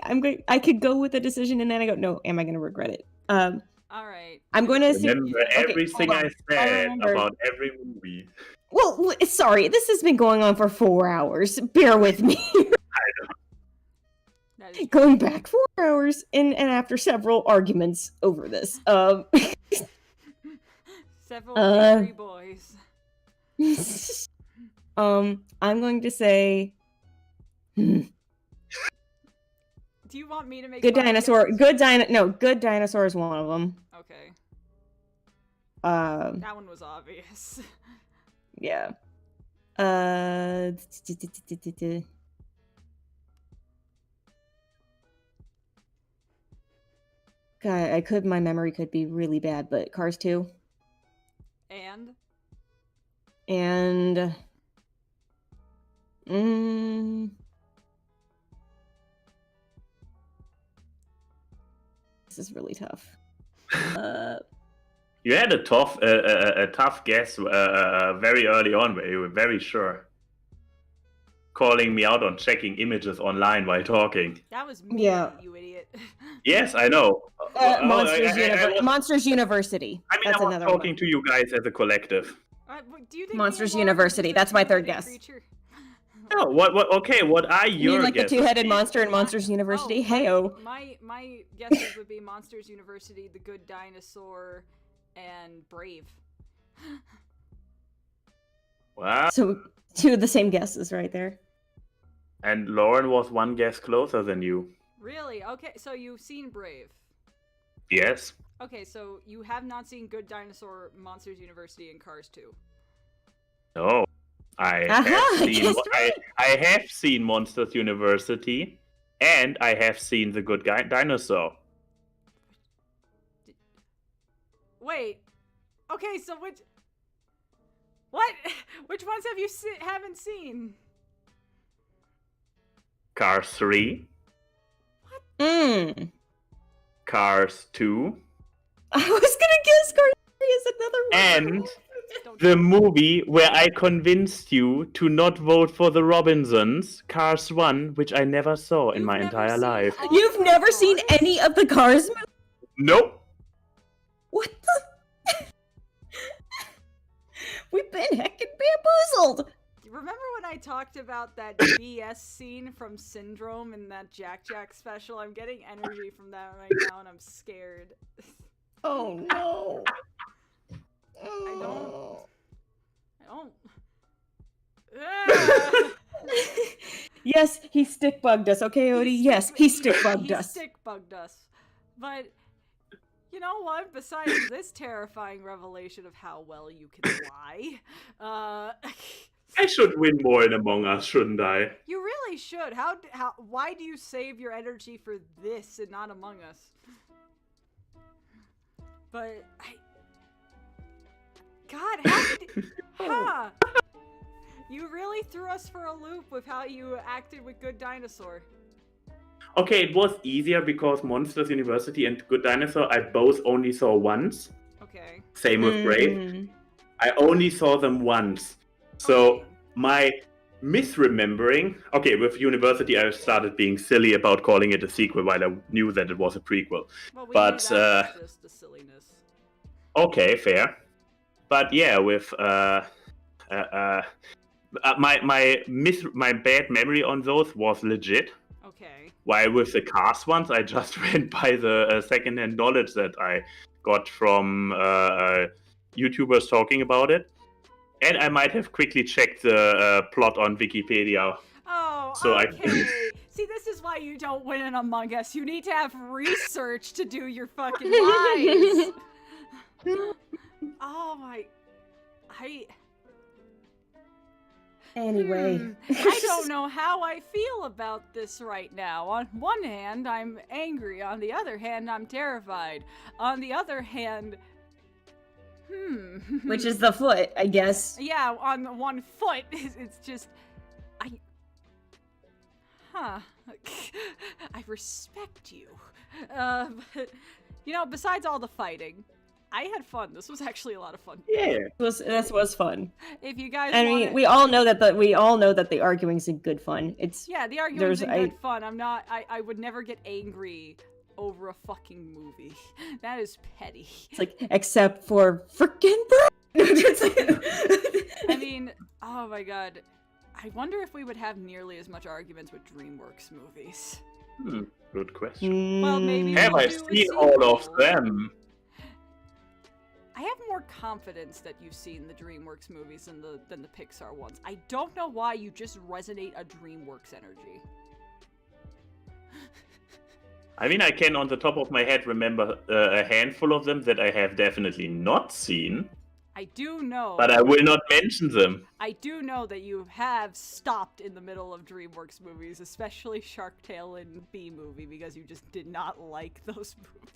I could go with a decision, and then I go, no, am I going to regret it? All right. I'm going to Remember everything hold on. I said remember. about every movie. Well, sorry, this has been going on for 4 hours. Bear with me. That is Going back 4 hours, and after several arguments over this. several angry boys. I'm going to say Do you want me to make good my dinosaur. guesses? Good dinosaur is one of them. Okay. Um, That one was obvious. yeah. God, my memory could be really bad, but Cars 2 And and this is really tough. You had a tough guess very early on, where you were very sure, calling me out on checking images online while talking. that was me, Yeah. you idiot. Yes, I know. Monsters University. I mean, That's I was another talking one. to you guys as a collective. Do you think Monsters me and Lauren are University, just a that's my third two-headed guess. creature? No, what? Okay, what are You your mean like the guesses? two-headed monster in Monsters University? Heyo. My guesses would be Monsters University, The Good Dinosaur, and Brave. Wow. So 2 of the same guesses right there. And Lauren was one guess closer than you. Really? Okay, so you've seen Brave. Yes. Okay, so you have not seen Good Dinosaur, Monsters University, and Cars 2. No. I have seen Monsters University, and I have seen The Good Dinosaur. Wait. Okay, so what? Which ones have you haven't seen? Cars 3, Mm. Cars 2, I was gonna guess Cars 3 is another one. and Don't the movie where I convinced you to not vote for the Robinsons, Cars 1, which I never saw in You've my never entire seen life. all You've the never seen Cars? any of the Cars movies? Nope. What the? We've been heckin' bamboozled. Remember when I talked about that BS scene from Syndrome in that Jack special? I'm getting energy from that right now, and I'm scared. Oh no. I don't. Ah! Yes, he stick bugged us, okay, Odie? Yes, he stick bugged us. He stick bugged us. But you know what? Besides this terrifying revelation of how well you can lie, I should win more in Among Us, shouldn't I? you really should. Why do you save your energy for this and not Among Us? But God, you really threw us for a loop with how you acted with Good Dinosaur. Okay, it was easier because Monsters University and Good Dinosaur I both only saw once. Okay. Same with Brave. Mm. I only saw them once. So Okay. my misremembering... Okay, with University I started being silly about calling it a sequel while I knew that it was a prequel. Well, we But, knew that was just the silliness. Okay, fair. But yeah, with my bad memory on those was legit. Okay. While with the Cars ones, I just went by the secondhand knowledge that I got from YouTubers talking about it. And I might have quickly checked the plot on Wikipedia. Oh, So okay. See, this is why you don't win in Among Us. You need to have research to do your fucking lies. Oh my... Anyway. I don't know how I feel about this right now. On one hand, I'm angry. On the other hand, I'm terrified. On the other hand... Which is the foot, I guess. Yeah, on the one foot, it's just... I respect you. But besides all the fighting, I had fun. This was actually a lot of fun. Yeah. This was fun. If you guys I mean, we all know that the arguing's in good fun. The argument's in good fun. I would never get angry over a fucking movie. That is petty. It's like, except for frickin' I mean, oh my god. I wonder if we would have nearly as much arguments with DreamWorks movies. Good question. Well, maybe Have I seen all of them? I have more confidence that you've seen the DreamWorks movies than the Pixar ones. I don't know why you just resonate a DreamWorks energy. I mean, I can, on the top of my head, remember a handful of them that I have definitely not seen. I do know. But I will not mention them. I do know that you have stopped in the middle of DreamWorks movies, especially Shark Tale and Bee Movie, because you just did not like those movies.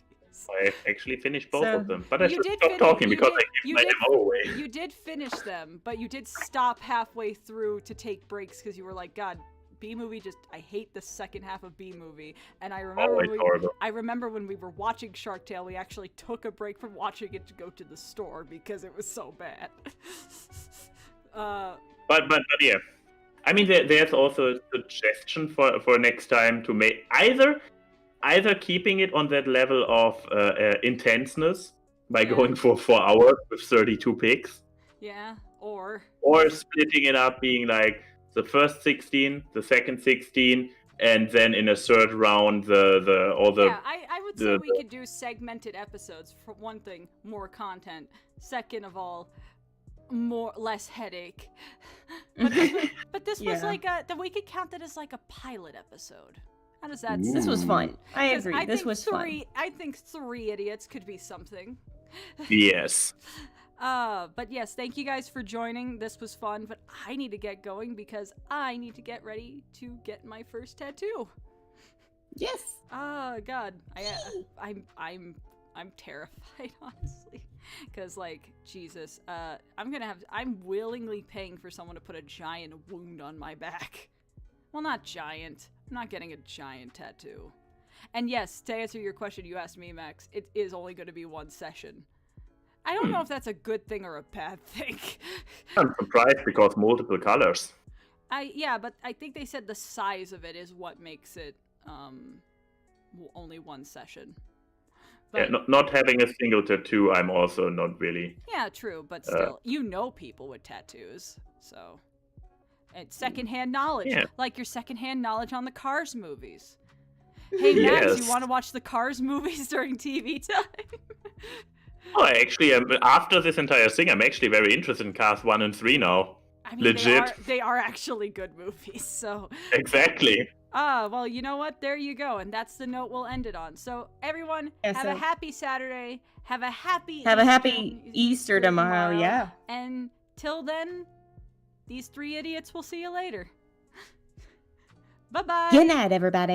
I actually finished both of them, but I should stop talking because I give my MO away. You did finish them, but you did stop halfway through to take breaks because you were like, God, Bee Movie I hate the second half of Bee Movie. And I remember when we were watching Shark Tale, we actually took a break from watching it to go to the store because it was so bad. But yeah, I mean there's also a suggestion for next time to make either keeping it on that level of intenseness by going for 4 hours with 32 picks. Yeah, or splitting it up, being like the first 16, the second 16, and then in a third round I would say we could do segmented episodes. For one thing, more content. Second of all, less headache. But this was like we could count that as like a pilot episode. How does that sound? This was fun. I agree. This was fun. I think 3 idiots could be something. Yes. But yes, thank you guys for joining. This was fun, but I need to get going because I need to get ready to get my first tattoo. Yes. Oh God, I'm terrified, honestly, because like Jesus, I'm willingly paying for someone to put a giant wound on my back. Well, not giant. I'm not getting a giant tattoo. And yes, to answer your question you asked me, Max, it is only going to be 1 session. I don't know if that's a good thing or a bad thing. I'm surprised because multiple colors. But I think they said the size of it is what makes it only 1 session. But, not having a single tattoo, I'm also not really. Yeah, true, but still, people with tattoos, so. It's secondhand knowledge, like your secondhand knowledge on the Cars movies. Hey, Max, you want to watch the Cars movies during TV time? Oh, actually, after this entire thing, I'm actually very interested in Cars 1 and 3 now. I mean, legit. They are actually good movies, so. Exactly. Well, you know what? There you go, and that's the note we'll end it on. So, everyone, have a happy Saturday. Have a happy Easter tomorrow. Yeah. And till then, these 3 idiots will see you later. Bye-bye. Good night, everybody.